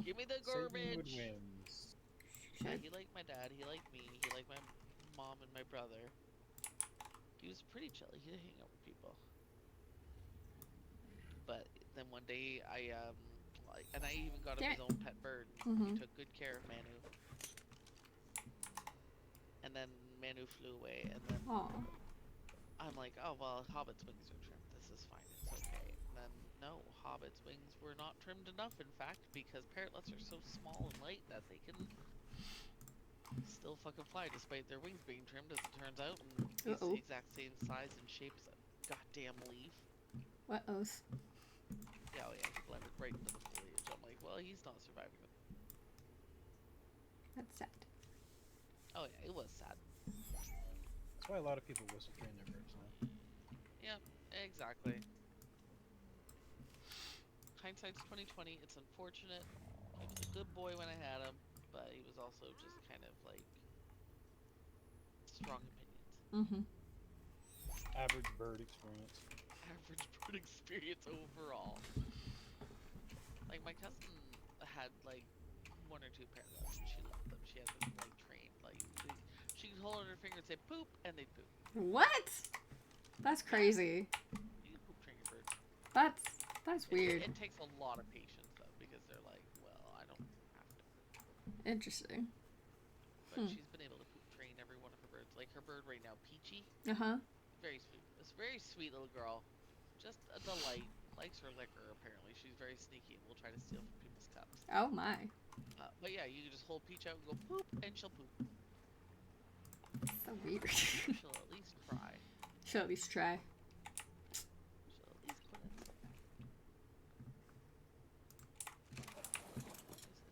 Give me the garbage. Wins. Yeah, he liked my dad. He liked me. He liked my mom and my brother. He was pretty chill. He didn't hang out with people. But then one day, I even got him his own pet bird. He took good care of Manu. And then Manu flew away, and then I'm like, oh, well, Hobbit's wings are trimmed. This is fine. It's okay. And then, no, Hobbit's wings were not trimmed enough, in fact, because parrotlets are so small and light that they can still fucking fly despite their wings being trimmed, as it turns out. And he's the exact same size and shape as a goddamn leaf. What-ohs. Yeah, he blended right into the foliage. I'm like, well, he's not surviving. That's sad. Oh yeah, it was sad. That's why a lot of people whistle train their birds now. Yeah, exactly. Hindsight's 2020. It's unfortunate. He was a good boy when I had him, but he was also just kind of like strong opinions. Average bird experience. Average bird experience overall. Like my cousin had like 1 or 2 parrotlets, and she loved them. She had them like trained. Like she could hold on her finger and say poop, and they'd poop. What? That's crazy. You can poop train your bird. That's weird. It takes a lot of patience though, because they're like, well, I don't have to. Interesting. But she's been able to poop train every one of her birds. Like her bird right now, Peachy. Uh-huh. Very sweet. This very sweet little girl. Just a delight. likes her liquor, apparently. She's very sneaky and will try to steal from people's cups. Oh my. But yeah, you can just hold Peach out and go poop, and she'll poop. So weird. She'll at least try. She'll at least try. She'll at least put in some effort.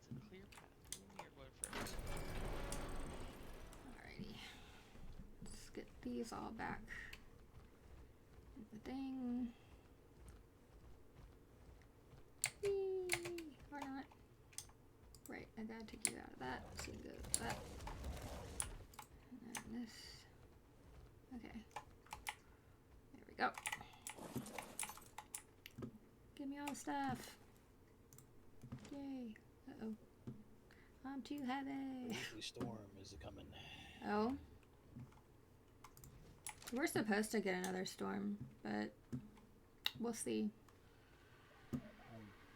It's a clear path. You and me are going first. Alrighty. Let's get these all back. The thing. Whee! Or not. Right, I gotta take you out of that. So you can go to that. And then this. Okay. There we go. Give me all the stuff. Yay. Uh-oh. I'm too heavy. The storm is coming. Oh. We're supposed to get another storm, but we'll see.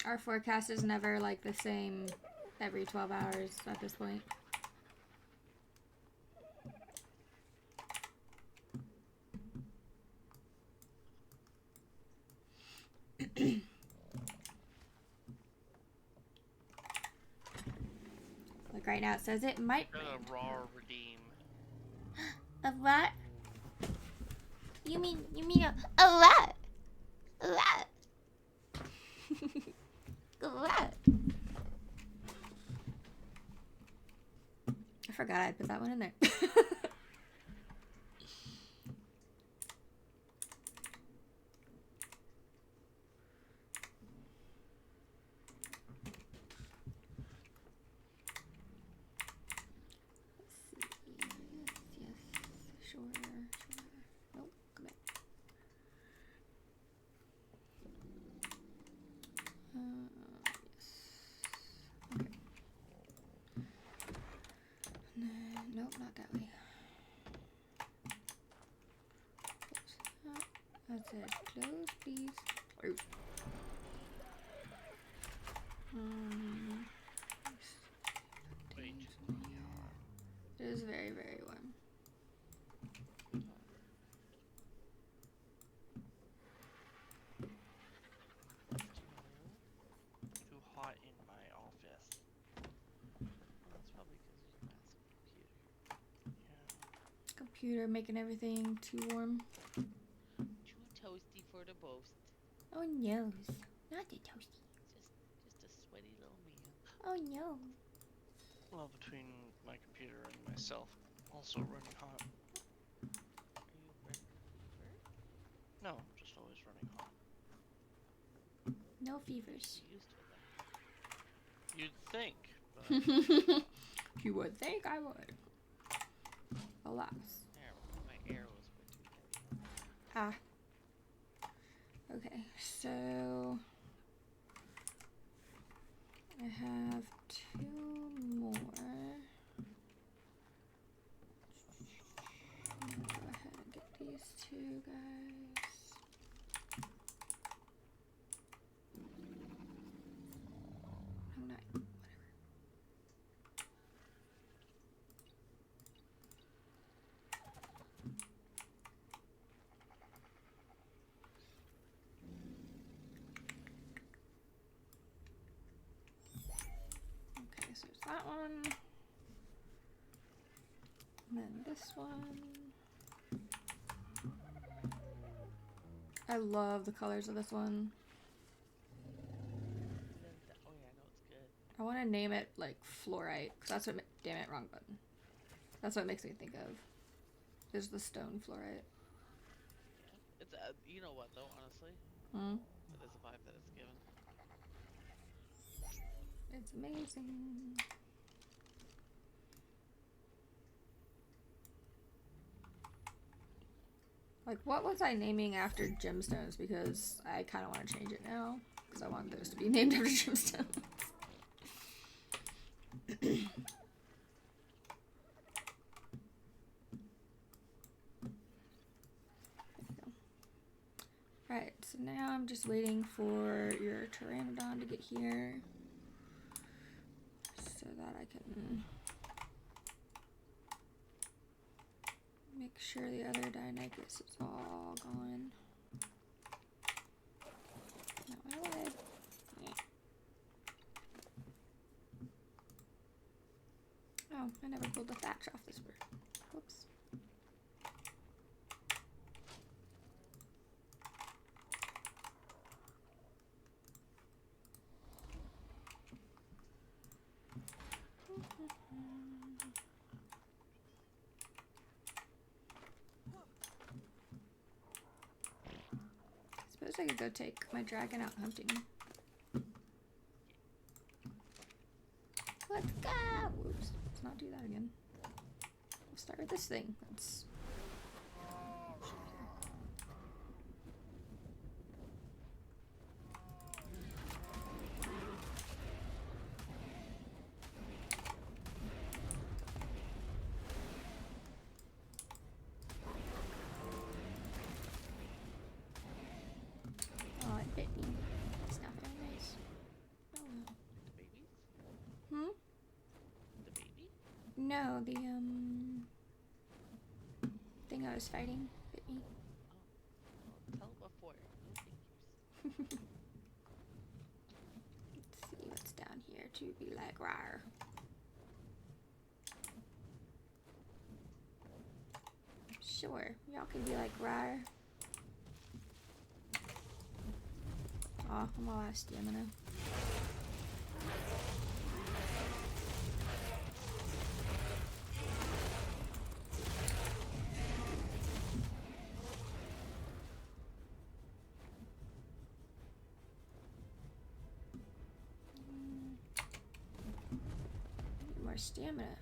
Our forecast is never like the same every 12 hours at this point. Like right now it says it might rain. Gonna raw redeem. A what? You mean a what? A what? A what? I forgot I put that one in there. Nope, not that way. That's it. Close, please. Close. It is very, very warm. Too hot in my office. Well, that's probably because there's a massive computer. Yeah. Computer making everything too warm. Too toasty for the boast. Oh no, not the toasty. Just a sweaty little man. Oh no. Well, between my computer and myself, also running hot. Are you burning a fever? No, just always running hot. No fevers. You used to it then. You'd think, but You would think I would. Alas. There, my arrows were too heavy. Ah. Okay, so I have 2 more. I'm gonna go ahead and get these 2 guys. Oh, not whatever. Okay, so there's that one. And then this one. I love the colors of this one. Oh yeah, I know it's good. I want to name it like fluorite, because that's what. Damn it, wrong button. That's what it makes me think of. Is the stone fluorite. Yeah. It's you know what though, honestly, Mm, it is a vibe that it's given. it's amazing. Like, what was I naming after gemstones? Because I kind of want to change it now. Because I want those to be named after gemstones. Alright, so now I'm just waiting for your pteranodon to get here. So that I can make sure the other Deinonychus is all gone. I never pulled the thatch off this bird. Whoops. Suppose I could go take my dragon out hunting. Let's go! Whoops. Let's not do that again. We'll start with this thing. Let's... Oh, it bit me. It's not very nice. Oh no. The babies? Hmm? The baby? No, the thing I was fighting bit me. Oh, tell before. No figures. Let's see what's down here to be like rawr. Sure, y'all can be like rawr. Aw, I'm all out of stamina. Need more stamina.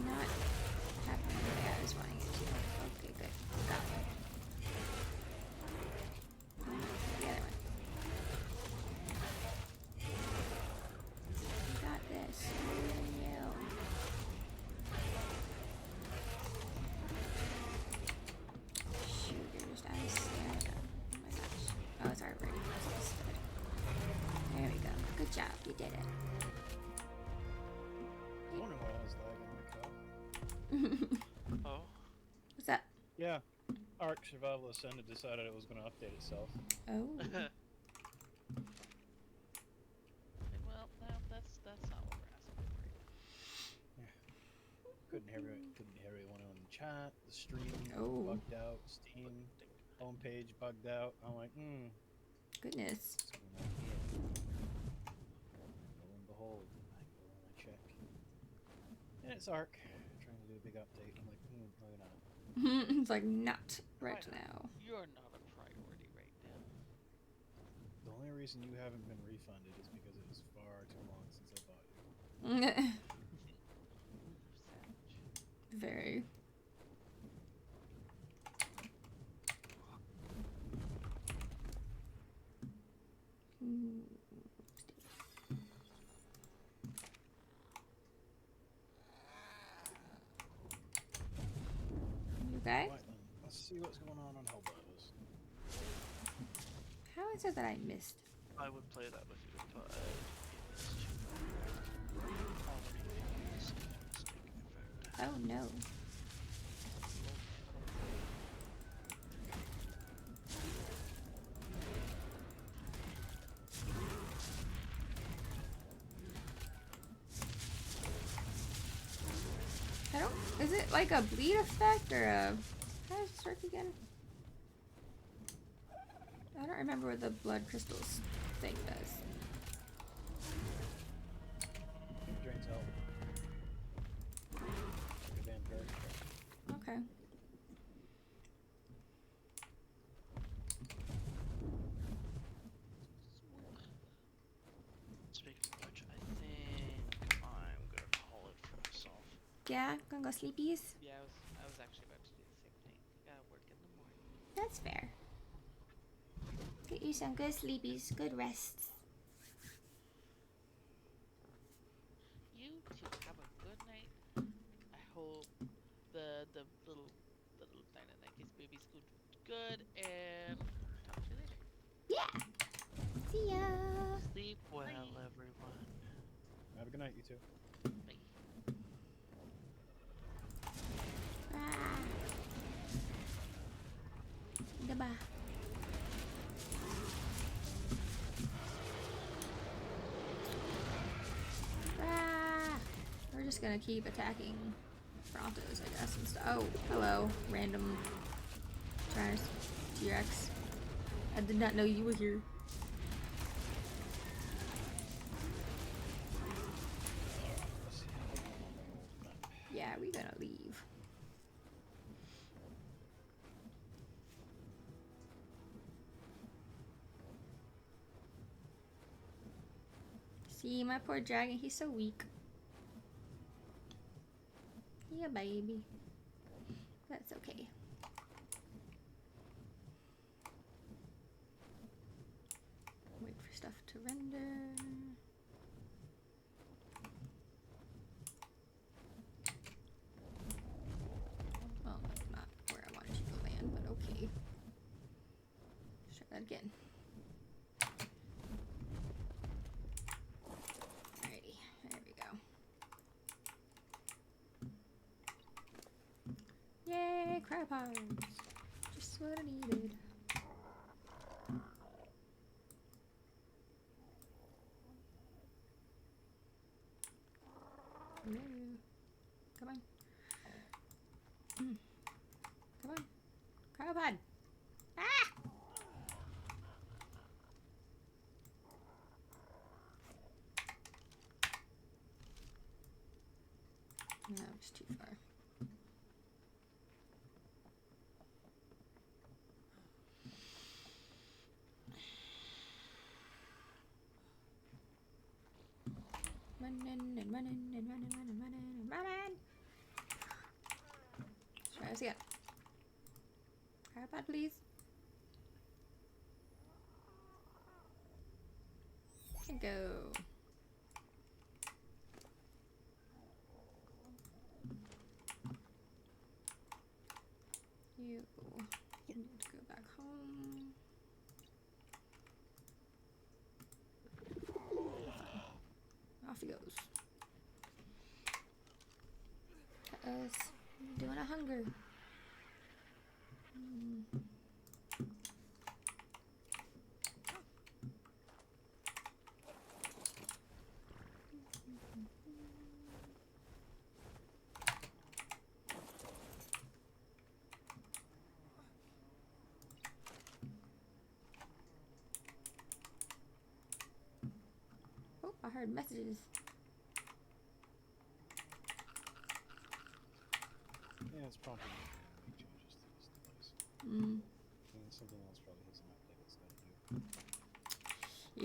Not happening the way I was wanting it to. Okay, good. Got it. The other one. You got this. Even you. Shoot, you're just out of stamina. Oh my gosh. Oh, it's already ready. There we go. Good job. You did it. I wonder why I was lagging like that. Oh. What's that? Yeah. Ark Survival Ascended decided it was going to update itself. Oh. Well, no, that's not what we're asking for right now. Couldn't hear everyone on chat. The stream Oh. bugged out. Steam homepage bugged out. I'm like, Goodness. So I'm like, yeah. Lo and behold, I go and I check. And it's Ark trying to do a big update. I'm like, no, you're not. It's like, not right now. You're not a priority right now. The only reason you haven't been refunded is because it was far too long since I bought you. Savage. Very. You okay? Right then, let's see what's going on Hellbows. How is it that I missed? I would play that with you, but Oh no. I don't. Is it like a bleed effect or a? How does this work again? I don't remember what the blood crystals thing does. It drains health. Like a vampire. Okay. speaking of which, I think I'm gonna call it for myself. Yeah, gonna go sleepies. Yeah, I was actually about to do the same thing. Gotta work in the morning. That's fair. Get you some good sleepies, good rests. You two have a good night. I hope the little Dynamike's baby's good, and talk to you later. Yeah. See ya. Sleep Well, Bye. everyone. Have a good night, you two. Bye. Bye-bye. Ah! We're just gonna keep attacking Brontos, I guess, and stuff. Oh, hello, random Tyrannos T-Rex. I did not know you were here. Yeah, we're gonna leave. See, my poor dragon, he's so weak. Yeah, baby. That's okay. Wait for stuff to render. Well, that's not where I wanted you to land, but okay. Let's try that again. Alrighty, there we go. Yay, crab hearts! Just what I needed. No. Come on. Come on. Crab head! Ah! No, it's too far. Running and running and running, running, running, and running. Let's try this again. Crab, please. And go. You need to go back home. Off he goes. Us doing a hunger. Oh, I heard messages. Yeah, it's prompting me to make changes to this device. Mm. And something else probably has an update it's got to do.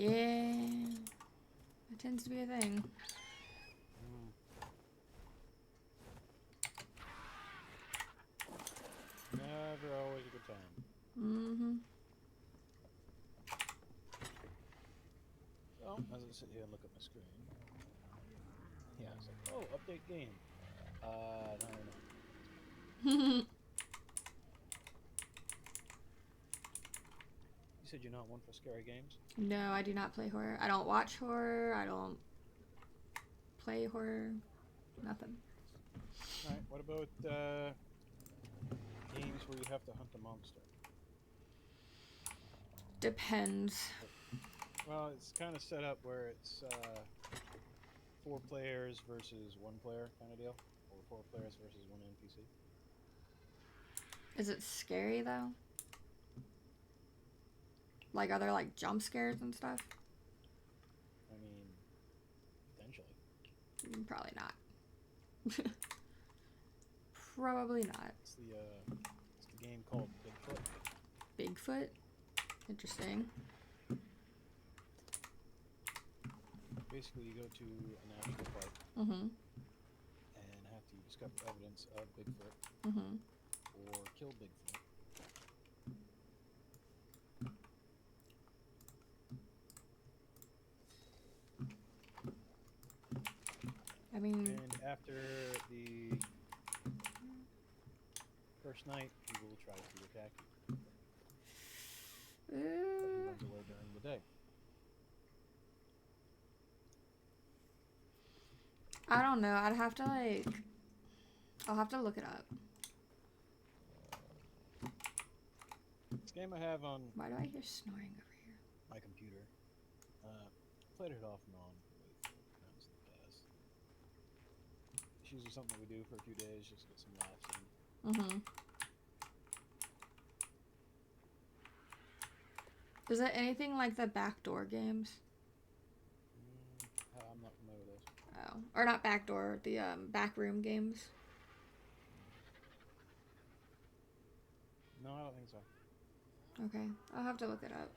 Yeah. It tends to be a thing. Never always a good time. Mm-hmm. So, as I sit here and look at my screen, yeah, it's like, oh, update game. No. You said you're not one for scary games? No, I do not play horror. I don't watch horror. I don't play horror. Nothing. Alright, what about games where you have to hunt a monster? Depends. Well, it's kind of set up where it's 4 players versus 1 player kind of deal, or 4 players versus 1 NPC. Is it scary though? Like, are there like jump scares and stuff? I mean, potentially. Probably not. Probably not. It's the game called Bigfoot. Bigfoot? Interesting. Basically, you go to a national park Mm-hmm. and have to discover evidence of Bigfoot Mm-hmm. or kill Bigfoot. I mean, And after the first night, he will try to attack you. But he runs away during the day. I don't know. I'd have to like, I'll have to look it up. This game I have on Why do I hear snoring over here? my computer. Played it off and on with friends in the past. It's usually something that we do for a few days, just get some laughs in. Mm-hmm. Is it anything like the backdoor games? I'm not familiar with those. Oh, or not backdoor, the backroom games. No, I don't think so. Okay, I'll have to look it up.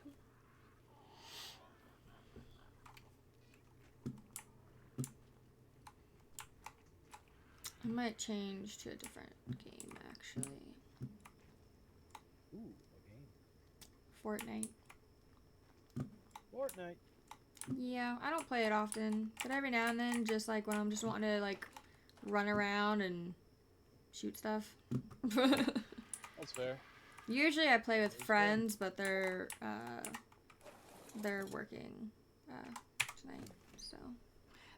I might change to a different game, actually. Ooh, a game. Fortnite. Fortnite. Yeah, I don't play it often, but every now and then, just like when I'm just wanting to like run around and shoot stuff. That's fair. Usually I play with friends, but they're working tonight, so.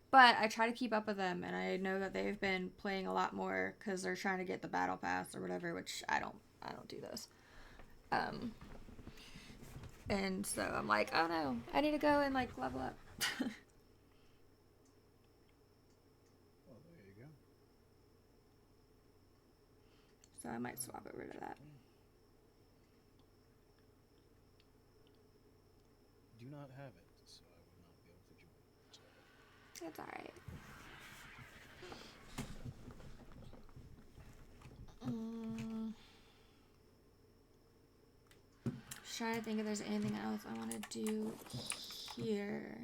But I try to keep up with them, and I know that they've been playing a lot more because they're trying to get the battle pass or whatever, which I don't do those. And so I'm like, oh no, I need to go and like level up. Well, there you go. So I might swap over to that. Do not have it, so I would not be able to join. Sorry. That's alright. Just trying to think if there's anything else I want to do here.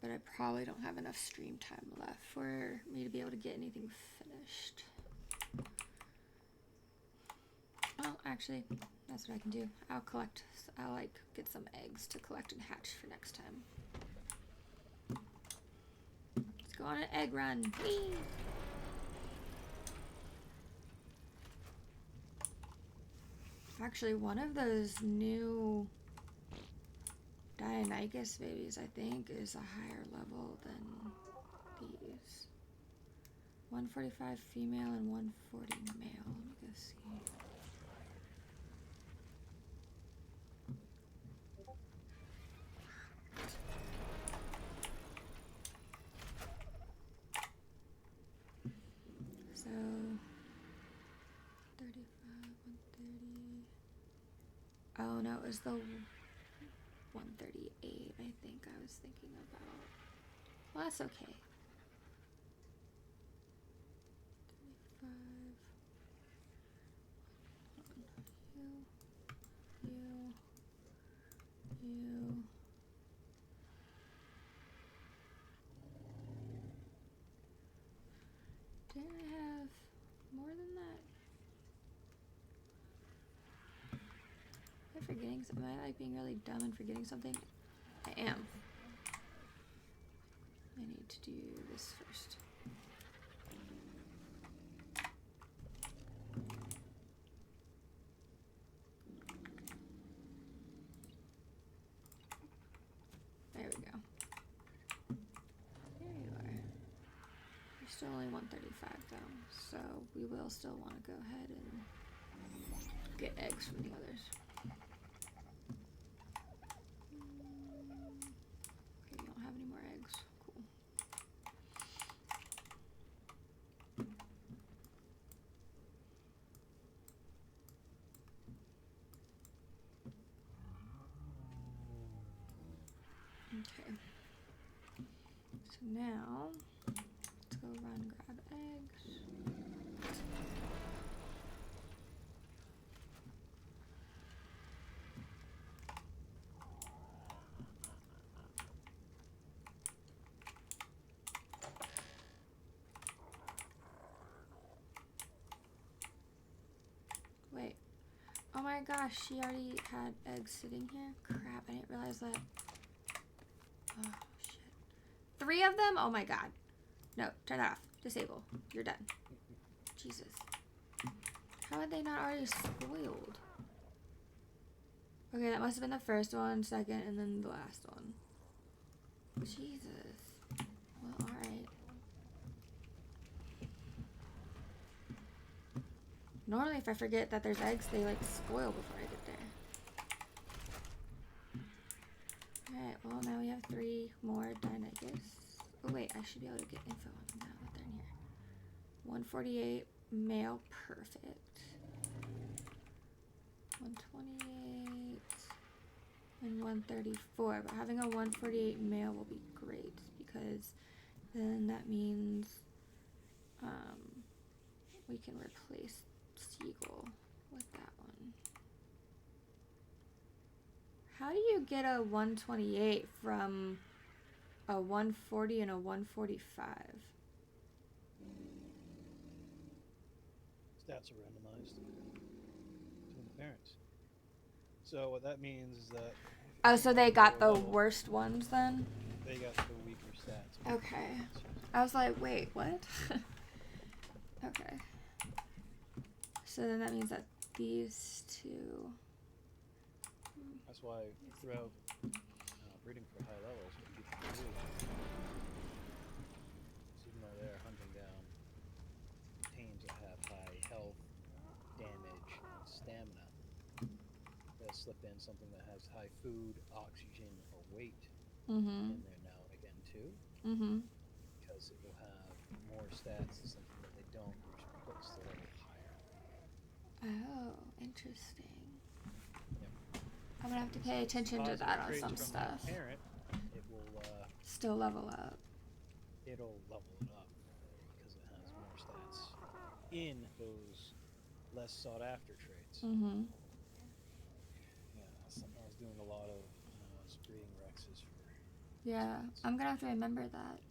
But I probably don't have enough stream time left for me to be able to get anything finished. Oh, actually, that's what I can do. I'll like get some eggs to collect and hatch for next time. Let's go on an egg run. Whee! Actually, one of those new Dionychus babies, I think, is a higher level than these. 145 female and 140 male. Let me go see. So 35, 130. Oh no, it was the 138, I think I was thinking about. Well, that's okay. 35. You. Didn't I have more than that? Am I forgetting? Am I like being really dumb and forgetting something? I am. I need to do this first. There we go. There you are. You're still only 135 though, so we will still want to go ahead and get eggs from the others. Okay, you don't have any more eggs. Cool. Okay. So now, let's go run grab eggs. Wait. Oh my gosh, she already had eggs sitting here? Crap, I didn't realize that. Oh, shit. 3 of them? Oh my god. No, turn that off. Disable. You're done. Jesus. How had they not already spoiled? Okay, that must have been the first one, second, and then the last one. Jesus. Well, alright. Normally, if I forget that there's eggs, they like spoil before I get Well, now we have 3 more Dynegis. Oh wait, I should be able to get info on them now that they're in here. 148 male, perfect. 128 and 134. But having a 148 male will be great because then that means we can replace Seagull with that one. How do you get a 128 from a 140 and a 145? Stats are randomized between the parents. So what that means is that... Oh, so they got the worst ones then? They got the weaker stats. Okay. I was like, wait, what? Okay. So then that means that these two... That's why throughout breeding for high levels, what people do is even though they're hunting down tames that have high health, damage, and stamina, they'll slip in something that has high food, oxygen, or weight in there now and again too, because it will have more stats than something that they don't, which puts the level higher. Oh, interesting. Yep. I'm gonna have to pay attention to that on some stuff. Parent, it will still level up. It'll level it up because it has more stats in those less sought after traits. Yeah, I was doing a lot of breeding Rexes for. Yeah, I'm gonna have to remember that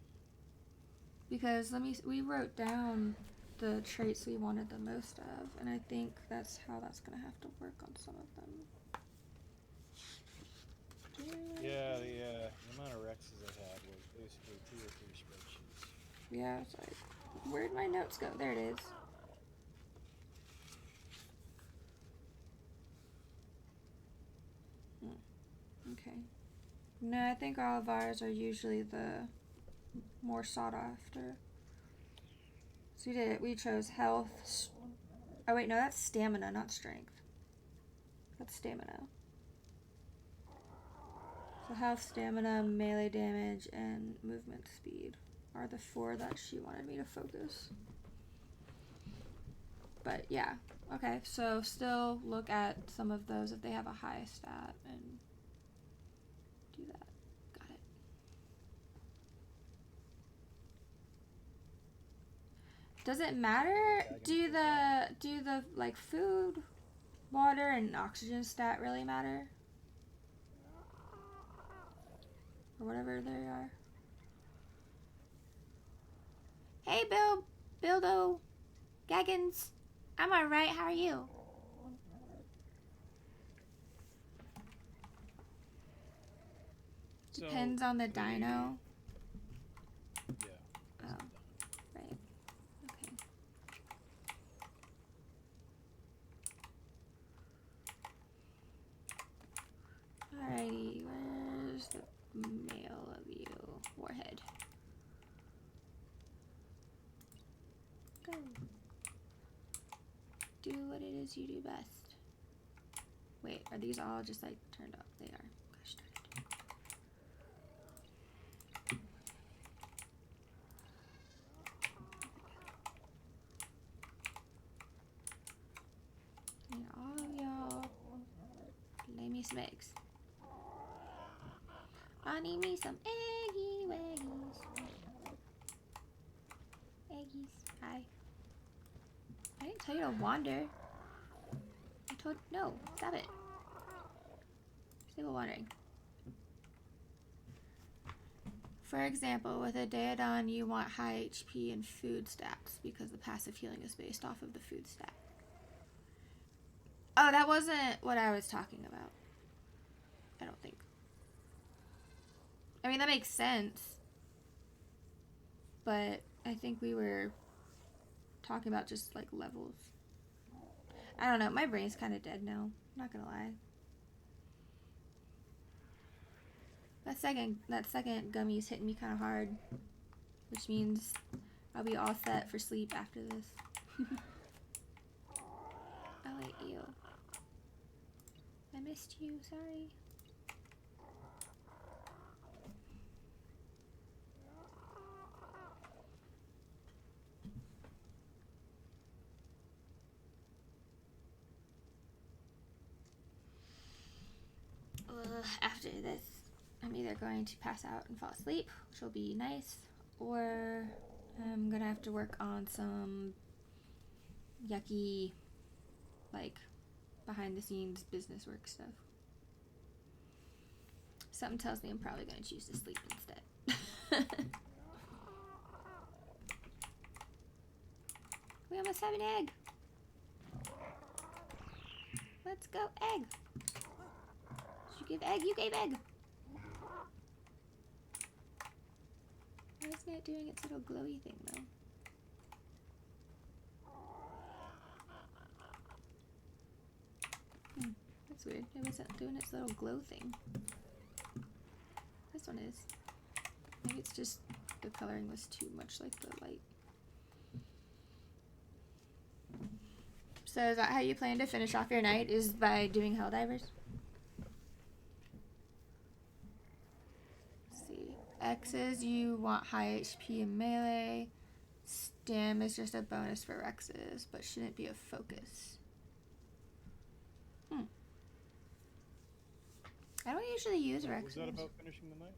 because we wrote down the traits we wanted the most of, and I think that's how that's gonna have to work on some of them. Yeah, the amount of Rexes I had was basically 2 or 3 spreadsheets. Yeah, it's like, where'd my notes go? There it is. Okay. No, I think all of ours are usually the more sought after. So we chose health. Oh wait, no, that's stamina, not strength. That's stamina. So health, stamina, melee damage, and movement speed are the 4 that she wanted me to focus. But yeah, okay, so still look at some of those if they have a high stat and do that. Got it. Does it matter? Do the like food, water, and oxygen stat really matter? Or whatever they are. Hey, Bildo, Gaggins. I'm alright, how are you? So Depends on the dino. Yeah. Oh, right. Okay. Alrighty, where's the male of you? Warhead. Go. Do what it is you do best. Wait, are these all just like turned up? They are. Gosh darn it. Need all of y'all lay me some eggs. I need me some eggy waggies. Eggies. Hi. I didn't tell you to wander. I told no. Stop it. Stable wandering. For example, with a Daedon, you want high HP and food stats because the passive healing is based off of the food stat. Oh, that wasn't what I was talking about. I don't think. I mean, that makes sense. But I think we were talking about just like levels. I don't know. My brain's kind of dead now. I'm not gonna lie. That second gummy's hitting me kind of hard, which means I'll be all set for sleep after this. Oh wait, ew. I missed you. Sorry. after this, I'm either going to pass out and fall asleep, which will be nice, or I'm gonna have to work on some yucky, like, behind the scenes business work stuff. Something tells me I'm probably gonna choose to sleep instead. We almost have an egg. Let's go, egg. Did you give egg? You gave egg. Why isn't it doing its little glowy thing though? That's weird. It wasn't doing its little glow thing. This one is. Maybe it's just the coloring was too much like the light. So is that how you plan to finish off your night, is by doing Helldivers? Let's see. X's, you want high HP and melee. Stim is just a bonus for Rexes, but shouldn't be a focus. I don't usually use Rexes. Was that about finishing the night?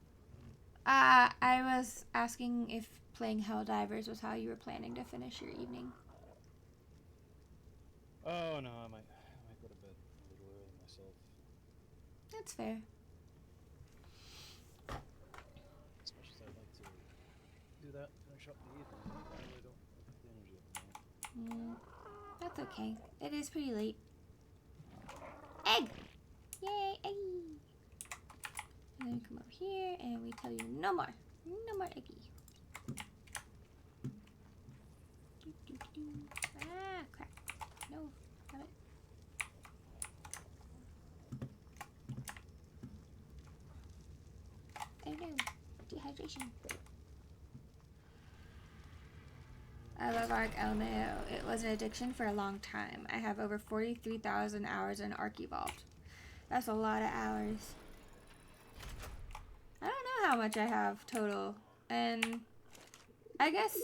I was asking if playing Helldivers was how you were planning to finish your evening. Oh no, I might go to bed a little early myself. That's fair. As much as I'd like to do that, finish up the evening, I really don't have the energy at the moment. That's okay. It is pretty late. Egg! Yay, egg! And then we come over here and we tell you no more. No more eggy. Ah, crap. No, not it. Oh no, dehydration. I love Ark LMAO. It was an addiction for a long time. I have over 43,000 hours in Ark Evolved. That's a lot of hours. I don't know how much I have total. And I guess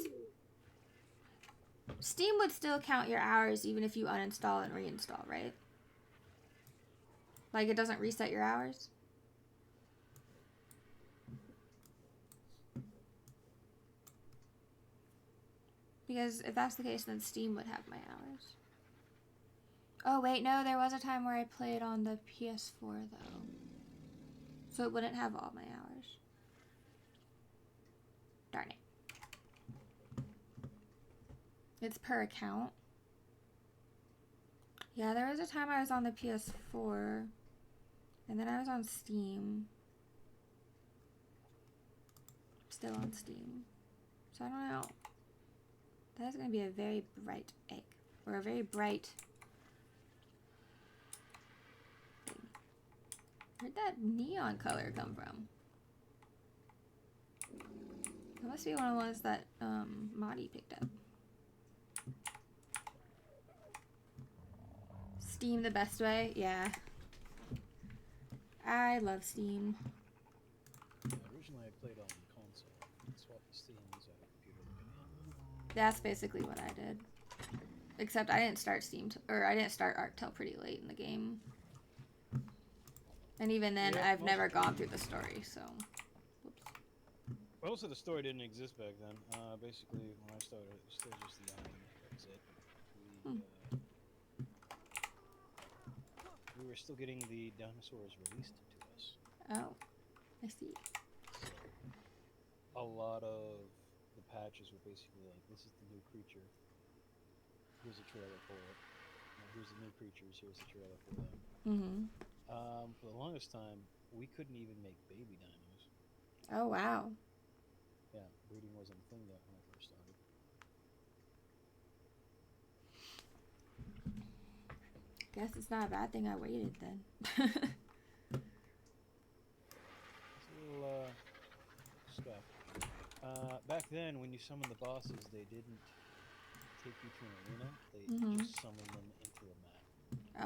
Steam would still count your hours even if you uninstall and reinstall, right? Like, it doesn't reset your hours? Because if that's the case, then Steam would have my hours. Oh, wait, no, there was a time where I played on the PS4, though. So it wouldn't have all my hours. Darn it. It's per account. Yeah, there was a time I was on the PS4, and then I was on Steam. Still on Steam. So I don't know. That's going to be a very bright egg. Or a very bright thing. Where'd that neon color come from? That must be one of the ones that Madi picked up. Steam the best way? Yeah. I love Steam. Yeah, originally I played on console. Swapped to Steam so I had a computer to get in. That's basically what I did. Except I didn't start I didn't start Ark till pretty late in the game. And even then, Yeah, I've never gone through the story, so. Whoops. Most of the story didn't exist back then. Basically, when I started, it was still just the island. That was it. We were still getting the dinosaurs released to us. Oh, I see. A lot of the patches were basically like, this is the new creature. Here's a trailer for it. Here's the new creatures. Here's the trailer for them. Mm-hmm. For the longest time, we couldn't even make baby dinos. Oh, wow. Yeah, breeding wasn't a thing yet when I first started. Guess it's not a bad thing I waited then. It's a little stuff. Back then, when you summoned the bosses, they didn't take you to an arena. They just summoned them into a map.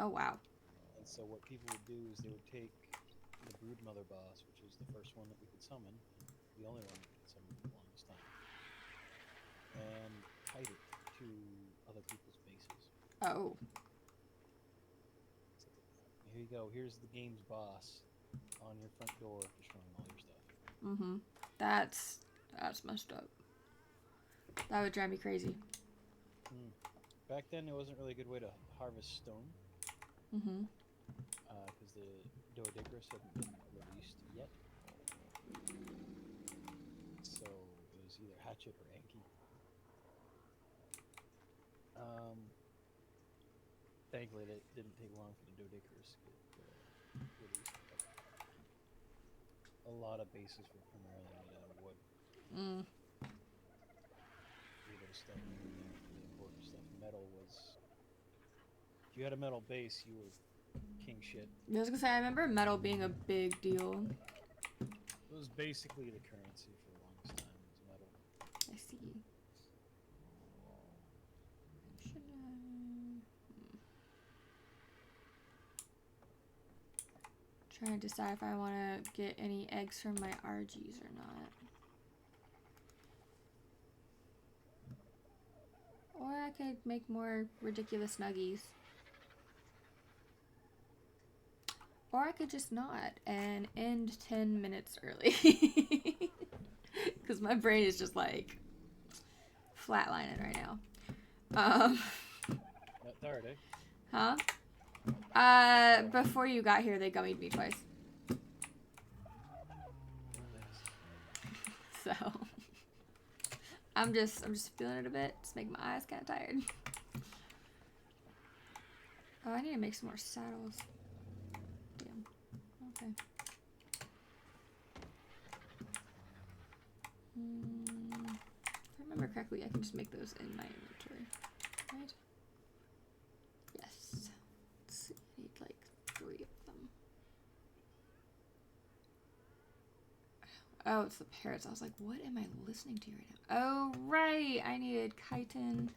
Oh, wow. And so what people would do is they would take the Broodmother boss, which is the first one that we could summon, the only one that we could summon for the longest time, and hide it to other people's bases. Oh. So, here you go. Here's the game's boss. Mm-hmm. That's messed up. That would drive me crazy. Back then, it wasn't really a good way to harvest stone. Mm-hmm. Because the Dodo hadn't been released yet. So it was either hatchet or Anki. Thankfully, it didn't take long for the Dodo to get released. But a lot of bases were primarily made out of wood. Either stuff, the important stuff. Metal was. If you had a metal base, you were king shit. I was gonna say, I remember metal being a big deal. It was basically the currency for the longest time. Was metal. I see. Trying to decide if I want to get any eggs from my RGs or not. Or I could make more ridiculous nuggies. Or I could just not and end 10 minutes early. Because my brain is just like flatlining right now. Not tired, eh? Huh? Before you got here, they gummied me twice. So I'm just feeling it a bit. Just making my eyes kind of tired. Oh, I need to make some more saddles. Damn. Okay. If I remember correctly, I can just make those in my inventory, right? Yes. Let's see. I need like 3 of them. Oh, it's the parrots. I was like, what am I listening to right now? Oh, right. I needed chitin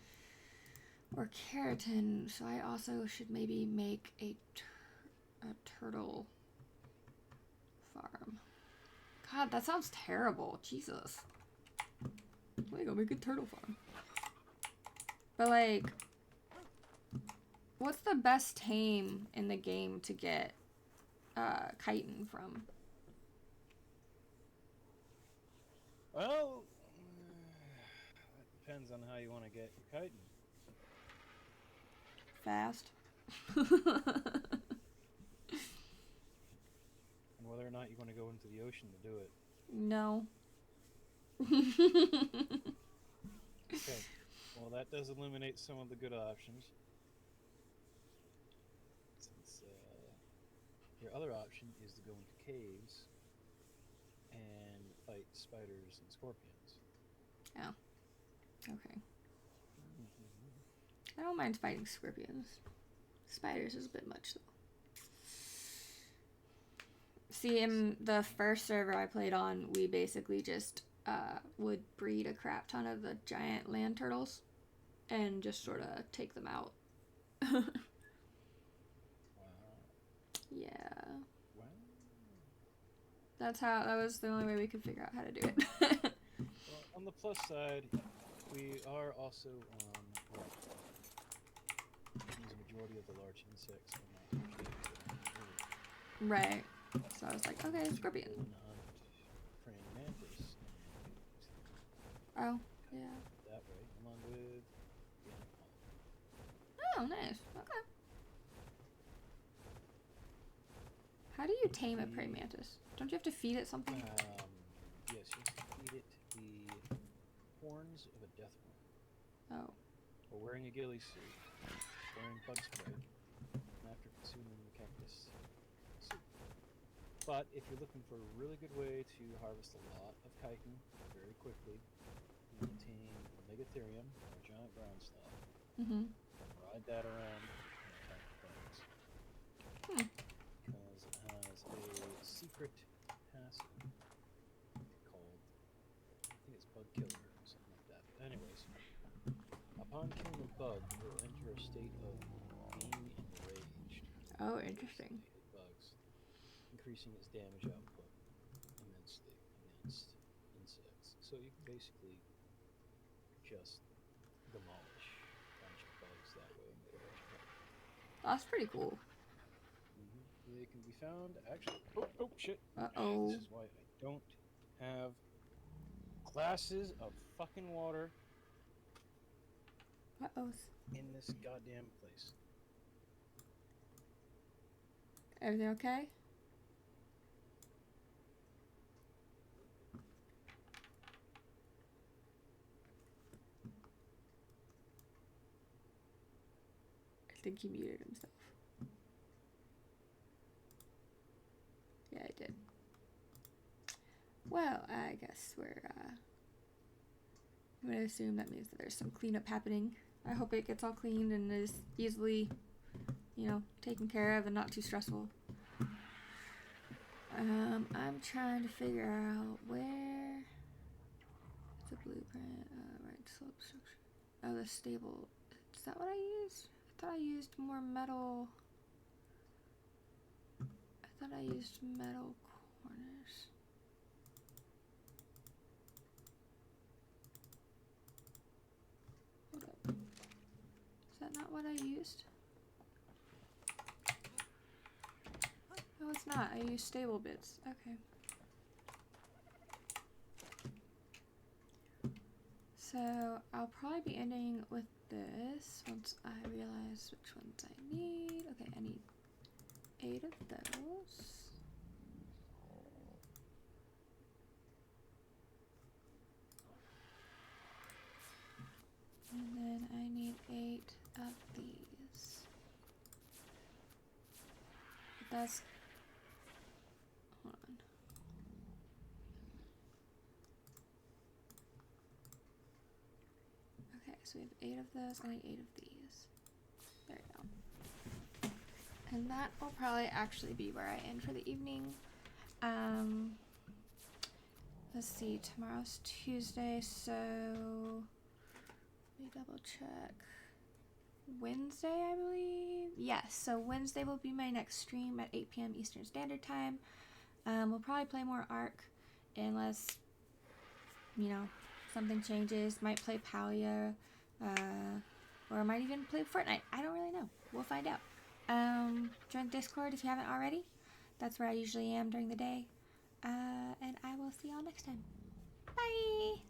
or keratin, so I also should maybe make a turtle farm. God, that sounds terrible. Jesus. Let me go make a turtle farm. But like, what's the best tame in the game to get chitin from? Well, that depends on how you want to get your chitin. Fast. And whether or not you want to go into the ocean to do it. No. Okay. Well, that does eliminate some of the good options. Since your other option is to go into caves and fight spiders and scorpions. Oh. Okay. I don't mind fighting scorpions. Spiders is a bit much, though. See, in the first server I played on, we basically just would breed a crap ton of the giant land turtles and just sort of take them out. Wow. Yeah. Wow. That was the only way we could figure out how to do it. Well, on the plus side, we are also on the majority of the large insects are not usually Right. So I was like, okay, scorpion. Praying mantis. Oh, yeah. That way, along with Oh, nice. Okay. How do you tame a praying mantis? Don't you have to feed it something? yes, you have to feed it the horns of a death worm. Oh. Or wearing a ghillie suit, wearing bug spray, and after consuming the cactus soup. But if you're looking for a really good way to harvest a lot of chitin very quickly, you can tame a megatherium, or a giant brown stalk, Mm-hmm. and ride that around and attack the bugs. Because it has a secret passive called, I think it's bug killer or something like that. But anyways, upon killing a bug, it will enter a state of being enraged. Oh, interesting. Bugs, increasing its damage output immensely against insects. So you can basically just demolish a bunch of bugs that way and get a bunch of chitin. That's pretty cool. They can be found actually. Oh shit! Uh-oh. This is why I don't have glasses of fucking water Uh-oh. in this goddamn place. Everything okay? I think he muted himself. Yeah, I did. Well, I guess we're, I'm gonna assume that means that there's some cleanup happening. I hope it gets all cleaned and is easily, you know, taken care of and not too stressful. I'm trying to figure out where it's a blueprint, right slope structure. Oh, the stable. Is that what I used? I thought I used more metal. I thought I used metal corners. Hold up. Is that not what I used? No, it's not. I used stable bits. Okay. So I'll probably be ending with this once I realize which ones I need. Okay, I need 8 of those. And then I need 8 of these. That's, hold on. Okay, so we have 8 of those. I need 8 of these. There we go. And that will probably actually be where I end for the evening. Let's see, tomorrow's Tuesday, so let me double check. Wednesday, I believe. Yes, so Wednesday will be my next stream at 8 p.m. Eastern Standard Time. We'll probably play more Ark unless, you know, something changes. Might play Palia, or I might even play Fortnite. I don't really know. We'll find out. Join Discord if you haven't already. That's where I usually am during the day. And I will see y'all next time. Bye!